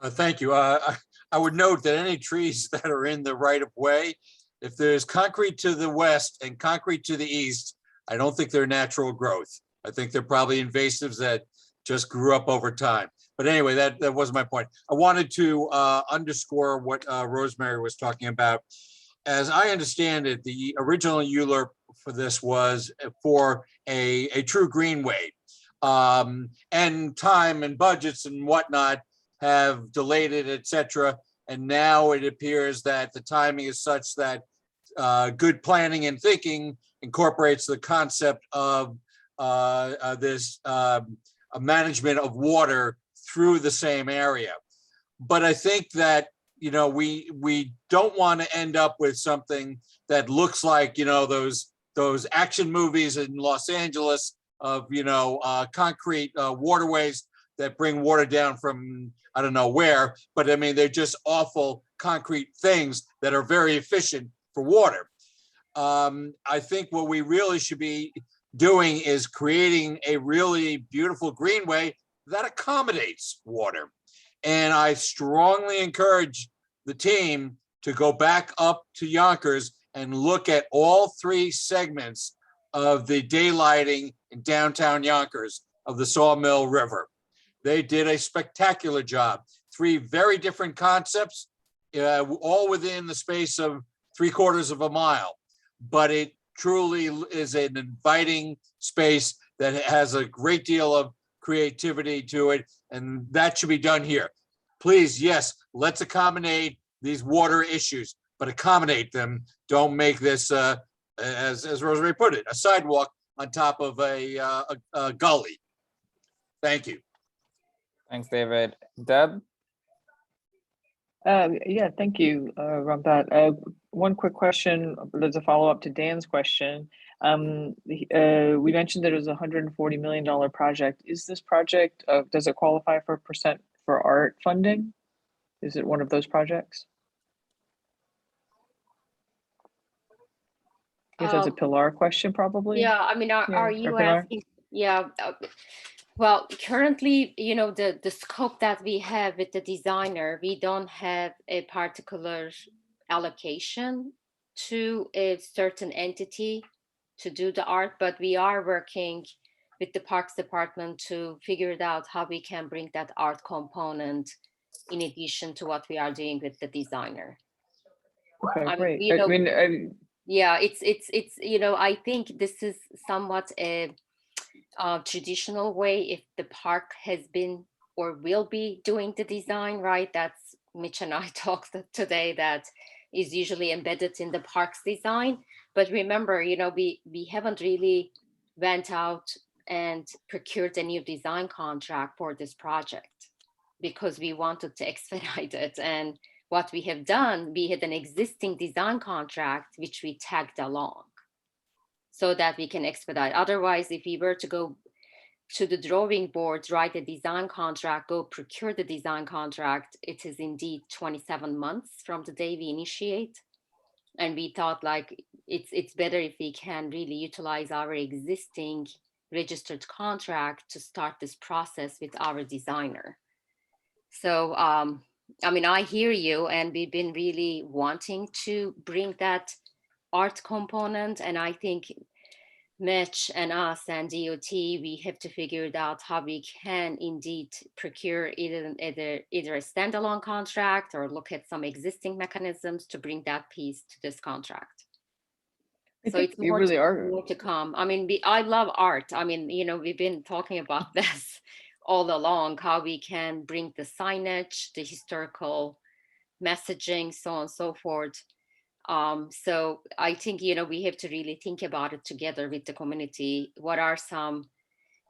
S: Thank you. I would note that any trees that are in the right of way, if there's concrete to the west and concrete to the east, I don't think they're natural growth. I think they're probably invasives that just grew up over time. But anyway, that was my point. I wanted to underscore what Rosemary was talking about. As I understand it, the original ULURP for this was for a true greenway. And time and budgets and whatnot have delayed it, et cetera. And now it appears that the timing is such that good planning and thinking incorporates the concept of this management of water through the same area. But I think that, you know, we don't want to end up with something that looks like, you know, those action movies in Los Angeles of, you know, concrete waterways that bring water down from, I don't know where, but I mean, they're just awful concrete things that are very efficient for water. I think what we really should be doing is creating a really beautiful greenway that accommodates water. And I strongly encourage the team to go back up to Yonkers and look at all 3 segments of the daylighting in downtown Yonkers of the Sawmill River. They did a spectacular job. 3 very different concepts, all within the space of 3/4 of a mile. But it truly is an inviting space that has a great deal of creativity to it, and that should be done here. Please, yes, let's accommodate these water issues, but accommodate them. Don't make this, as Rosemary put it, a sidewalk on top of a gully. Thank you.
C: Thanks, David. Deb?
D: Yeah, thank you, Ramdat. One quick question, there's a follow-up to Dan's question. We mentioned that it was a $140 million project. Is this project, does it qualify for percent for art funding? Is it one of those projects? I guess that's a Pilar question, probably.
N: Yeah, I mean, are you asking? Yeah. Well, currently, you know, the scope that we have with the designer, we don't have a particular allocation to a certain entity to do the art, but we are working with the Parks Department to figure it out how we can bring that art component in addition to what we are doing with the designer.
D: Okay, great.
N: You know,
D: I mean,
N: yeah, it's you know, I think this is somewhat a traditional way if the park has been or will be doing the design, right? That's Mitch and I talked today, that is usually embedded in the park's design. But remember, you know, we haven't really went out and procured a new design contract for this project because we wanted to expedite it. And what we have done, we had an existing design contract which we tagged along so that we can expedite. Otherwise, if we were to go to the drawing board, write a design contract, go procure the design contract, it is indeed 27 months from the day we initiate. And we thought like it's better if we can really utilize our existing registered contract to start this process with our designer. So, I mean, I hear you, and we've been really wanting to bring that art component. And I think Mitch and us and DOT, we have to figure it out how we can indeed procure either a standalone contract or look at some existing mechanisms to bring that piece to this contract. So it's more,
D: really are
N: more to come. I mean, I love art. I mean, you know, we've been talking about this all along, how we can bring the signage, the historical messaging, so on and so forth. So I think, you know, we have to really think about it together with the community. What are some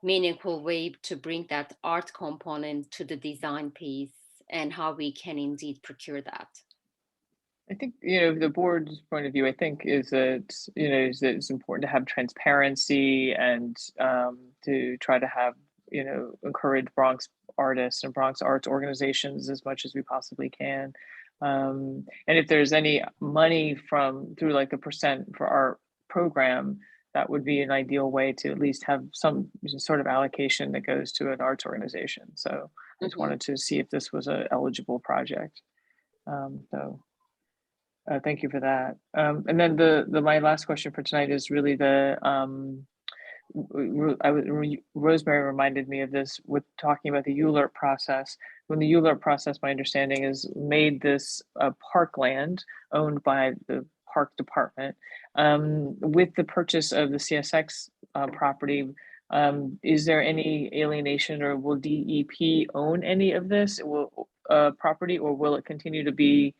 N: meaningful ways to bring that art component to the design piece and how we can indeed procure that?
D: I think, you know, the board's point of view, I think, is that, you know, is that it's important to have transparency and to try to have, you know, encourage Bronx artists and Bronx arts organizations as much as we possibly can. And if there's any money through like the percent for art program, that would be an ideal way to at least have some sort of allocation that goes to an arts organization. So I just wanted to see if this was an eligible project. Thank you for that. And then my last question for tonight is really the Rosemary reminded me of this with talking about the ULURP process. When the ULURP process, my understanding is made this parkland owned by the park department. With the purchase of the CSX property, is there any alienation, or will DEP own any of this property, or will it continue to be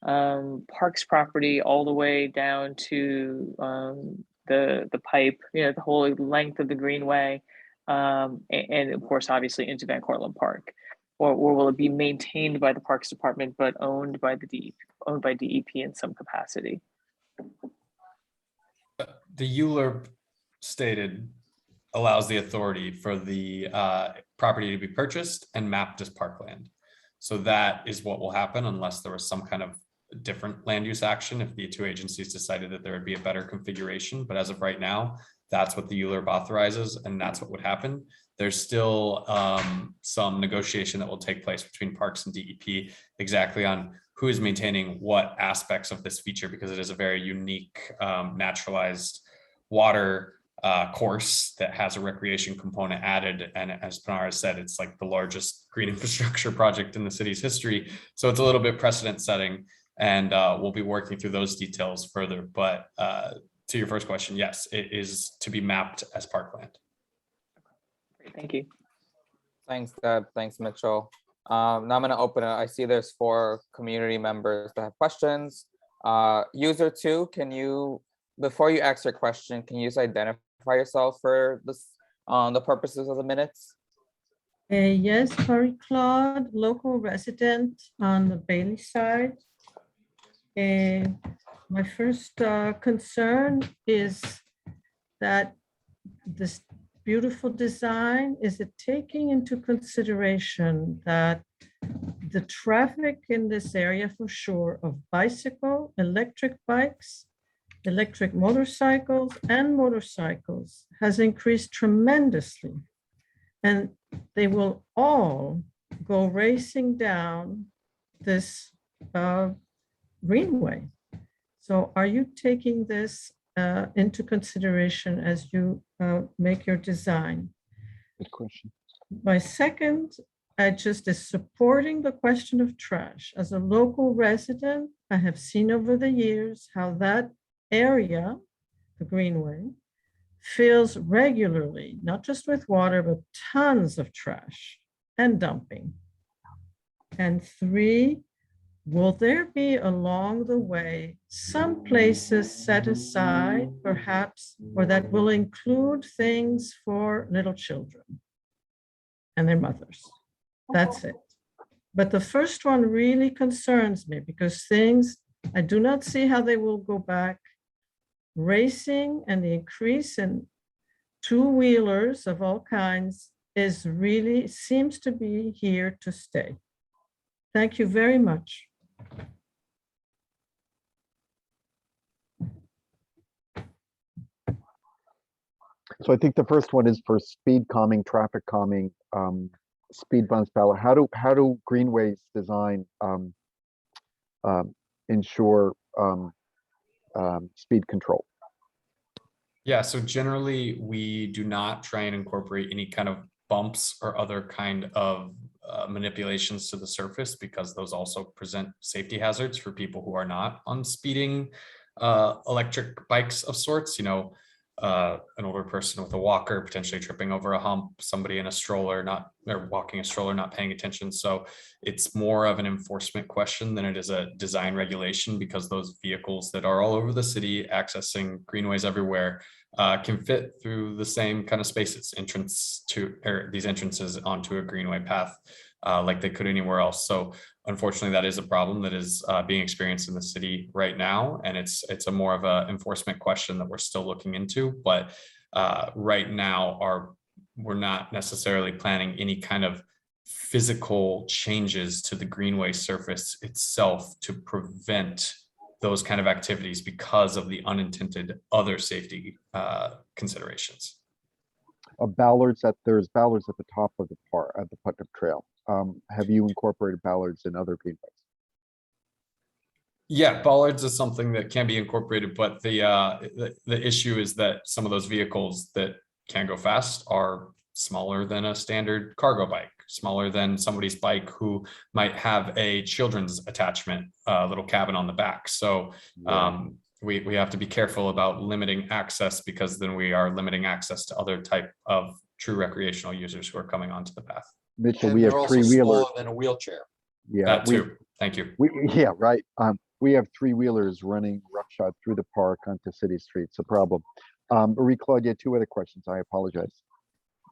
D: Parks property all the way down to the pipe, the whole length of the greenway, and of course, obviously into Van Cortlandt Park, or will it be maintained by the Parks Department but owned by DEP in some capacity?
U: The ULURP stated allows the authority for the property to be purchased and mapped as parkland. So that is what will happen unless there was some kind of different land use action, if the two agencies decided that there would be a better configuration. But as of right now, that's what the ULURP authorizes, and that's what would happen. There's still some negotiation that will take place between Parks and DEP exactly on who is maintaining what aspects of this feature, because it is a very unique naturalized water course that has a recreation component added. And as Pinar said, it's like the largest green infrastructure project in the city's history. So it's a little bit precedent setting, and we'll be working through those details further. But to your first question, yes, it is to be mapped as parkland.
D: Great, thank you.
C: Thanks, Deb. Thanks, Mitchell. Now I'm going to open it. I see there's 4 community members that have questions. User 2, can you, before you ask your question, can you just identify yourself for this, the purposes of the minutes?
K: Yes, Marie-Claude, local resident on the Bailey side. My first concern is that this beautiful design, is it taking into consideration that the traffic in this area for sure of bicycle, electric bikes, electric motorcycles and motorcycles has increased tremendously, and they will all go racing down this greenway. So are you taking this into consideration as you make your design?
B: Good question.
K: My second, I just is supporting the question of trash. As a local resident, I have seen over the years how that area, the greenway, fills regularly, not just with water, but tons of trash and dumping. And 3, will there be along the way some places set aside, perhaps, or that will include things for little children and their mothers? That's it. But the first one really concerns me, because I do not see how they will go back. Racing and the increase in two-wheelers of all kinds seems to be here to stay. Thank you very much.
B: So I think the first one is for speed calming, traffic calming, speed bumps, ballot. How do greenways design ensure speed control?
U: Yeah, so generally we do not try and incorporate any kind of bumps or other kind of manipulations to the surface, because those also present safety hazards for people who are not on speeding electric bikes of sorts. An older person with a walker potentially tripping over a hump, somebody in a stroller walking a stroller not paying attention. So it's more of an enforcement question than it is a design regulation, because those vehicles that are all over the city accessing greenways everywhere can fit through the same kind of spaces, these entrances onto a greenway path like they could anywhere else. So unfortunately, that is a problem that is being experienced in the city right now, and it's a more of an enforcement question that we're still looking into. But right now, we're not necessarily planning any kind of physical changes to the greenway surface itself to prevent those kind of activities because of the unintended other safety considerations.
B: There's ballards at the top of the park at the Putnam Trail. Have you incorporated ballards in other greenways?
U: Yeah, bollards is something that can be incorporated, but the issue is that some of those vehicles that can't go fast are smaller than a standard cargo bike, smaller than somebody's bike who might have a children's attachment, little cabin on the back. So we have to be careful about limiting access, because then we are limiting access to other type of true recreational users who are coming onto the path.
B: Mitchell,
S: And
B: we have
S: they're also
B: three-wheelers.
S: smaller than a wheelchair.
B: Yeah,
U: That too. Thank you.
B: Yeah, right. We have three-wheelers running roughshod through the park onto City Street. It's a problem. Marie-Claude, you had two other questions. I apologize.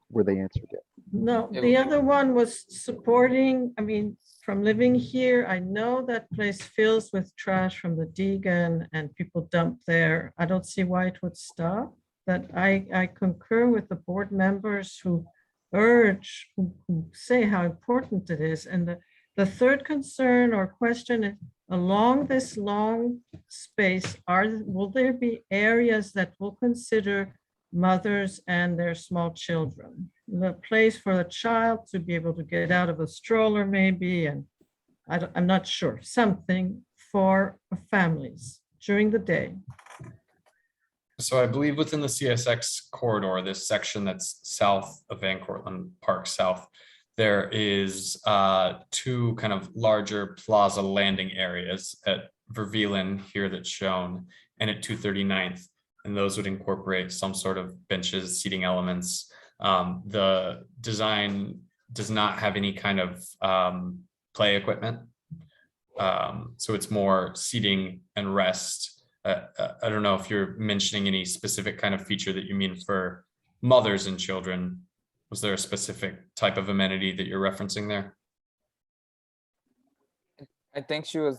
B: Were they answered yet?
K: No, the other one was supporting, I mean, from living here, I know that place fills with trash from the Deegan and people dump there. I don't see why it would stop. But I concur with the board members who urge, who say how important it is. And the third concern or question is, along this long space, will there be areas that will consider mothers and their small children? The place for a child to be able to get out of a stroller maybe, and I'm not sure, something for families during the day.
U: So I believe within the CSX corridor, this section that's south of Van Cortlandt Park South, there is two kind of larger plaza landing areas at Vervelen here that's shown, and at 239th. And those would incorporate some sort of benches, seating elements. The design does not have any kind of play equipment. So it's more seating and rest. I don't know if you're mentioning any specific kind of feature that you mean for mothers and children. Was there a specific type of amenity that you're referencing there?
C: I think she was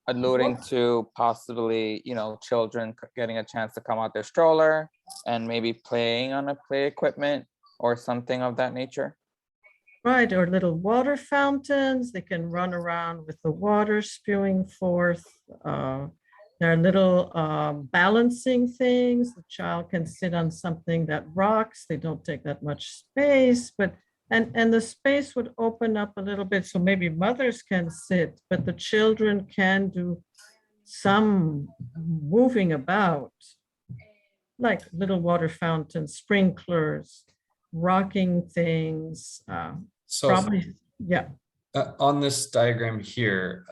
C: alluding to possibly, children getting a chance to come out their stroller and maybe playing on a play equipment or something of that nature.
K: Right, or little water fountains. They can run around with the water spewing forth. There are little balancing things. The child can sit on something that rocks. They don't take that much space, but and the space would open up a little bit, so maybe mothers can sit, but the children can do some moving about, like little water fountains, sprinklers, rocking things.
U: So
K: probably, yeah.
U: On this diagram here,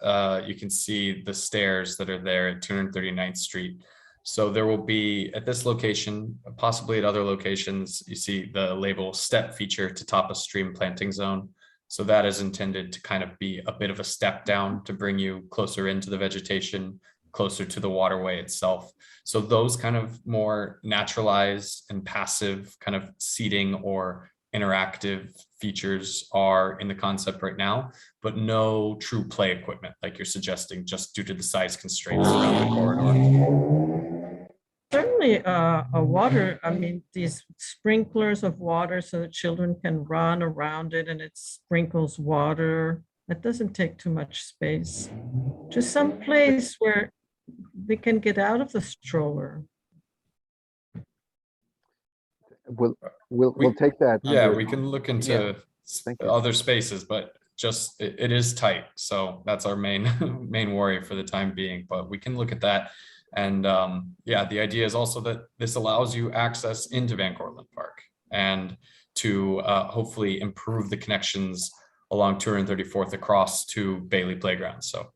U: you can see the stairs that are there at 239th Street. So there will be at this location, possibly at other locations, you see the label step feature to top a stream planting zone. So that is intended to kind of be a bit of a step down to bring you closer into the vegetation, closer to the waterway itself. So those kind of more naturalized and passive kind of seating or interactive features are in the concept right now, but no true play equipment like you're suggesting, just due to the size constraints around the corridor.
K: Certainly a water, I mean, these sprinklers of water so that children can run around it and it sprinkles water. That doesn't take too much space. Just some place where they can get out of the stroller.
B: We'll take that.
U: Yeah,
B: under-
U: we can look into other spaces, but just it is tight. So that's our main main worry for the time being, but we can look at that. And yeah, the idea is also that this allows you access into Van Cortlandt Park and to hopefully improve the connections along 234th across to Bailey Playground. So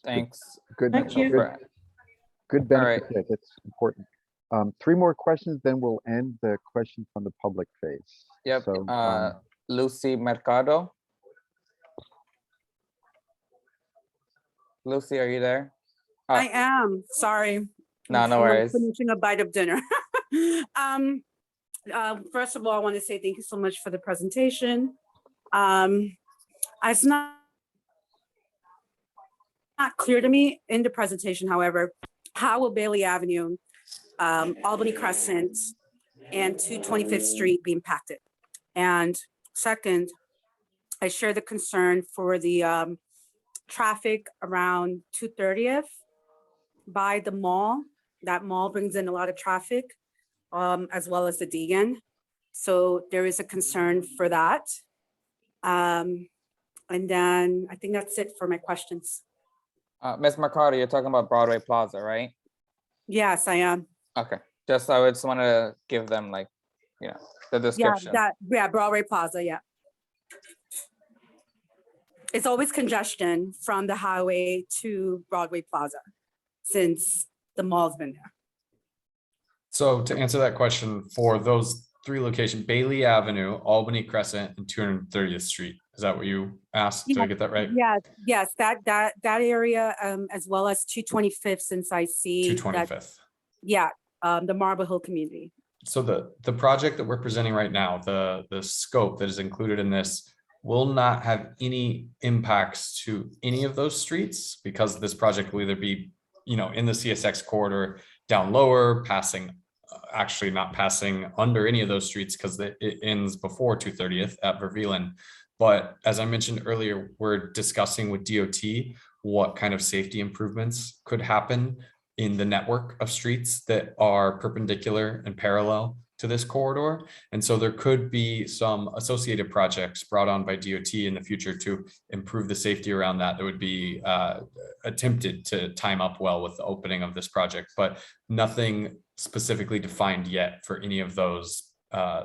C: thanks.
B: Good.
K: Thank you.
B: Good benefit. Yeah, that's important. Three more questions, then we'll end the questions from the public phase.
C: Yep.
B: So,
C: Lucy Mercado. Lucy, are you there?
G: I am. Sorry.
C: No, no worries.
G: Finishing a bite of dinner. First of all, I want to say thank you so much for the presentation. It's not clear to me in the presentation, however, how will Bailey Avenue, Albany Crescent, and 225th Street be impacted? And second, I share the concern for the traffic around 230th by the mall. That mall brings in a lot of traffic, as well as the Deegan. So there is a concern for that. And then I think that's it for my questions.
C: Ms. Mercado, you're talking about Broadway Plaza, right?
G: Yes, I am.
C: Okay, I would just want to give them like, the
G: Yeah,
C: description.
G: Broadway Plaza, yeah. It's always congestion from the highway to Broadway Plaza since the mall's been there.
U: So to answer that question, for those three locations, Bailey Avenue, Albany Crescent, and 230th Street. Is that what you asked? Did I get that right?
G: Yes, that area, as well as 225th, since I see that.
U: 225th.
G: Yeah, the Marble Hill community.
U: So the project that we're presenting right now, the scope that is included in this will not have any impacts to any of those streets, because this project will either be, in the CSX corridor down lower, actually not passing under any of those streets because it ends before 230th at Vervelen. But as I mentioned earlier, we're discussing with DOT what kind of safety improvements could happen in the network of streets that are perpendicular and parallel to this corridor. And so there could be some associated projects brought on by DOT in the future to improve the safety around that would be attempted to time up well with the opening of this project, but nothing specifically defined yet for any of those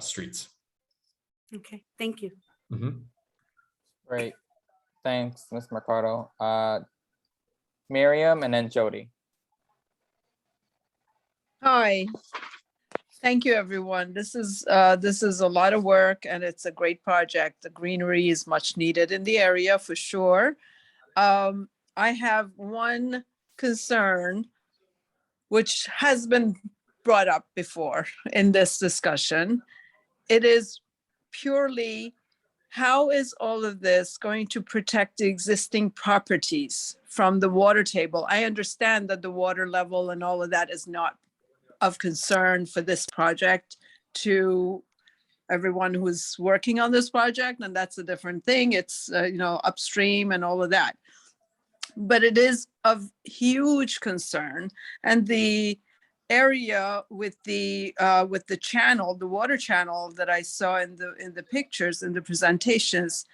U: streets.
G: Okay, thank you.
U: Mm-hmm.
C: Great. Thanks, Ms. Mercado. Miriam and then Jody.
L: Hi. Thank you, everyone. This is a lot of work and it's a great project. The greenery is much needed in the area for sure. I have one concern which has been brought up before in this discussion. It is purely, how is all of this going to protect the existing properties from the water table? I understand that the water level and all of that is not of concern for this project to everyone who's working on this project, and that's a different thing. It's upstream and all of that, but it is of huge concern. And the area with the channel, the water channel that I saw in the pictures in the presentations,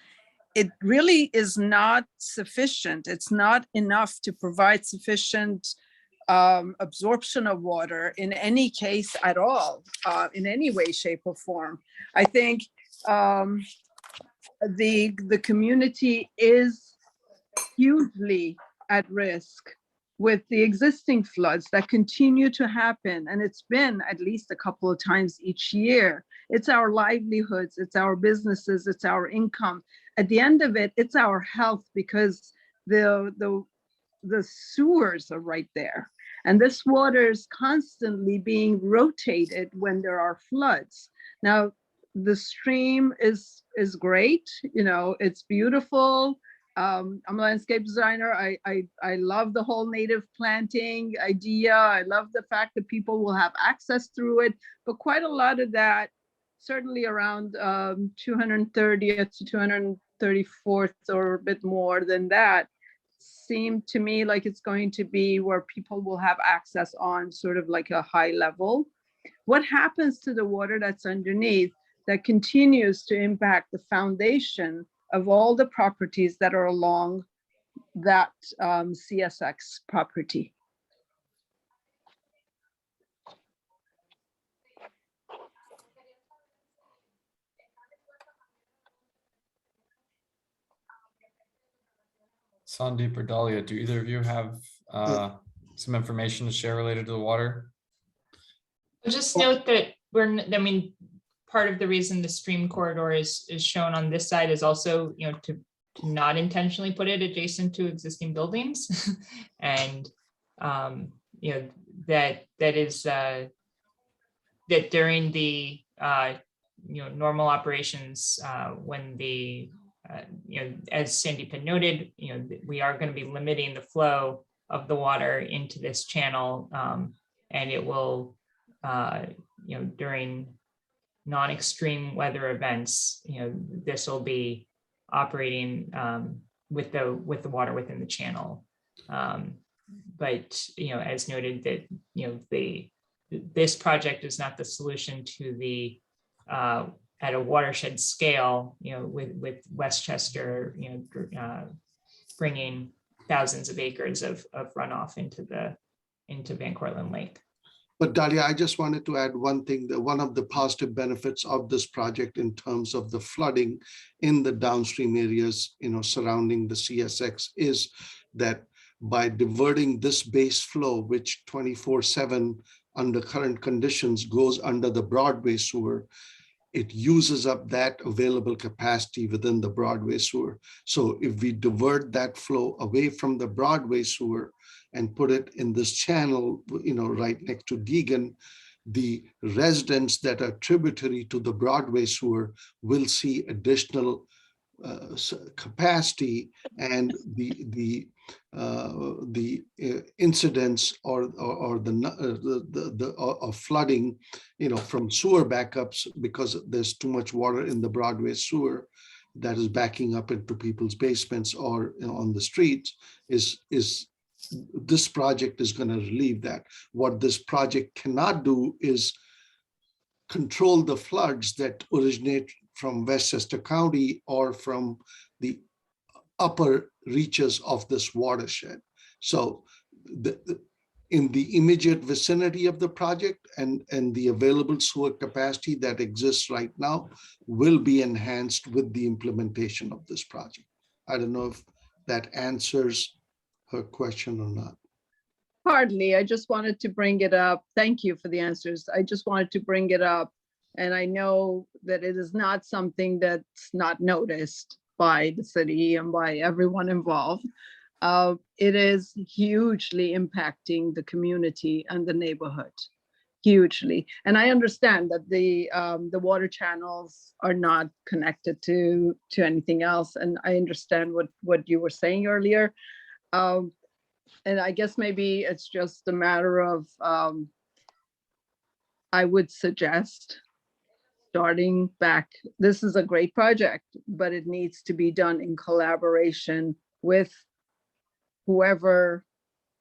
L: it really is not sufficient. It's not enough to provide sufficient absorption of water in any case at all, in any way, shape, or form. I think the community is hugely at risk with the existing floods that continue to happen. And it's been at least a couple of times each year. It's our livelihoods, it's our businesses, it's our income. At the end of it, it's our health, because the sewers are right there. And this water is constantly being rotated when there are floods. Now, the stream is great, it's beautiful. I'm a landscape designer. I love the whole native planting idea. I love the fact that people will have access through it, but quite a lot of that, certainly around 230th to 234th or a bit more than that, seemed to me like it's going to be where people will have access on sort of like a high level. What happens to the water that's underneath that continues to impact the foundation of all the properties that are along that CSX property?
U: Sandeep or Dahlia, do either of you have some information to share related to the water?
P: I'll just note that part of the reason the stream corridor is shown on this side is also, to not intentionally put it adjacent to existing buildings. And, that is that during the, normal operations, when the, as Sandeep had noted, we are going to be limiting the flow of the water into this channel, and it will, during non-extreme weather events, this will be operating with the water within the channel. But as noted, that this project is not the solution to the at a watershed scale, with Westchester, bringing thousands of acres of runoff into Van Cortlandt Lake.
M: But Dahlia, I just wanted to add one thing, that one of the positive benefits of this project in terms of the flooding in the downstream areas, surrounding the CSX, is that by diverting this base flow, which 24/7 under current conditions goes under the Broadway sewer, it uses up that available capacity within the Broadway sewer. So if we divert that flow away from the Broadway sewer and put it in this channel, right next to Deegan, the residents that are tributary to the Broadway sewer will see additional capacity, and the incidents or the of flooding, from sewer backups, because there's too much water in the Broadway sewer that is backing up into people's basements or on the streets, is this project is going to relieve that. What this project cannot do is control the floods that originate from Westchester County or from the upper reaches of this watershed. So in the immediate vicinity of the project and the available sewer capacity that exists right now will be enhanced with the implementation of this project. I don't know if that answers her question or not.
L: Hardly. I just wanted to bring it up. Thank you for the answers. I just wanted to bring it up. And I know that it is not something that's not noticed by the city and by everyone involved. It is hugely impacting the community and the neighborhood, hugely. And I understand that the water channels are not connected to anything else. And I understand what you were saying earlier. And I guess maybe it's just a matter of, I would suggest starting back. This is a great project, but it needs to be done in collaboration with whoever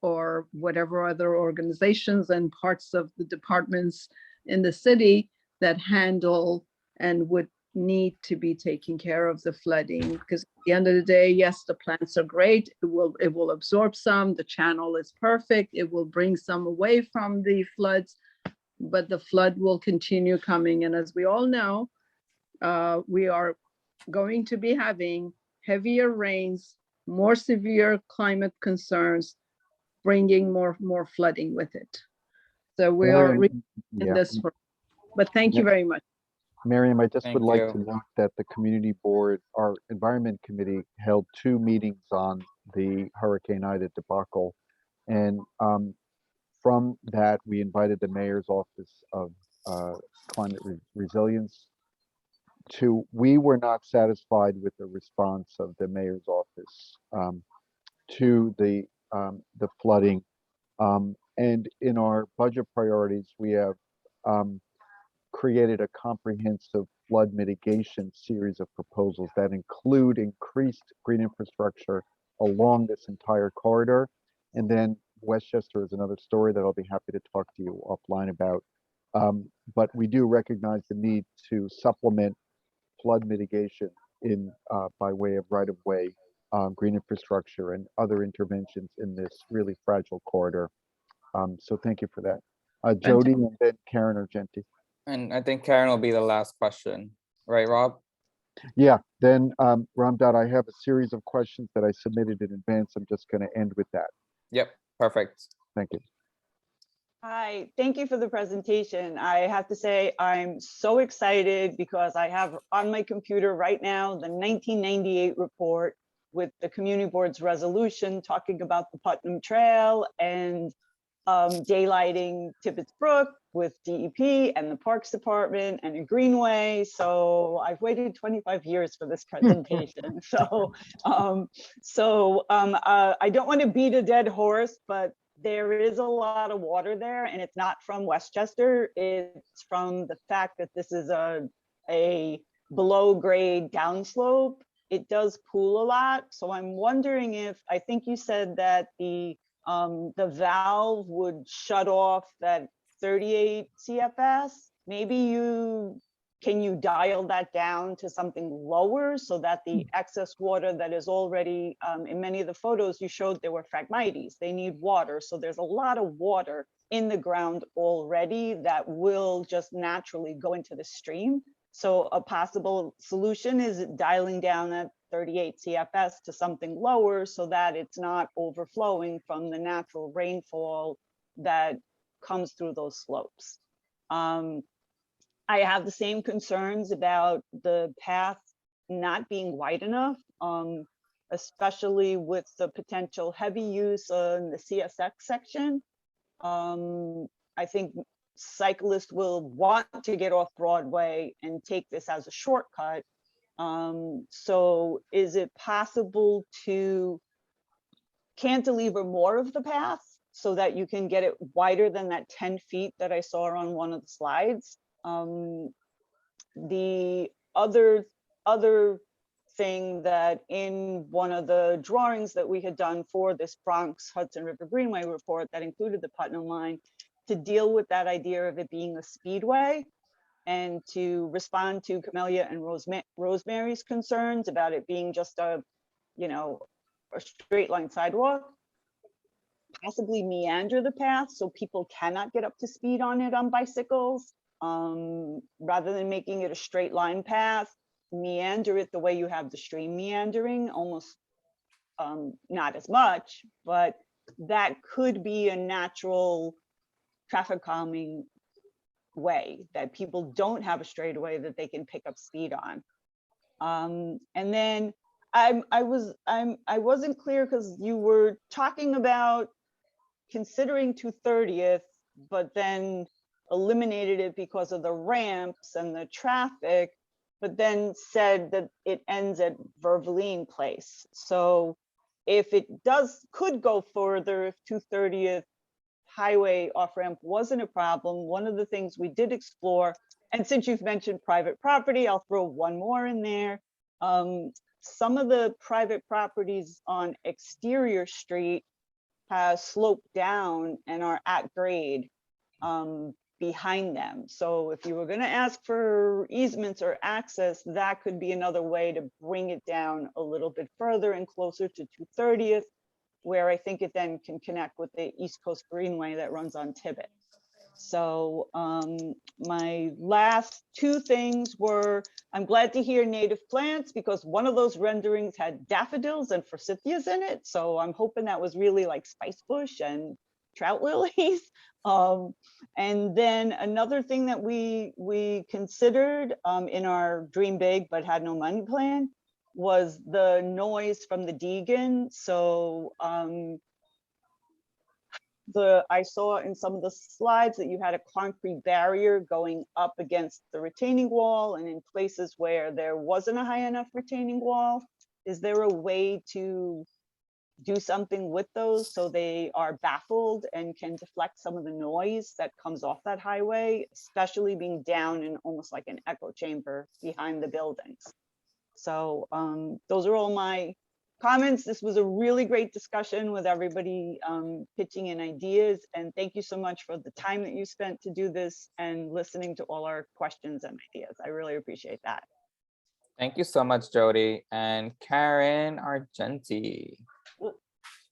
L: or whatever other organizations and parts of the departments in the city that handle and would need to be taking care of the flooding. Because at the end of the day, yes, the plants are great. It will absorb some. The channel is perfect. It will bring some away from the floods, but the flood will continue coming. And as we all know, we are going to be having heavier rains, more severe climate concerns, bringing more flooding with it. So we are
B: Miriam,
L: in
B: yeah.
L: this, but thank you very much.
B: Miriam, I just
C: Thank
B: would like
C: you.
B: to note that the community board, our environment committee, held 2 meetings on the Hurricane Ida debacle. And from that, we invited the mayor's office of climate resilience we were not satisfied with the response of the mayor's office to the flooding. And in our budget priorities, we have created a comprehensive flood mitigation series of proposals that include increased green infrastructure along this entire corridor. And then Westchester is another story that I'll be happy to talk to you offline about. But we do recognize the need to supplement flood mitigation by way of right-of-way, green infrastructure, and other interventions in this really fragile corridor. So thank you for that. Jody and then Karen Argenti.
C: And I think Karen will be the last question, right, Rob?
B: Yeah, then Ramdad, I have a series of questions that I submitted in advance. I'm just going to end with that.
C: Yep, perfect.
B: Thank you.
O: Hi, thank you for the presentation. I have to say I'm so excited because I have on my computer right now the 1998 report with the community board's resolution talking about the Putnam Trail and daylighting Tibbetts Brook with DEP and the Parks Department and a greenway. So I've waited 25 years for this presentation. I don't want to beat a dead horse, but there is a lot of water there, and it's not from Westchester. It's from the fact that this is a below grade downslope. It does pool a lot. So I'm wondering if, I think you said that the valve would shut off that 38 CFS. Maybe you can you dial that down to something lower so that the excess water that is already, in many of the photos you showed, there were Phragmites, they need water. So there's a lot of water in the ground already that will just naturally go into the stream. So a possible solution is dialing down that 38 CFS to something lower so that it's not overflowing from the natural rainfall that comes through those slopes. I have the same concerns about the path not being wide enough, especially with the potential heavy use in the CSX section. I think cyclists will want to get off Broadway and take this as a shortcut. So is it possible to cantilever more of the path so that you can get it wider than that 10 feet that I saw on one of the slides? The other thing that in one of the drawings that we had done for this Bronx Hudson River Greenway report that included the Putnam line, to deal with that idea of it being a speedway and to respond to Camellia and Rosemary's concerns about it being just a, you know, a straight line sidewalk, possibly meander the path so people cannot get up to speed on it on bicycles, rather than making it a straight line path, meander it the way you have the stream meandering, almost not as much, but that could be a natural traffic calming way that people don't have a straightaway that they can pick up speed on. And then I wasn't clear because you were talking about considering 230th, but then eliminated it because of the ramps and the traffic, but then said that it ends at Vervaline Place. So if it could go further, if 230th highway off-ramp wasn't a problem, one of the things we did explore, and since you've mentioned private property, I'll throw one more in there. Some of the private properties on Exterior Street has sloped down and are at grade behind them. So if you were going to ask for easements or access, that could be another way to bring it down a little bit further and closer to 230th, where I think it then can connect with the East Coast Greenway that runs on Tibbet. So my last two things were, I'm glad to hear native plants because one of those renderings had daffodils and forsythias in it. So I'm hoping that was really like spice bush and trout lilies. And then another thing that we considered in our dream big but had no money plan was the noise from the Deegan. So I saw in some of the slides that you had a concrete barrier going up against the retaining wall, and in places where there wasn't a high enough retaining wall, is there a way to do something with those so they are baffled and can deflect some of the noise that comes off that highway, especially being down in almost like an echo chamber behind the buildings? So those are all my comments. This was a really great discussion with everybody pitching in ideas. And thank you so much for the time that you spent to do this and listening to all our questions and ideas. I really appreciate that.
C: Thank you so much, Jody. And Karen Argenti.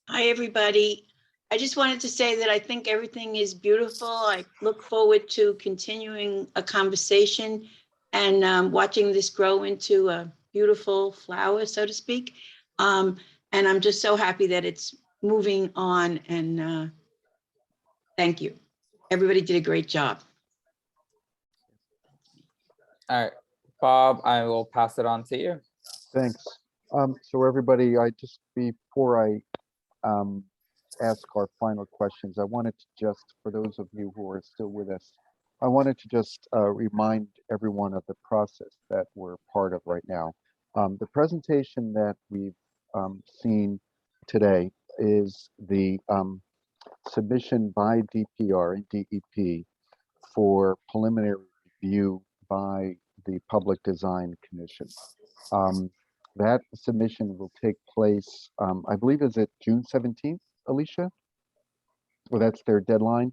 H: Hi, everybody. I just wanted to say that I think everything is beautiful. I look forward to continuing a conversation and watching this grow into a beautiful flower, so to speak. And I'm just so happy that it's moving on, and thank you. Everybody did a great job.
C: All right, Bob, I will pass it on to you.
B: Thanks. So everybody, before I ask our final questions, I wanted to just, for those of you who are still with us, I wanted to just remind everyone of the process that we're part of right now. The presentation that we've seen today is the submission by DPR and DEP for preliminary review by the Public Design Commission. That submission will take place, I believe, is it June 17th, Alicia? Well, that's their deadline.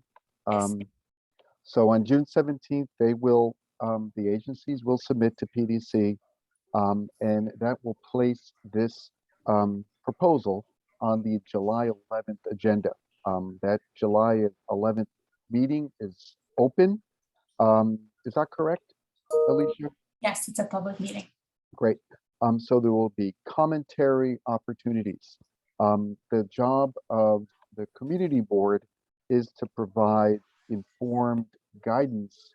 B: So on June 17th, they will the agencies will submit to PDC, and that will place this proposal on the July 11th agenda. That July 11th meeting is open. Is that correct, Alicia?
J: Yes, it's a public meeting.
B: Great. So there will be commentary opportunities. The job of the community board is to provide informed guidance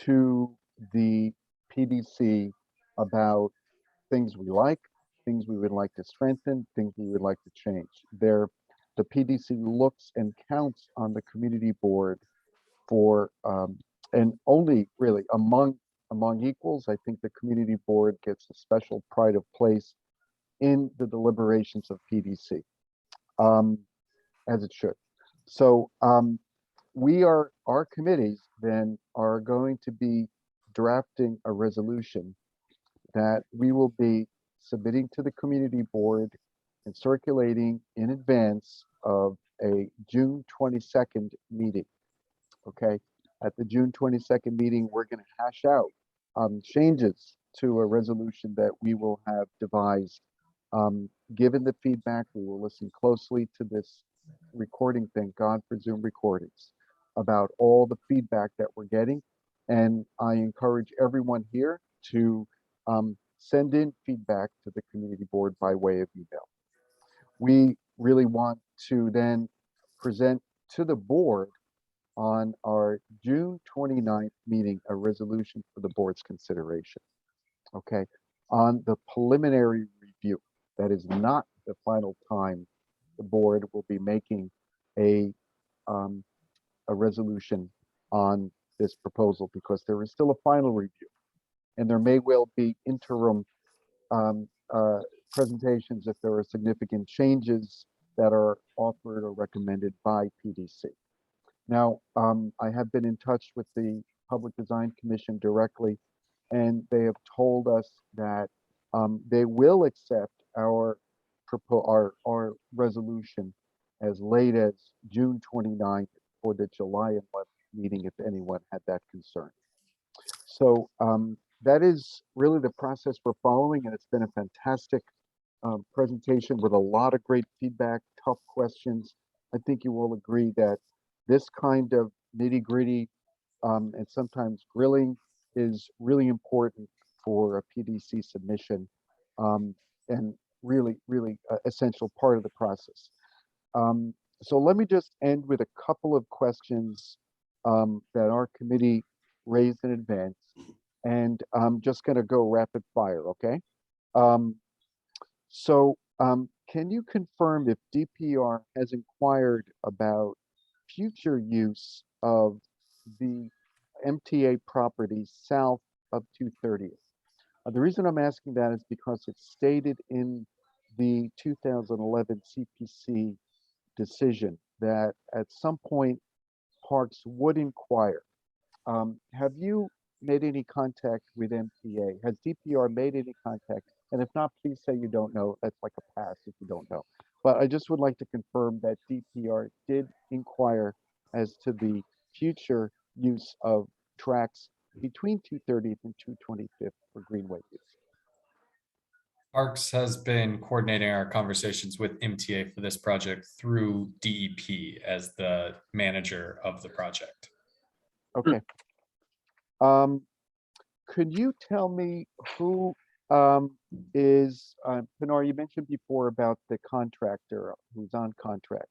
B: to the PDC about things we like, things we would like to strengthen, things we would like to change. The PDC looks and counts on the community board for, and only really among equals, I think the community board gets a special pride of place in the deliberations of PDC, as it should. So our committees then are going to be drafting a resolution that we will be submitting to the community board and circulating in advance of a June 22nd meeting. Okay, at the June 22nd meeting, we're going to hash out changes to a resolution that we will have devised. Given the feedback, we will listen closely to this recording, thank God for Zoom recordings, about all the feedback that we're getting. And I encourage everyone here to send in feedback to the community board by way of email. We really want to then present to the board on our June 29th meeting a resolution for the board's consideration. Okay, on the preliminary review. That is not the final time the board will be making a resolution on this proposal, because there is still a final review, and there may well be interim presentations if there are significant changes that are offered or recommended by PDC. Now, I have been in touch with the Public Design Commission directly, and they have told us that they will accept our resolution as late as June 29th for the July 11th meeting, if anyone had that concern. So that is really the process we're following, and it's been a fantastic presentation with a lot of great feedback, tough questions. I think you will agree that this kind of nitty-gritty and sometimes grilling is really important for a PDC submission, and really essential part of the process. So let me just end with a couple of questions that our committee raised in advance, and I'm just going to go rapid fire, okay? Can you confirm if DPR has inquired about future use of the MTA property south of 230th? The reason I'm asking that is because it's stated in the 2011 CPC decision that at some point Parks would inquire. Have you made any contact with MTA? Has DPR made any contact? And if not, please say you don't know. That's like a pass if you don't know. But I just would like to confirm that DPR did inquire as to the future use of tracks between 230th and 225th for Greenway use.
U: Parks has been coordinating our conversations with MTA for this project through DEP as the manager of the project.
B: Okay. Could you tell me who is, Pinar, you mentioned before about the contractor who's on contract.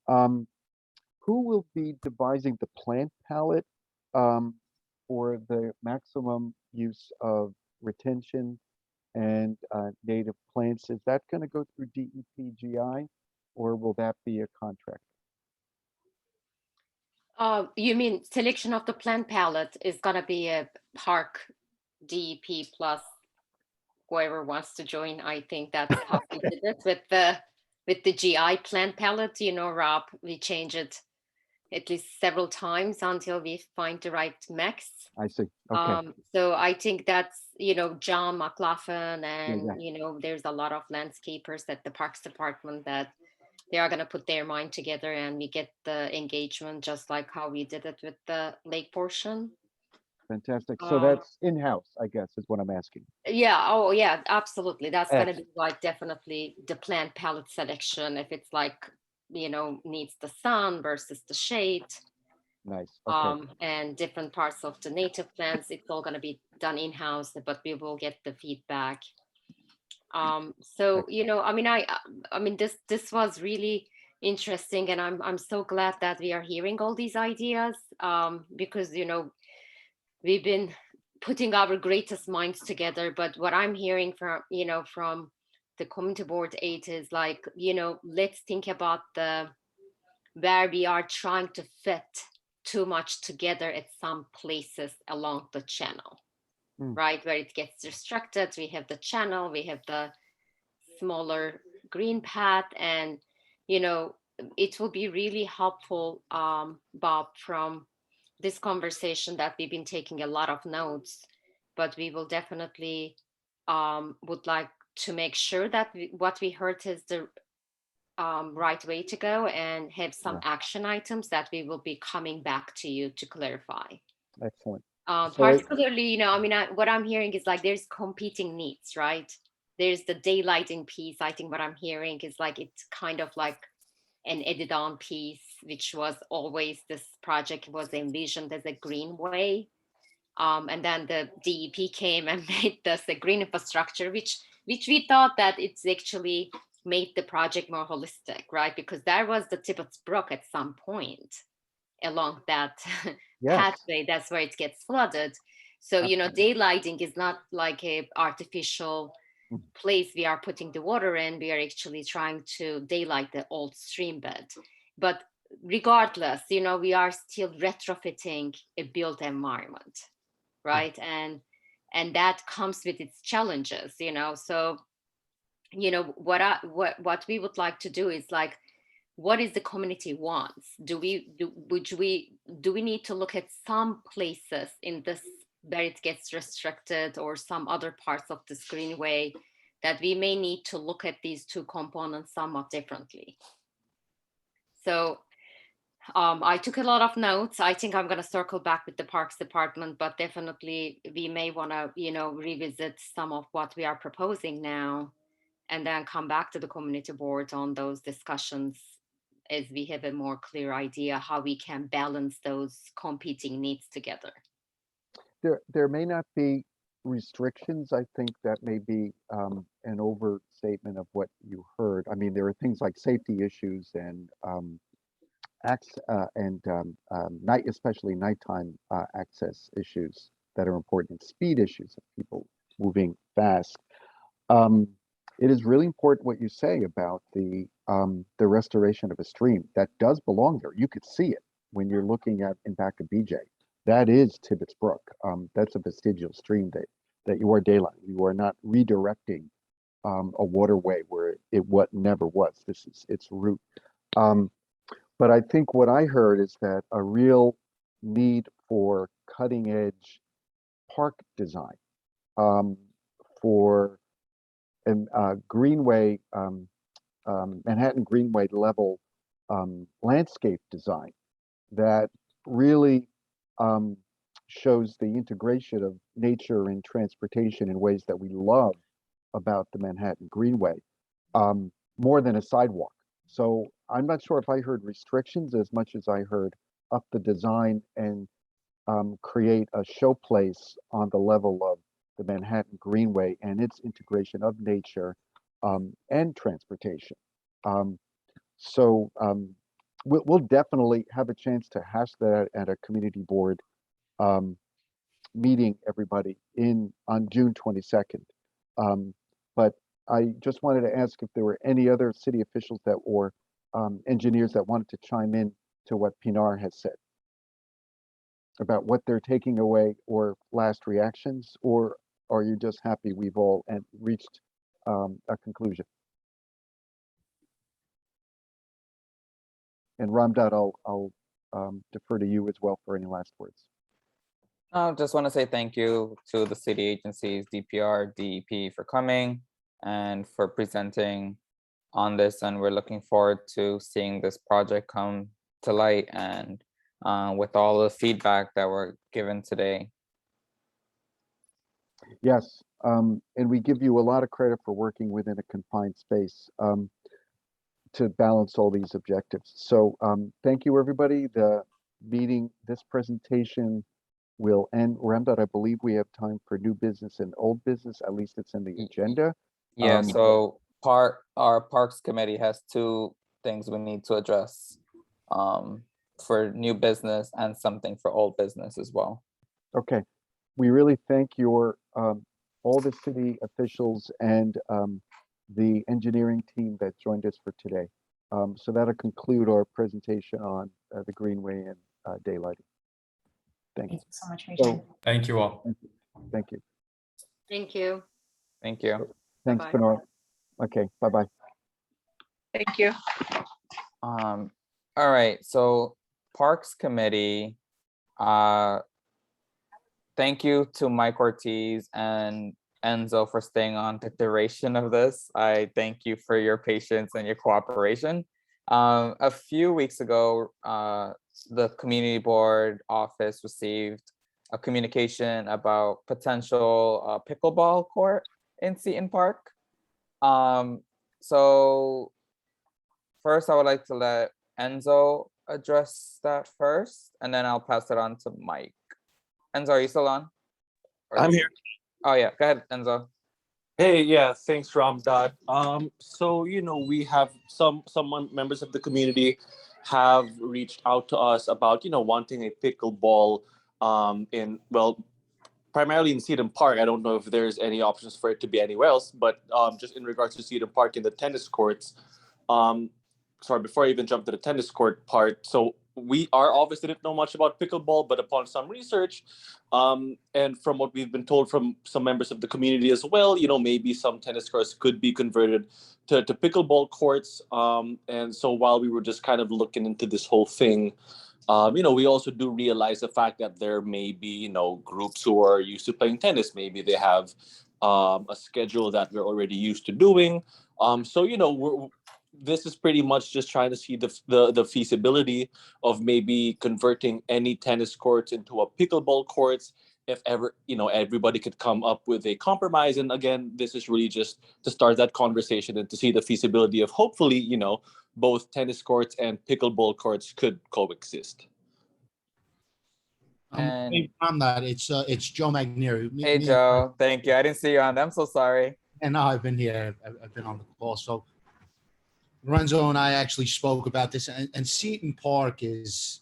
B: Who will be devising the plant palette for the maximum use of retention and native plants? Is that going to go through DEP-GI, or will that be a contract?
R: You mean selection of the plant palette is going to be a park DEP plus whoever wants to join. I think that's how we did it with the GI plant palette. You know, Rob, we change it at least several times until we find the right mix.
B: I see. Okay.
R: So I think that's, you know, John McLaughlin and,
B: Yeah.
R: you know, there's a lot of landscapers at the Parks Department that they are going to put their mind together, and we get the engagement just like how we did it with the lake portion.
B: Fantastic. So
R: Um,
B: that's in-house, I guess, is what I'm asking.
R: Yeah, oh yeah, absolutely. That's gonna be
B: Excellent.
R: like definitely the plant palette selection. If it's like, needs the sun versus the shade,
B: Nice. Okay.
R: and different parts of the native plants, it's all gonna be done in-house, but we will get the feedback. So, I mean, this was really interesting, and I'm so glad that we are hearing all these ideas, because, we've been putting our greatest minds together. But what I'm hearing from the community board 8 is like, let's think about where we are trying to fit too much together at some places along the channel, right? Where it gets restricted, we have the channel, we have the smaller green path, and, it will be really helpful, Bob, from this conversation that we've been taking a lot of notes, but we will definitely would like to make sure that what we heard is the right way to go, and have some action items that we will be coming back to you to clarify.
B: Excellent.
R: Particularly, what I'm hearing is like there's competing needs, right? There's the daylighting piece. I think what I'm hearing is like it's kind of like an added on piece, which was always this project was envisioned as a greenway. And then the DEP came and made this a green infrastructure, which we thought that it's actually made the project more holistic, right? Because there was the Tibbetts Brook at some point along that pathway. That's where it gets flooded. So, daylighting is not like a artificial place we are putting the water in. We are actually trying to daylight the old stream bed. But regardless, we are still retrofitting a built environment, right? And that comes with its challenges, so what we would like to do is like, what is the community wants? Do we need to look at some places in this where it gets restricted, or some other parts of this greenway that we may need to look at these two components somewhat differently? So I took a lot of notes. I think I'm going to circle back with the Parks Department, but definitely we may want to, revisit some of what we are proposing now, and then come back to the community board on those discussions as we have a more clear idea how we can balance those competing needs together.
B: There may not be restrictions. I think that may be an overstatement of what you heard. I mean, there are things like safety issues and night, especially nighttime access issues that are important, speed issues of people moving fast. It is really important what you say about the restoration of a stream that does belong there. You could see it when you're looking at in back of BJ. That is Tibbetts Brook. That's a vestigial stream that you are daylighting. You are not redirecting a waterway where it never was. This is its route. But I think what I heard is that a real need for cutting edge park design, for a Greenway, Manhattan Greenway level landscape design that really shows the integration of nature and transportation in ways that we love about the Manhattan Greenway, more than a sidewalk. So I'm not sure if I heard restrictions as much as I heard up the design and create a showplace on the level of the Manhattan Greenway and its integration of nature and transportation. We'll definitely have a chance to hash that at a community board meeting, everybody, on June 22nd. But I just wanted to ask if there were any other city officials or engineers that wanted to chime in to what Pinar has said about what they're taking away or last reactions, or are you just happy we've all reached a conclusion? And Ramdad, I'll defer to you as well for any last words.
C: I just want to say thank you to the city agencies, DPR, DEP, for coming and for presenting on this. And we're looking forward to seeing this project come to light, and with all the feedback that were given today.
B: Yes, and we give you a lot of credit for working within a confined space to balance all these objectives. So thank you, everybody. The meeting, this presentation will end. Ramdot, I believe we have time for new business and old business, at least it's in the agenda.
C: Yeah, so our Parks Committee has two things we need to address for new business and something for old business as well.
B: Okay, we really thank your all the city officials and the engineering team that joined us for today. So that'll conclude our presentation on the Greenway and daylighting. Thank you.
J: Thank you so much for your time.
U: Thank you all.
B: Thank you.
R: Thank you.
C: Thank you.
B: Thanks,
R: Bye-bye.
B: Benoit. Okay, bye-bye.
D: Thank you.
C: All right, so Parks Committee, thank you to Mike Ortiz and Enzo for staying on the duration of this. I thank you for your patience and your cooperation. A few weeks ago, the community board office received a communication about potential pickleball court in Seton Park. So first, I would like to let Enzo address that first, and then I'll pass it on to Mike. Enzo, are you still on?
E: I'm here.
C: Oh yeah, go ahead, Enzo.
E: Hey, yeah, thanks, Ramdot. So we have some members of the community have reached out to us about wanting a pickleball primarily in Seton Park. I don't know if there's any options for it to be anywhere else, but just in regards to Seton Park in the tennis courts. Sorry, before I even jump to the tennis court part, so we are obviously didn't know much about pickleball, but upon some research, and from what we've been told from some members of the community as well, maybe some tennis courts could be converted to pickleball courts. And so while we were just kind of looking into this whole thing, we also do realize the fact that there may be, groups who are used to playing tennis. Maybe they have a schedule that we're already used to doing. This is pretty much just trying to see the feasibility of maybe converting any tennis courts into a pickleball courts, if ever, everybody could come up with a compromise. And again, this is really just to start that conversation and to see the feasibility of hopefully, both tennis courts and pickleball courts could coexist.
C: And
V: I'm not. It's Joe Magneri.
C: Hey Joe, thank you. I didn't see you on. I'm so sorry.
V: And no, I've been here. I've been on the call. So Lorenzo and I actually spoke about this, and Seton Park there's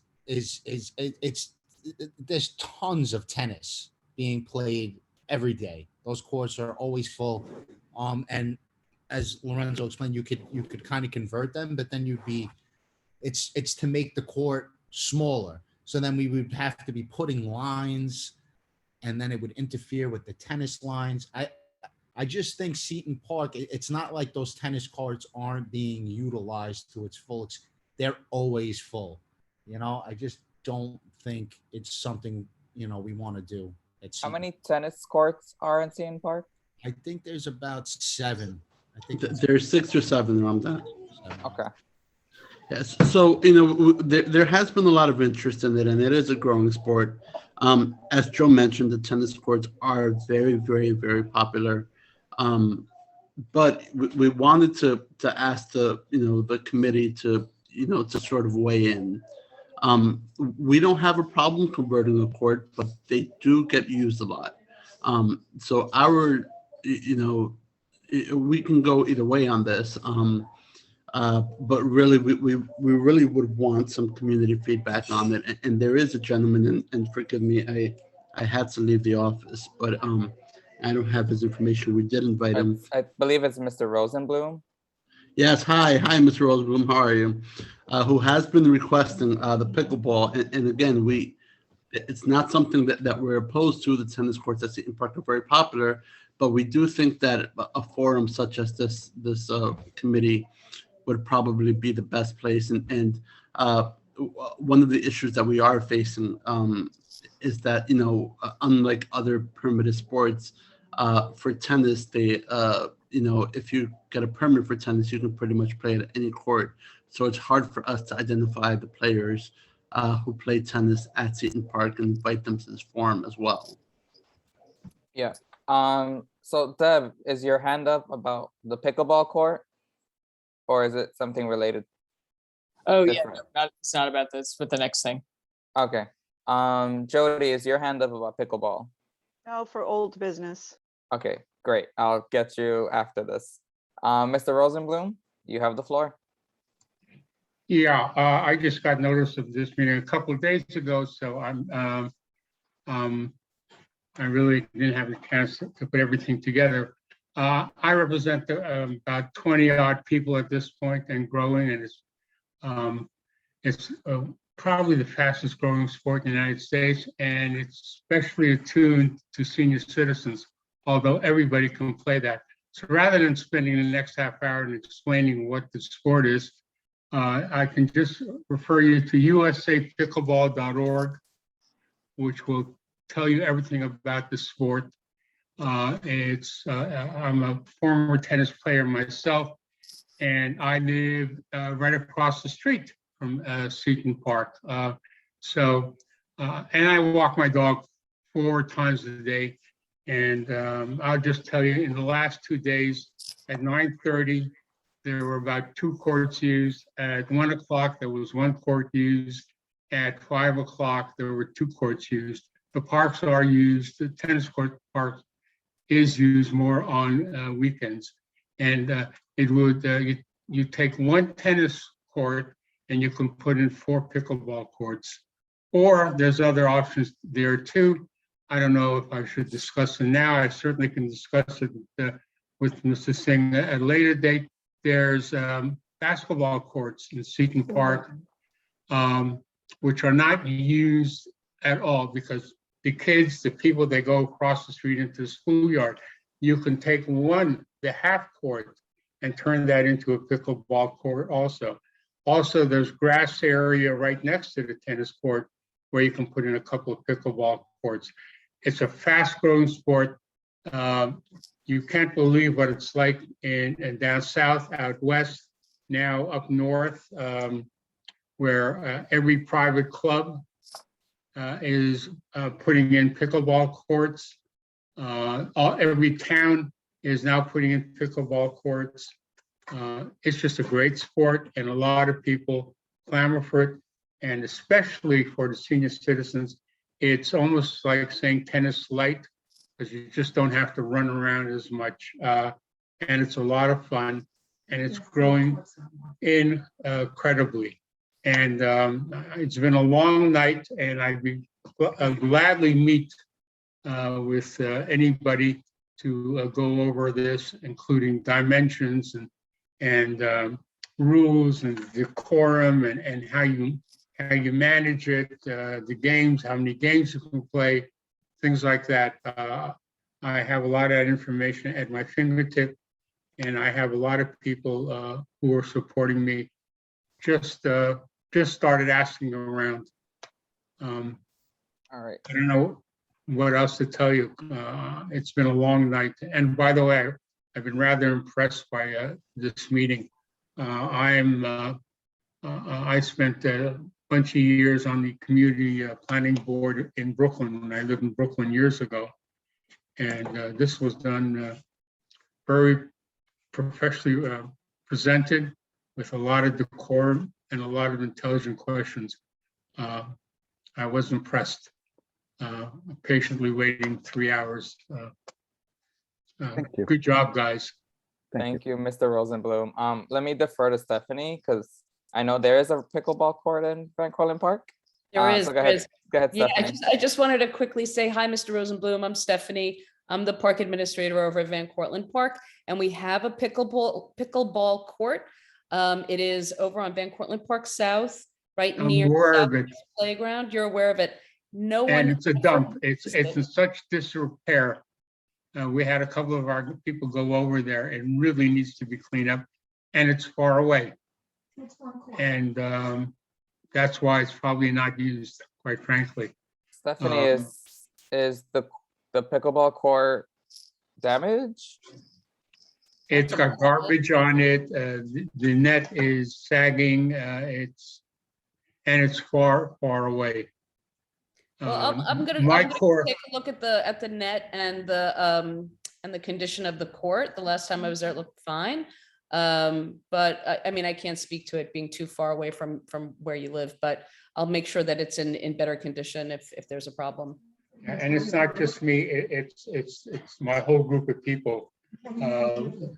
V: tons of tennis being played every day. Those courts are always full. And as Lorenzo explained, you could kind of convert them, but then it's to make the court smaller. So then we would have to be putting lines, and then it would interfere with the tennis lines. I just think Seton Park, it's not like those tennis courts aren't being utilized to its full. They're always full. I just don't think it's something, we want to do.
C: How many tennis courts are in Seton Park?
V: I think there's about 7. I think
W: there's 6 or 7 around that.
C: Okay.
W: Yes. So, there has been a lot of interest in it, and it is a growing sport. As Joe mentioned, the tennis courts are very, very, very popular. But we wanted to ask the committee to sort of weigh in. We don't have a problem converting a court, but they do get used a lot. So we can go either way on this. But really, we really would want some community feedback on it. And there is a gentleman, and forgive me, I had to leave the office, but I don't have his information. We did invite him.
C: I believe it's Mr. Rosenblum.
W: Yes, hi, Mr. Rosenblum, how are you? Who has been requesting the pickleball, and again, it's not something that we're opposed to. The tennis courts at Seton Park are very popular, but we do think that a forum such as this committee would probably be the best place. And one of the issues that we are facing is that, unlike other permitted sports, for tennis, they, if you get a permit for tennis, you can pretty much play at any court. So it's hard for us to identify the players who play tennis at Seton Park and invite them to this forum as well.
C: Yeah, So Deb, is your hand up about the pickleball court? Or is it something related?
D: Oh yeah,
C: Different.
D: no, it's not about this, but the next thing.
C: Okay. Jody, is your hand up about pickleball?
O: No, for old business.
C: Okay, great. I'll get you after this. Mr. Rosenblum, you have the floor.
I: Yeah, I just got notice of this meeting a couple of days ago, so I really didn't have a chance to put everything together. I represent about 20 odd people at this point and growing, and it's probably the fastest growing sport in the United States, and it's especially attuned to senior citizens, although everybody can play that. So rather than spending the next half hour and explaining what the sport is, I can just refer you to usapickleball.org, which will tell you everything about the sport. I'm a former tennis player myself, and I live right across the street from Seton Park. And I walk my dog 4 times a day. And I'll just tell you, in the last 2 days at 9:30, there were about 2 courts used. At 1 o'clock, there was 1 court used. At 5 o'clock, there were 2 courts used. The parks are used, the tennis court park is used more on weekends. And it would, you take 1 tennis court and you can put in 4 pickleball courts. Or there's other options there too. I don't know if I should discuss them now. I certainly can discuss it with Mr. Singh at a later date. There's basketball courts in Seton Park, which are not used at all because the kids, the people, they go across the street into the schoolyard. You can take the half court and turn that into a pickleball court also. Also, there's grass area right next to the tennis court where you can put in a couple of pickleball courts. It's a fast growing sport. You can't believe what it's like in down south, out west, now up north, where every private club is putting in pickleball courts. Every town is now putting in pickleball courts. It's just a great sport, and a lot of people clamor for it, and especially for the senior citizens. It's almost like saying tennis light, because you just don't have to run around as much. And it's a lot of fun, and it's growing incredibly. And it's been a long night, and I'd gladly meet with anybody to go over this, including dimensions and rules and decorum and how you manage it, the games, how many games you can play, things like that. I have a lot of that information at my fingertip, and I have a lot of people who are supporting me. Just started asking around.
C: All right.
I: I don't know what else to tell you. It's been a long night. And by the way, I've been rather impressed by this meeting. I spent a bunch of years on the community planning board in Brooklyn when I lived in Brooklyn years ago. And this was done very professionally presented with a lot of decorum and a lot of intelligent questions. I was impressed. Patiently waiting 3 hours.
B: Thank you.
I: Good job, guys.
C: Thank you, Mr. Rosenblum. Let me defer to Stephanie because I know there is a pickleball court in Van Cortlandt Park.
Q: There is.
C: So go ahead,
Q: Yeah,
C: Stephanie.
Q: I just wanted to quickly say hi, Mr. Rosenblum. I'm Stephanie. I'm the park administrator over at Van Cortlandt Park, and we have a pickleball court. It is over on Van Cortlandt Park South, right
I: I'm
Q: near
I: aware of
Q: the
I: it.
Q: playground. You're aware of it. No one.
I: And it's a dump. It's in such disrepair. We had a couple of our people go over there. It really needs to be cleaned up, and it's far away. And that's why it's probably not used, quite frankly.
C: Stephanie, is the pickleball court damaged?
I: It's got garbage on it. The net is sagging. It's far, far away.
Q: Well, I'm gonna
I: My
Q: take
I: court,
Q: a look at the net and the condition of the court. The last time I was there, it looked fine. But I mean, I can't speak to it being too far away from where you live, but I'll make sure that it's in better condition if there's a problem.
I: and it's not just me, it's my whole group of people. Live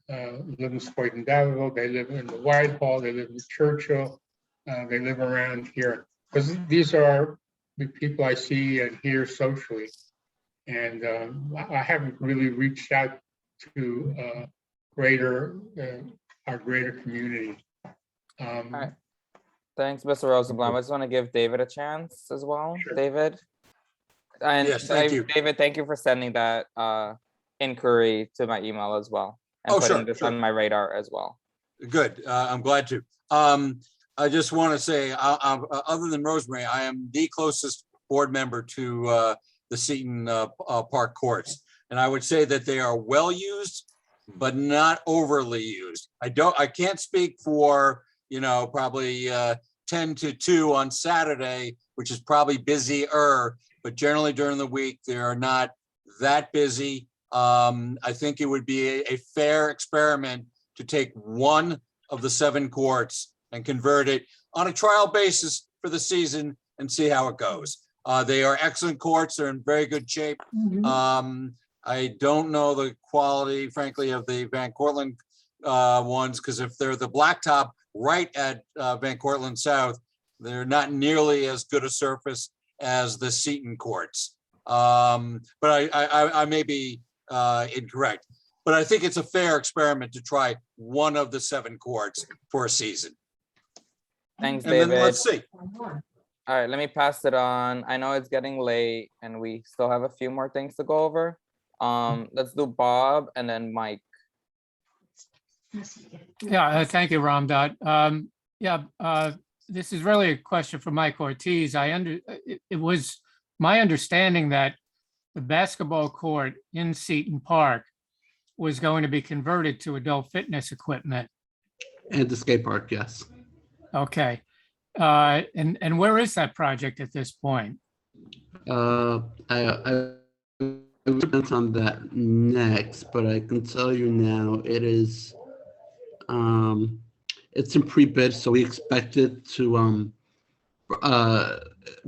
I: in Croydon, Dalrymple, they live in the Whitehall, they live in Churchill, they live around here. Because these are the people I see and hear socially. And I haven't really reached out to our greater community.
C: All right. Thanks, Mr. Rosenblum. I just want to give David a chance as well.
I: Sure.
C: David. And
S: Yes, thank you.
C: David, thank you for sending that inquiry to my email as well. And
S: Oh,
C: putting
S: sure,
C: this
S: sure.
C: on my radar as well.
S: Good. I'm glad to. I just want to say, other than Rosemary, I am the closest board member to the Seton Park courts. And I would say that they are well used, but not overly used. I can't speak for, probably 10 to 2 on Saturday, which is probably busier, but generally during the week, they are not that busy. I think it would be a fair experiment to take one of the 7 courts and convert it on a trial basis for the season and see how it goes. They are excellent courts. They're in very good shape. I don't know the quality, frankly, of the Van Cortlandt ones, because if they're the blacktop right at Van Cortlandt South, they're not nearly as good a surface as the Seton courts. But I may be incorrect. But I think it's a fair experiment to try one of the 7 courts for a season.
C: Thanks,
S: And
C: David.
S: then let's see.
C: All right, let me pass it on. I know it's getting late and we still have a few more things to go over. Let's do Bob and then Mike.
A: Yeah, thank you, Ramdot. This is really a question for Mike Ortiz. It was my understanding that the basketball court in Seton Park was going to be converted to adult fitness equipment.
W: And the skate park, yes.
A: Okay. And where is that project at this point?
W: I will comment on that next, but I can tell you now it is it's in pre-bid, so we expect it to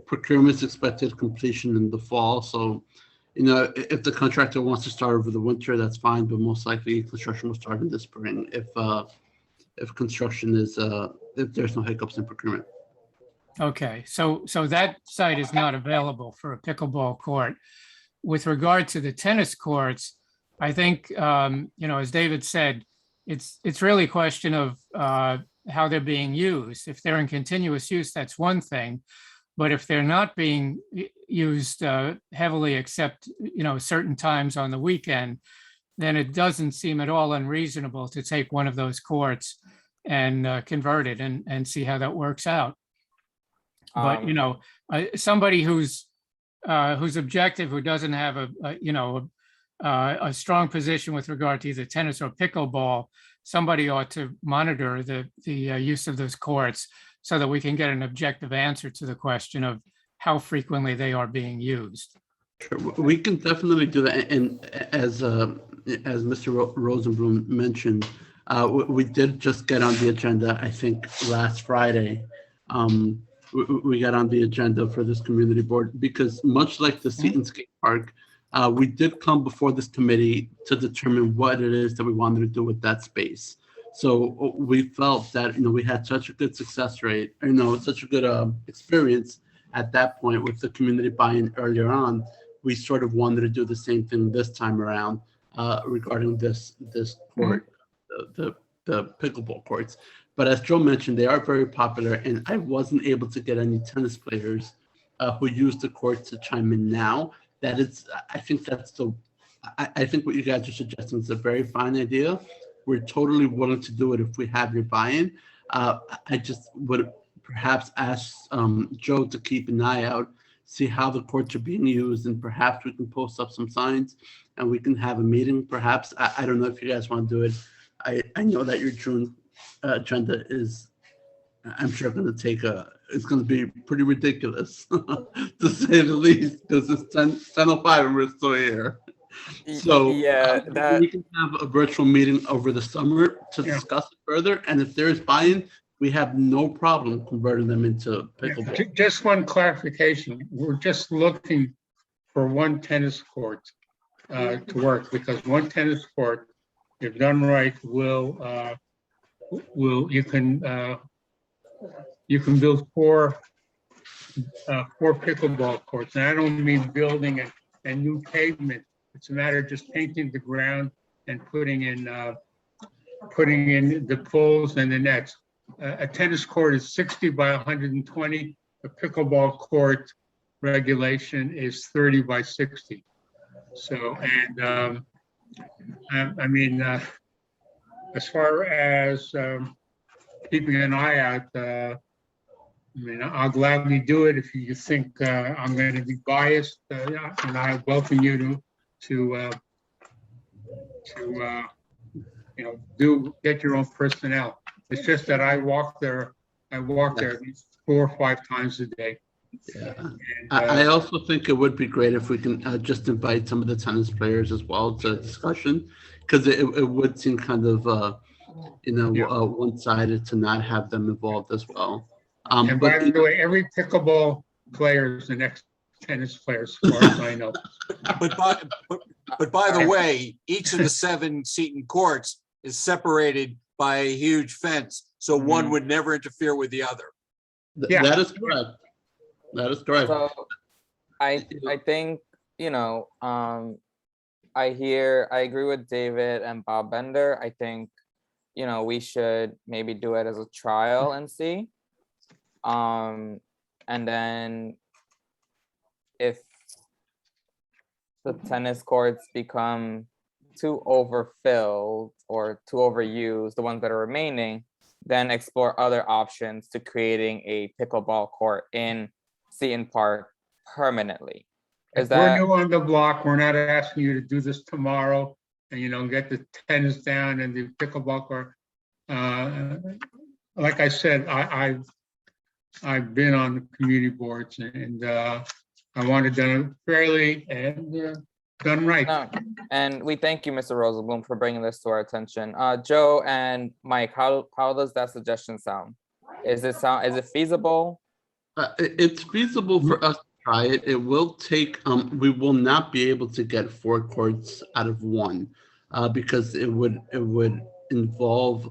W: procurement is expected completion in the fall. So, if the contractor wants to start over the winter, that's fine, but most likely construction will start in the spring if construction is if there's no hiccups in procurement.
A: Okay, so that site is not available for a pickleball court. With regard to the tennis courts, I think, as David said, it's really a question of how they're being used. If they're in continuous use, that's one thing. But if they're not being used heavily, except, certain times on the weekend, then it doesn't seem at all unreasonable to take one of those courts and convert it and see how that works out. But, somebody who's objective, who doesn't have a strong position with regard to either tennis or pickleball, somebody ought to monitor the use of those courts so that we can get an objective answer to the question of how frequently they are being used.
W: Sure, we can definitely do that. And as Mr. Rosenblum mentioned, we did just get on the agenda, I think, last Friday. We got on the agenda for this community board because much like the Seton Skate Park, we did come before this committee to determine what it is that we wanted to do with that space. So we felt that, we had such a good success rate, such a good experience at that point with the community buy-in earlier on. We sort of wanted to do the same thing this time around regarding this court, the pickleball courts. But as Joe mentioned, they are very popular, and I wasn't able to get any tennis players who use the court to chime in now. I think what you guys are suggesting is a very fine idea. We're totally willing to do it if we have your buy-in. I just would perhaps ask Joe to keep an eye out, see how the courts are being used, and perhaps we can post up some signs and we can have a meeting. Perhaps, I don't know if you guys want to do it. I know that your June agenda is, I'm sure, going to take it's going to be pretty ridiculous, to say the least, because it's 10:05 and we're still here. So
C: Yeah, that
W: we can have a virtual meeting over the summer to discuss it further. And if there is buy-in, we have no problem converting them into pickleball.
I: Just one clarification. We're just looking for one tennis court to work, because one tennis court, if done right, you can build four pickleball courts. And I don't mean building a new pavement. It's a matter of just painting the ground and putting in the poles and the nets. A tennis court is 60 by 120. A pickleball court regulation is 30 by 60. So, and I mean, as far as keeping an eye out, I mean, I'll gladly do it if you think I'm going to be biased, and I welcome you to get your own personnel. It's just that I walk there at least 4 or 5 times a day.
W: Yeah.
I: And,
W: I also think it would be great if we can just invite some of the tennis players as well to discussion, because it would seem kind of one-sided to not have them involved as well.
I: And by the way, every pickleball player is the next tennis player, as far as I know.
S: But by the way, each of the 7 Seton courts is separated by a huge fence, so one would never interfere with the other.
W: That is correct. That is correct.
C: So I think, I agree with David and Bob Bender. I think, we should maybe do it as a trial and see. And then if the tennis courts become too overfilled or too overused, the ones that are remaining, then explore other options to creating a pickleball court in Seton Park permanently.
I: We're new on the block. We're not asking you to do this tomorrow and, get the tennis down and the pickleball court. Like I said, I've been on the community boards, and I want it done fairly and done right.
C: No, and we thank you, Mr. Rosenblum, for bringing this to our attention. Joe and Mike, how does that suggestion sound? Is it feasible?
W: It's feasible for us to try it. It will take, we will not be able to get 4 courts out of 1, because it would involve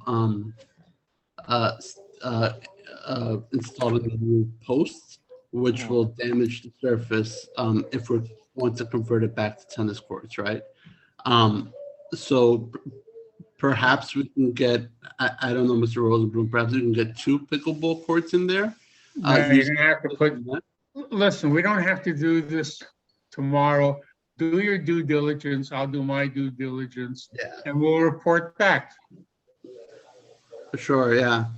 W: installing new posts, which will damage the surface if we want to convert it back to tennis courts, right? So perhaps we can get, I don't know, Mr. Rosenblum, perhaps we can get 2 pickleball courts in there.
I: You're gonna have to listen, we don't have to do this tomorrow. Do your due diligence. I'll do my due diligence, and we'll report back.
W: Sure, yeah.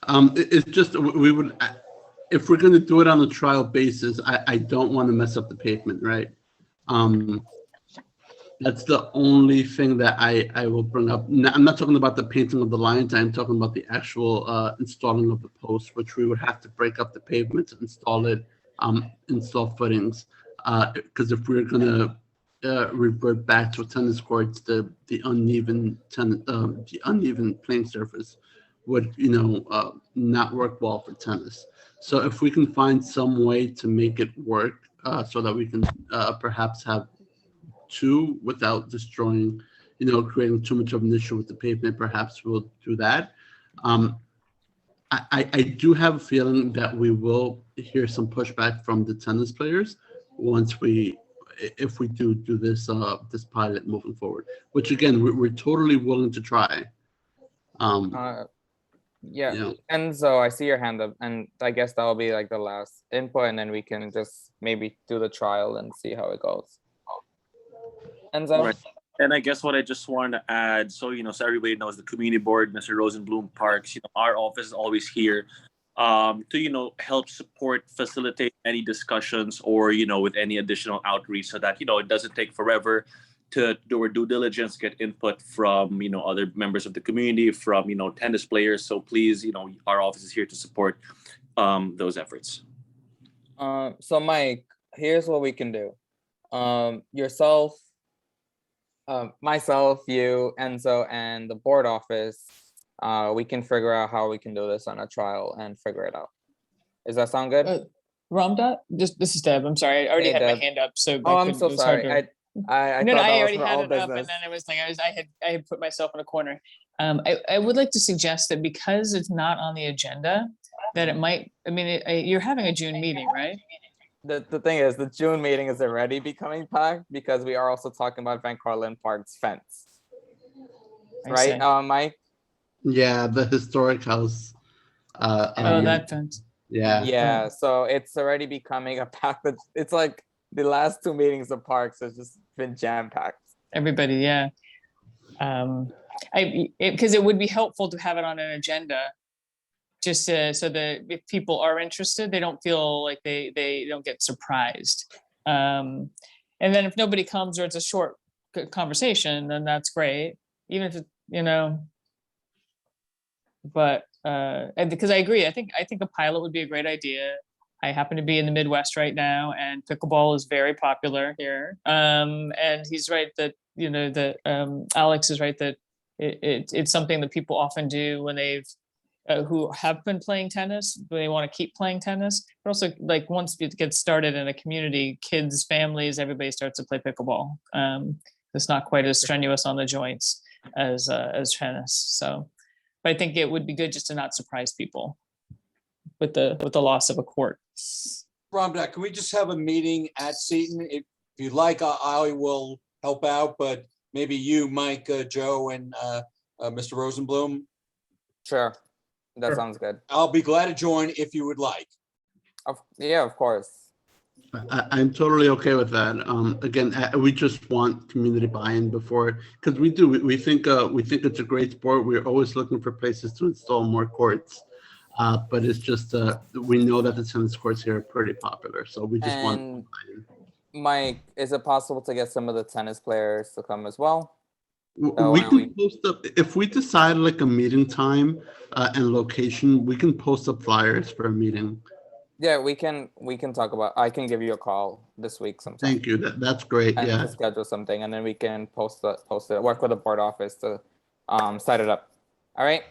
W: It's just, we would, if we're going to do it on a trial basis, I don't want to mess up the pavement, right? That's the only thing that I will bring up. I'm not talking about the painting of the lines. I'm talking about the actual installing of the posts, which we would have to break up the pavement to install it, install footings. Because if we're going to revert back to tennis courts, the uneven playing surface would not work well for tennis. So if we can find some way to make it work, so that we can perhaps have 2 without destroying, creating too much of an issue with the pavement, perhaps we'll do that. I do have a feeling that we will hear some pushback from the tennis players if we do this this pilot moving forward, which again we're totally willing to try.
C: Enzo, I see your hand up, and I guess that'll be like the last input, and then we can just maybe do the trial and see how it goes. Enzo?
E: Right. And I guess what I just wanted to add, so so everybody knows the community board, Mr. Rosenblum Parks, our office is always here to help support, facilitate any discussions or with any additional outreach, so that it doesn't take forever to do our due diligence, get input from other members of the community, from tennis players. So please, our office is here to support those efforts.
C: So Mike, here's what we can do. Yourself, myself, you, Enzo, and the board office, we can figure out how we can do this on a trial and figure it out. Does that sound good?
F: Ramdot, this is Deb. I'm sorry. I already
C: Hey,
F: had my
C: Deb.
F: hand up, so
C: Oh,
F: I
C: I'm
F: couldn't-
C: so
F: it was hard
C: sorry.
F: to-
C: I
F: No,
C: thought that
F: I
C: was
F: already
C: for
F: had
C: all
F: it up, and
C: business.
F: then it was like I had put myself in a corner. I would like to suggest that because it's not on the agenda, that it might. I mean, you're having a June meeting, right?
C: The thing is, the June meeting is already becoming packed because we are also talking about Van Cortlandt Park's fence.
F: I
C: Right,
F: see.
C: Mike?
W: Yeah, the historic house.
F: That fence.
W: Yeah.
C: Yeah, so it's already becoming a packed. It's like the last two meetings of parks has just been jam-packed.
F: Everybody, yeah. Because it would be helpful to have it on an agenda, just so that if people are interested, they don't feel like they don't get surprised. And then if nobody comes or it's a short conversation, then that's great. Even if but and because I agree, I think a pilot would be a great idea. I happen to be in the Midwest right now, and pickleball is very popular here. And he's right that Alex is right that it's something that people often do when they've who have been playing tennis, but they want to keep playing tennis. But also, like, once it gets started in a community, kids, families, everybody starts to play pickleball. It's not quite as strenuous on the joints as tennis. So, but I think it would be good just to not surprise people with the loss of a court.
S: Ramdot, can we just have a meeting at Seton? If you'd like, I will help out, but maybe you, Mike, Joe, and Mr. Rosenblum.
C: Sure, that sounds good.
S: I'll be glad to join if you would like.
C: Yeah, of course.
W: I'm totally okay with that. Again, we just want community buy-in before, because we think it's a great sport. We're always looking for places to install more courts, but it's just we know that the tennis courts here are pretty popular, so we just want.
C: And Mike, is it possible to get some of the tennis players to come as well?
W: We can post up if we decide like a meeting time and location. We can post up flyers for a meeting.
C: Yeah, we can talk about. I can give you a call this week sometime.
W: Thank you. That's great.
C: And
W: Yeah.
C: to schedule something, and then we can post it. Work with the board office to set it up. All right.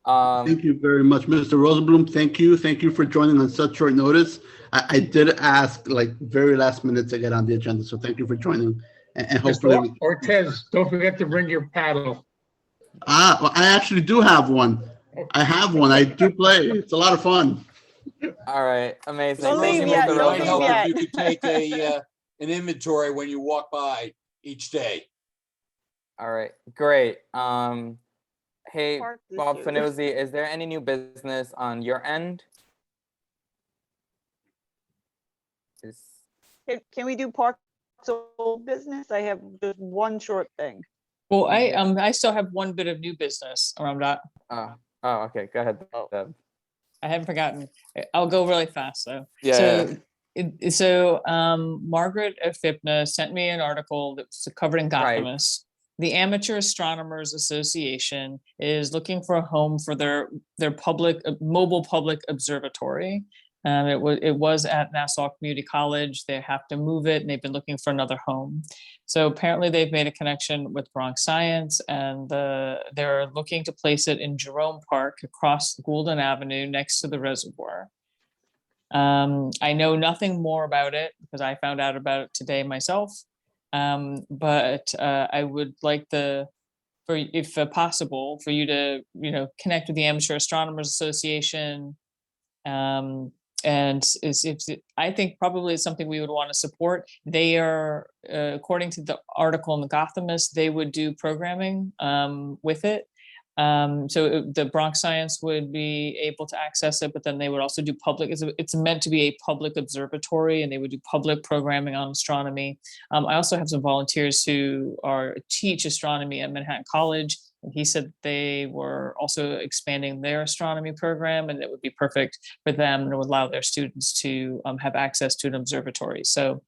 W: Thank you very much, Mr. Rosenblum. Thank you for joining on such short notice. I did ask like very last minute to get on the agenda, so thank you for joining. And hopefully,
I: Mr. Ortez, don't forget to bring your paddle.
W: well, I actually do have one. I have one. I do play. It's a lot of fun.
C: All right, amazing.
S: Don't
C: Thank you,
S: leave yet,
C: Mr.
S: don't leave
C: Rosenblum.
S: yet. If you could take an inventory when you walk by each day.
C: All right, great. Hey,
O: Park this
C: Bob
O: year.
C: Finuzzi, is there any new business on your end?
O: Can we do Parks old business? I have just one short thing.
F: Well, I still have one bit of new business around that.
C: Oh, okay. Go ahead, Deb.
F: I haven't forgotten. I'll go really fast though.
C: Yeah.
F: So Margaret of FIPNA sent me an article that was covered in Gothamus. The Amateur Astronomers Association is looking for a home for their mobile public observatory. It was at Nassau Community College. They have to move it, and they've been looking for another home. So apparently they've made a connection with Bronx Science, and they're looking to place it in Jerome Park across Goulden Avenue next to the reservoir. I know nothing more about it because I found out about it today myself. But I would like if possible, for you to connect with the Amateur Astronomers Association. And I think probably it's something we would want to support. They are, according to the article in the Gothamist, they would do programming with it. So the Bronx Science would be able to access it, but then they would also do public. It's meant to be a public observatory, and they would do public programming on astronomy. I also have some volunteers who teach astronomy at Manhattan College. And he said they were also expanding their astronomy program, and it would be perfect for them, and it would allow their students to have access to an observatory. So,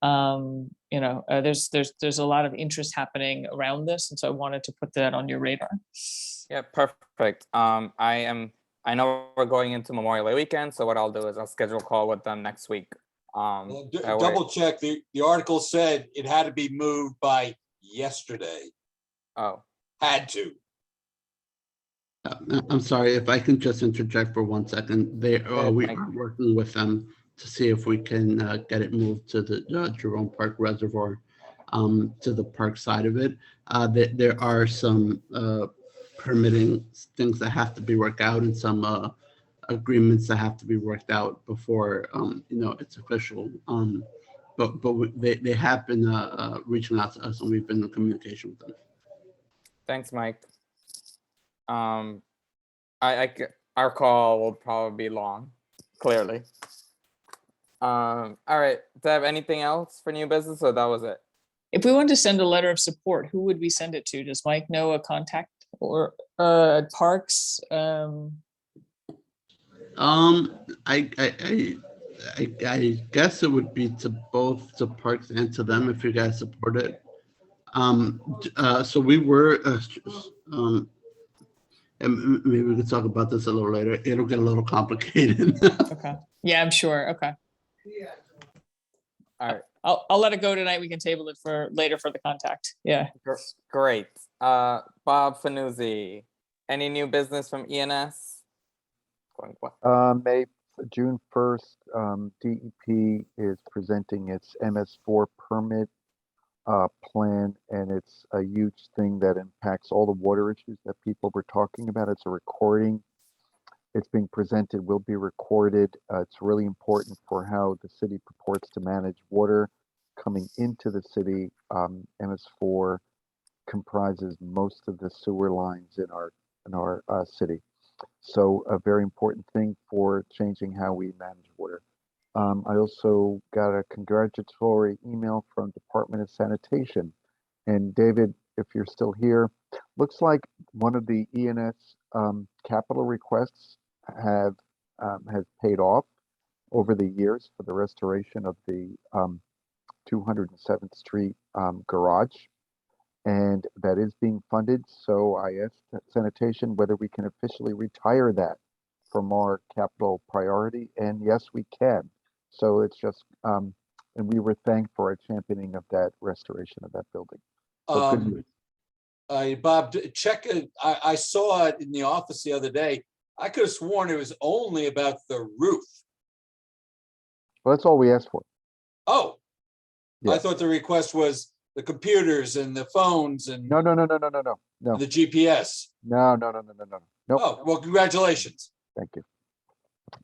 F: there's a lot of interest happening around this, and so I wanted to put that on your radar.
C: Yeah, perfect. I'm I know we're going into Memorial Day weekend, so what I'll do is I'll schedule a call with them next week. That way-
S: Double check, the article said it had to be moved by yesterday.
C: Oh,
S: Had to.
W: I'm sorry, if I can just interject for 1 second. We
C: Mike.
W: are working with them to see if we can get it moved to the Jerome Park Reservoir, to the park side of it. There are some permitting things that have to be worked out and some agreements that have to be worked out before it's official. They have been reaching out to us, and we've been in communication with them.
C: Thanks, Mike. Our call will probably be long, clearly. All right, Deb, anything else for new business, or that was it?
F: If we wanted to send a letter of support, who would we send it to? Does Mike know a contact or Parks?
W: I guess it would be to both to Parks and to them if you guys support it. So we were, and maybe we could talk about this a little later. It'll get a little complicated.
F: Okay. Yeah, I'm sure. Okay.
C: All right.
F: I'll let it go tonight. We can table it for later for the contact. Yeah.
C: Great. Bob Fanuzzi, any new business from ENS?
B: June 1st, DEP is presenting its MS4 permit plan, and it's a huge thing that impacts all the water issues that people were talking about. It's a recording. It's being presented, will be recorded. It's really important for how the city purports to manage water coming into the city. MS4 comprises most of the sewer lines in our city. So a very important thing for changing how we manage water. I also got a congratulatory email from Department of Sanitation. And David, if you're still here, looks like one of the ENS capital requests has paid off over the years for the restoration of the 207th Street garage. And that is being funded. So I asked Sanitation whether we can officially retire that from our capital priority. And yes, we can. So it's just, and we were thanked for our championing of that restoration of that building. So good news.
S: Bob, check it. I saw it in the office the other day. I could have sworn it was only about the roof.
B: Well, that's all we asked for.
S: Oh,
B: Yeah.
S: I thought the request was the computers and the phones and
B: No.
S: the GPS.
B: No. Nope.
S: Oh, well, congratulations.
B: Thank you.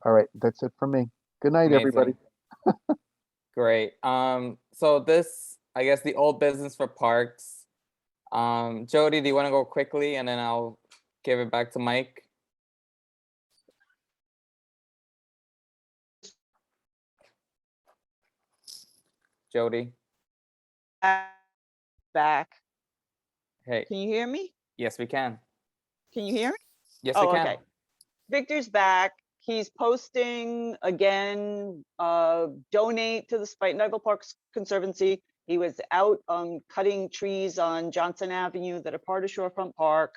B: All right, that's it from me. Good night,
C: Amazing.
B: everybody.
C: Great. So this, I guess, the old business for Parks. Jody, do you want to go quickly, and then I'll give it back to Mike? Jody.
O: Back.
C: Hey.
O: Can you hear me?
C: Yes, we can.
O: Can you hear me?
C: Yes, we can.
O: Okay. Victor's back. He's posting again, donate to the Spite Nival Parks Conservancy. He was out cutting trees on Johnson Avenue that are part of Shorefront Park.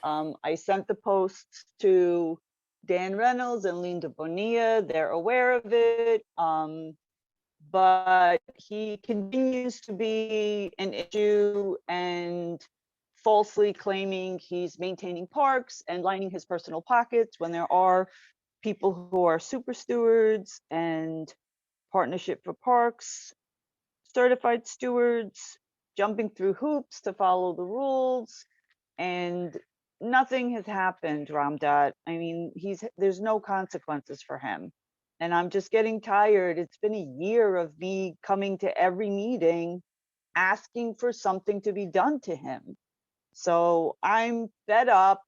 O: I sent the posts to Dan Reynolds and Linda Bonilla. They're aware of it. But he continues to be an issue and falsely claiming he's maintaining parks and lining his personal pockets when there are people who are super stewards and Partnership for Parks certified stewards jumping through hoops to follow the rules, and nothing has happened, Ramdat. I mean, there's no consequences for him. And I'm just getting tired. It's been a year of me coming to every meeting asking for something to be done to him. So I'm fed up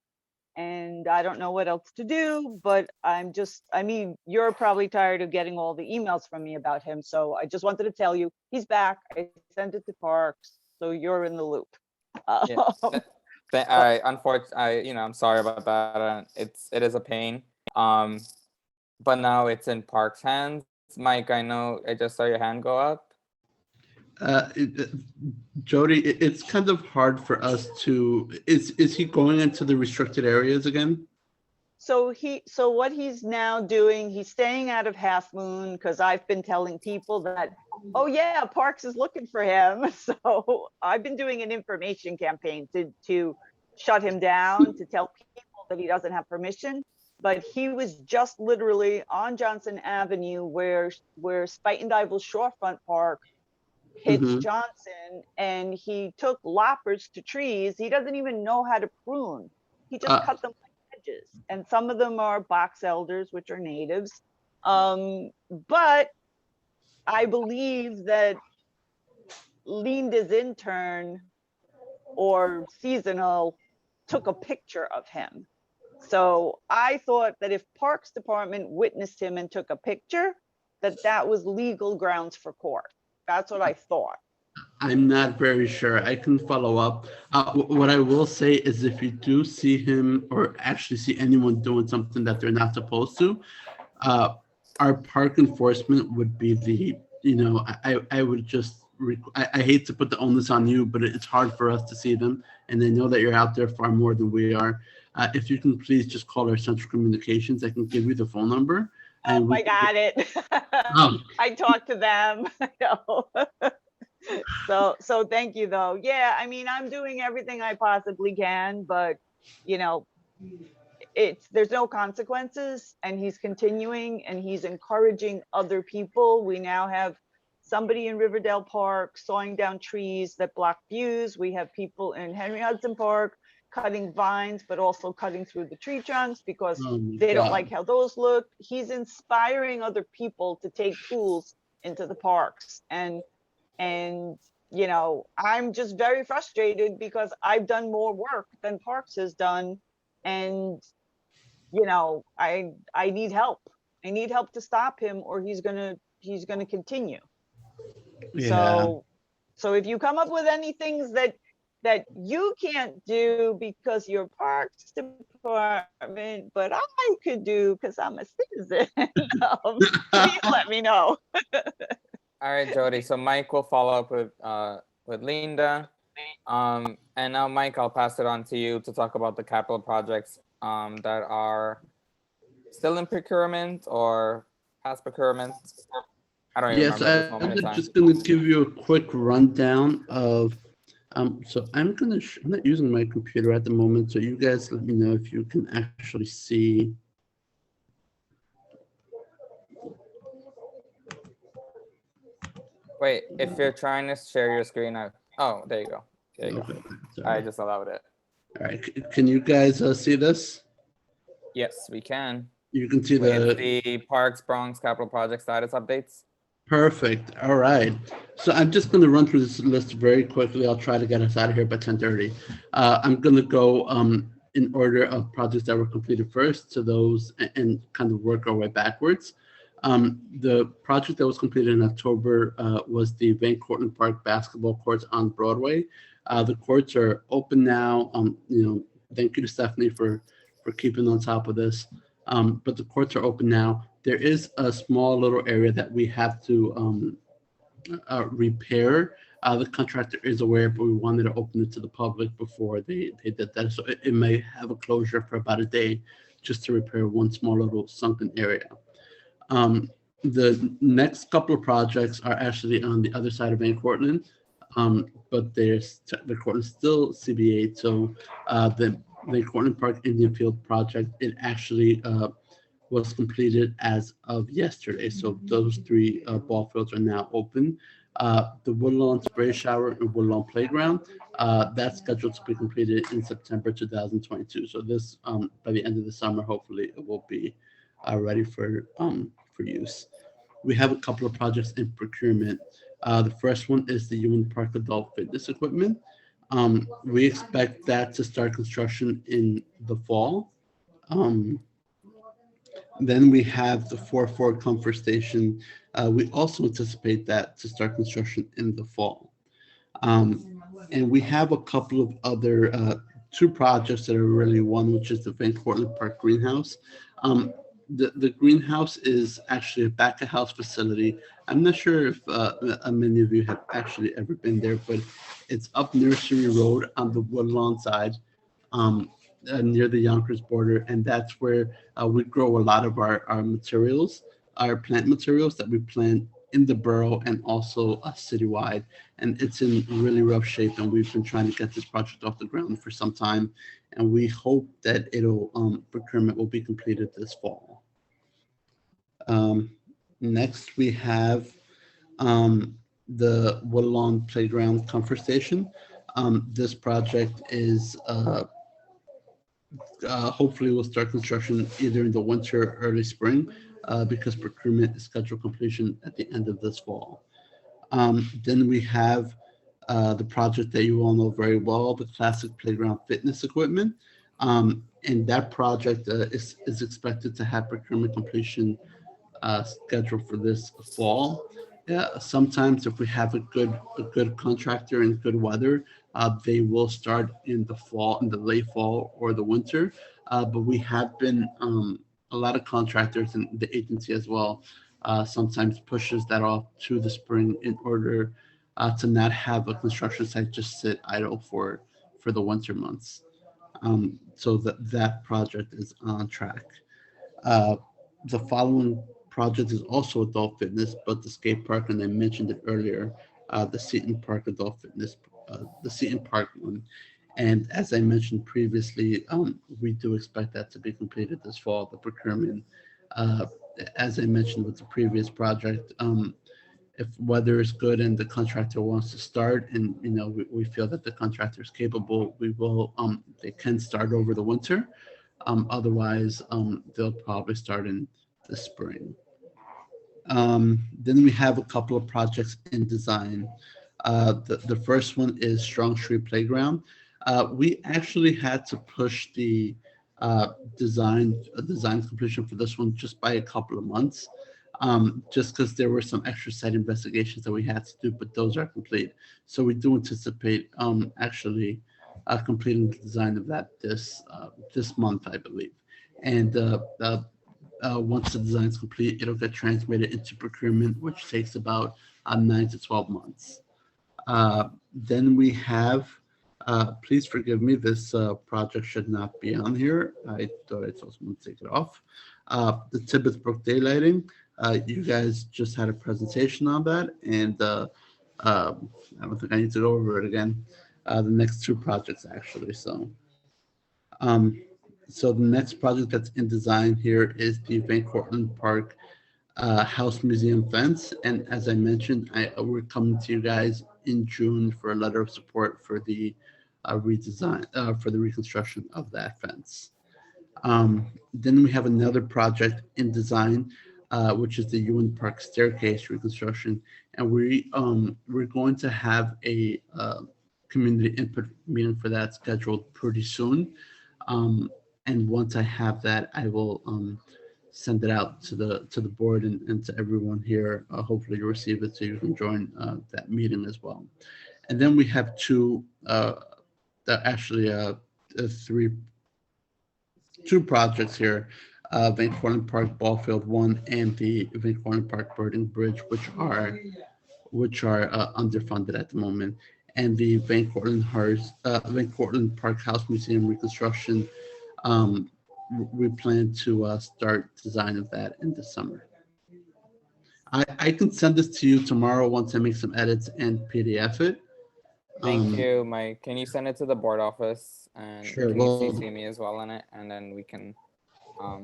O: and I don't know what else to do, but I mean, you're probably tired of getting all the emails from me about him. So I just wanted to tell you, he's back. I sent it to Parks, so you're in the loop.
C: Yeah. Unfortunately, I'm sorry about that. It is a pain. But now it's in Park's hands. Mike, I know I just saw your hand go up.
W: Jody, it's kind of hard for us to, is he going into the restricted areas again?
O: so what he's now doing, he's staying out of Half Moon because I've been telling people that, oh yeah, Parks is looking for him. So I've been doing an information campaign to shut him down, to tell people that he doesn't have permission. But he was just literally on Johnson Avenue where Spite and Dival Shorefront Park hits
W: Mhm.
O: Johnson, and he took loppers to trees. He doesn't even know how to prune. He just cut them like hedges. And some of them are box elders, which are natives. But I believe that Linda's intern or seasonal took a picture of him. So I thought that if Parks Department witnessed him and took a picture, that was legal grounds for court. That's what I thought.
W: I'm not very sure. I can follow up. What I will say is if you do see him or actually see anyone doing something that they're not supposed to, our park enforcement would be the, I would just, I hate to put the onus on you, but it's hard for us to see them. And they know that you're out there far more than we are. If you can please just call our central communications, I can give you the phone number.
O: Oh, I got it. I talked to them. So thank you though. Yeah, I mean, I'm doing everything I possibly can, but there's no consequences, and he's continuing and he's encouraging other people. We now have somebody in Riverdale Park sawing down trees that block views. We have people in Henry Hudson Park cutting vines, but also cutting through the tree trunks because they don't like how those look. He's inspiring other people to take tools into the parks. And I'm just very frustrated because I've done more work than Parks has done. And, I need help. I need help to stop him, or he's gonna continue.
W: Yeah.
O: So if you come up with any things that you can't do because you're Parks Department, but I could do because I'm a citizen, please let me know.
C: All right, Jody. So Mike will follow up with Linda. And now, Mike, I'll pass it on to you to talk about the capital projects that are still in procurement or past procurement. I don't even
W: Yes,
C: remember at this moment in
W: I'm
C: time.
W: just going to give you a quick rundown of, so I'm not using my computer at the moment, so you guys let me know if you can actually see.
C: Wait, if you're trying to share your screen, oh, there you go. There you
W: Okay,
C: go.
W: sorry.
C: I just allowed it.
W: All right, can you guys see this?
C: Yes, we can.
W: You can see
C: It's the Parks Bronx capital project status updates.
W: Perfect. All right. So I'm just going to run through this list very quickly. I'll try to get us out of here by 10:30. I'm going to go in order of projects that were completed first to those and kind of work our way backwards. The project that was completed in October was the Van Cortlandt Park basketball courts on Broadway. The courts are open now. Thank you to Stephanie for keeping on top of this. But the courts are open now. There is a small little area that we have to repair. The contractor is aware, but we wanted to open it to the public before they did that. So it may have a closure for about a day just to repair one small little sunken area. The next couple of projects are actually on the other side of Van Cortlandt, but the Cortland's still CB8. So the Van Cortlandt Park Indian Field project, it actually was completed as of yesterday. So those three ball fields are now open. The Woodlawn Spray Shower and Woodlawn Playground, that's scheduled to be completed in September 2022. So this, by the end of the summer, hopefully it will be ready for use. We have a couple of projects in procurement. The first one is the Ewing Park Adult Fitness Equipment. We expect that to start construction in the fall. Then we have the 4-4 Comfort Station. We also anticipate that to start construction in the fall. And we have a couple of other two projects that are really one, which is the Van Cortlandt Park Greenhouse. The greenhouse is actually a back-of-house facility. I'm not sure if many of you have actually ever been there, but it's up Nursery Road on the Woodlawn side. near the Yonkers border, and that's where we grow a lot of our materials, our plant materials that we plant in the borough and also citywide. And it's in really rough shape, and we've been trying to get this project off the ground for some time, and we hope that procurement will be completed this fall. Next, we have the Woodlawn Playground Comfort Station. This project is hopefully we'll start construction either in the winter or early spring because procurement is scheduled completion at the end of this fall. Then we have the project that you all know very well, the Classic Playground Fitness Equipment. And that project is expected to have procurement completion scheduled for this fall. Yeah, sometimes if we have a good contractor and good weather, they will start in the fall, in the late fall or the winter. But we have been a lot of contractors and the agency as well sometimes pushes that off to the spring in order to not have a construction site just sit idle for the winter months. So that project is on track. The following project is also adult fitness, but the skate park, and I mentioned it earlier, the Seton Park adult fitness, the Seton Park one. And as I mentioned previously, we do expect that to be completed this fall, the procurement. As I mentioned with the previous project, if weather is good and the contractor wants to start, and we feel that the contractor is capable, we will. They can start over the winter. Otherwise, they'll probably start in the spring. Then we have a couple of projects in design. The first one is Strong Street Playground. We actually had to push the design completion for this one just by a couple of months, just because there were some extra site investigations that we had to do, but those are complete. So we do anticipate actually completing the design of that this month, I believe. And once the design is complete, it'll get transmitted into procurement, which takes about 9 to 12 months. Then we have, please forgive me, this project should not be on here. I thought I told someone to take it off. The Tibbetts Brook daylighting. You guys just had a presentation on that, and I don't think I need to go over it again. The next two projects actually. So the next project that's in design here is the Van Cortlandt Park House Museum fence. And as I mentioned, we're coming to you guys in June for a letter of support for the redesign, for the reconstruction of that fence. Then we have another project in design, which is the Ewan Park staircase reconstruction. And we're going to have a community input meeting for that scheduled pretty soon. And once I have that, I will send it out to the board and to everyone here. Hopefully you receive it so you can join that meeting as well. And then we have two projects here, Van Cortlandt Park Ballfield 1 and the Van Cortlandt Park Birding Bridge, which are underfunded at the moment. And the Van Cortlandt Park House Museum reconstruction, we plan to start design of that in the summer. I can send this to you tomorrow once I make some edits and PDF it.
C: Thank you, Mike. Can you send it to the board office, and
W: Sure,
C: can you
W: well,
C: CC me as well on it, and then we can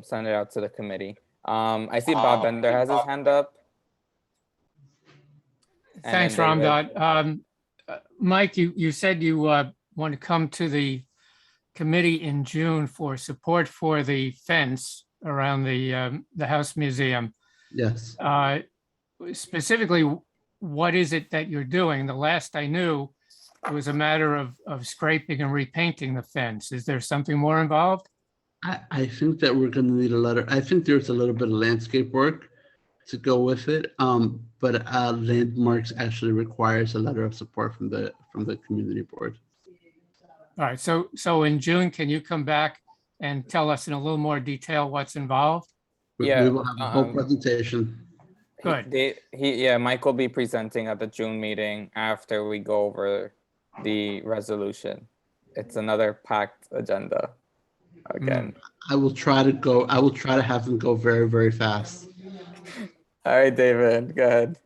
C: send it out to the committee. I see Bob Bender has his hand up. And
A: Thanks,
C: then David.
A: Ramdot. Mike, you said you want to come to the committee in June for support for the fence around the House Museum.
W: Yes.
A: Specifically, what is it that you're doing? The last I knew, it was a matter of scraping and repainting the fence. Is there something more involved?
W: I think that we're going to need a letter. I think there's a little bit of landscape work to go with it, but landmarks actually requires a letter of support from the community board.
A: All right. So in June, can you come back and tell us in a little more detail what's involved?
W: We will have a whole presentation.
A: Good.
C: Mike will be presenting at the June meeting after we go over the resolution. It's another packed agenda. again.
W: I will try to have them go very, very fast.
C: All right, David, go ahead.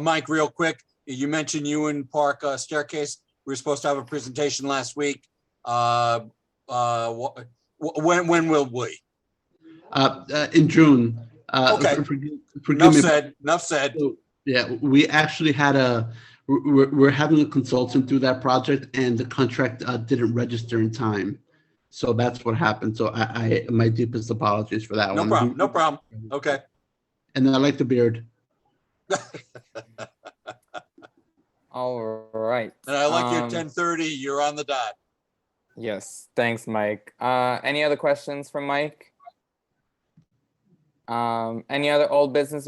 S: Mike, real quick, you mentioned Ewan Park staircase. We were supposed to have a presentation last week. When will we?
W: In June.
S: Okay.
W: Forgive
S: Enough
W: me.
S: said. Enough said.
W: So, yeah, we actually had we're having a consultant do that project, and the contract didn't register in time. So that's what happened. So I my deepest apologies for that
S: No
W: one.
S: problem. No problem. Okay.
W: And I like the beard.
C: All right.
S: And I like your 10:30. You're on the dot.
C: Yes, thanks, Mike. Any other questions from Mike? Any other old business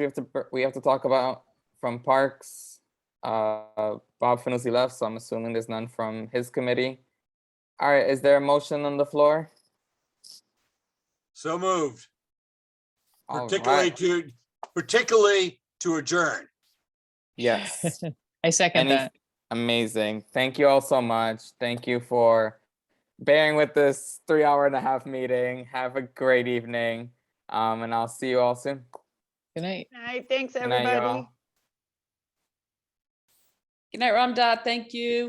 C: we have to talk about from Parks? Bob Finuzzi left, so I'm assuming there's none from his committee. All right, is there a motion on the floor?
S: So moved.
C: All
S: Particularly to adjourn.
C: Yes.
F: I second that.
C: Amazing. Thank you all so much. Thank you for bearing with this 3.5-hour meeting. Have a great evening. And I'll see you all soon.
F: Good night.
O: All right, thanks,
C: Good night,
O: everybody.
C: y'all.
Q: Good night, Ramdad. Thank you.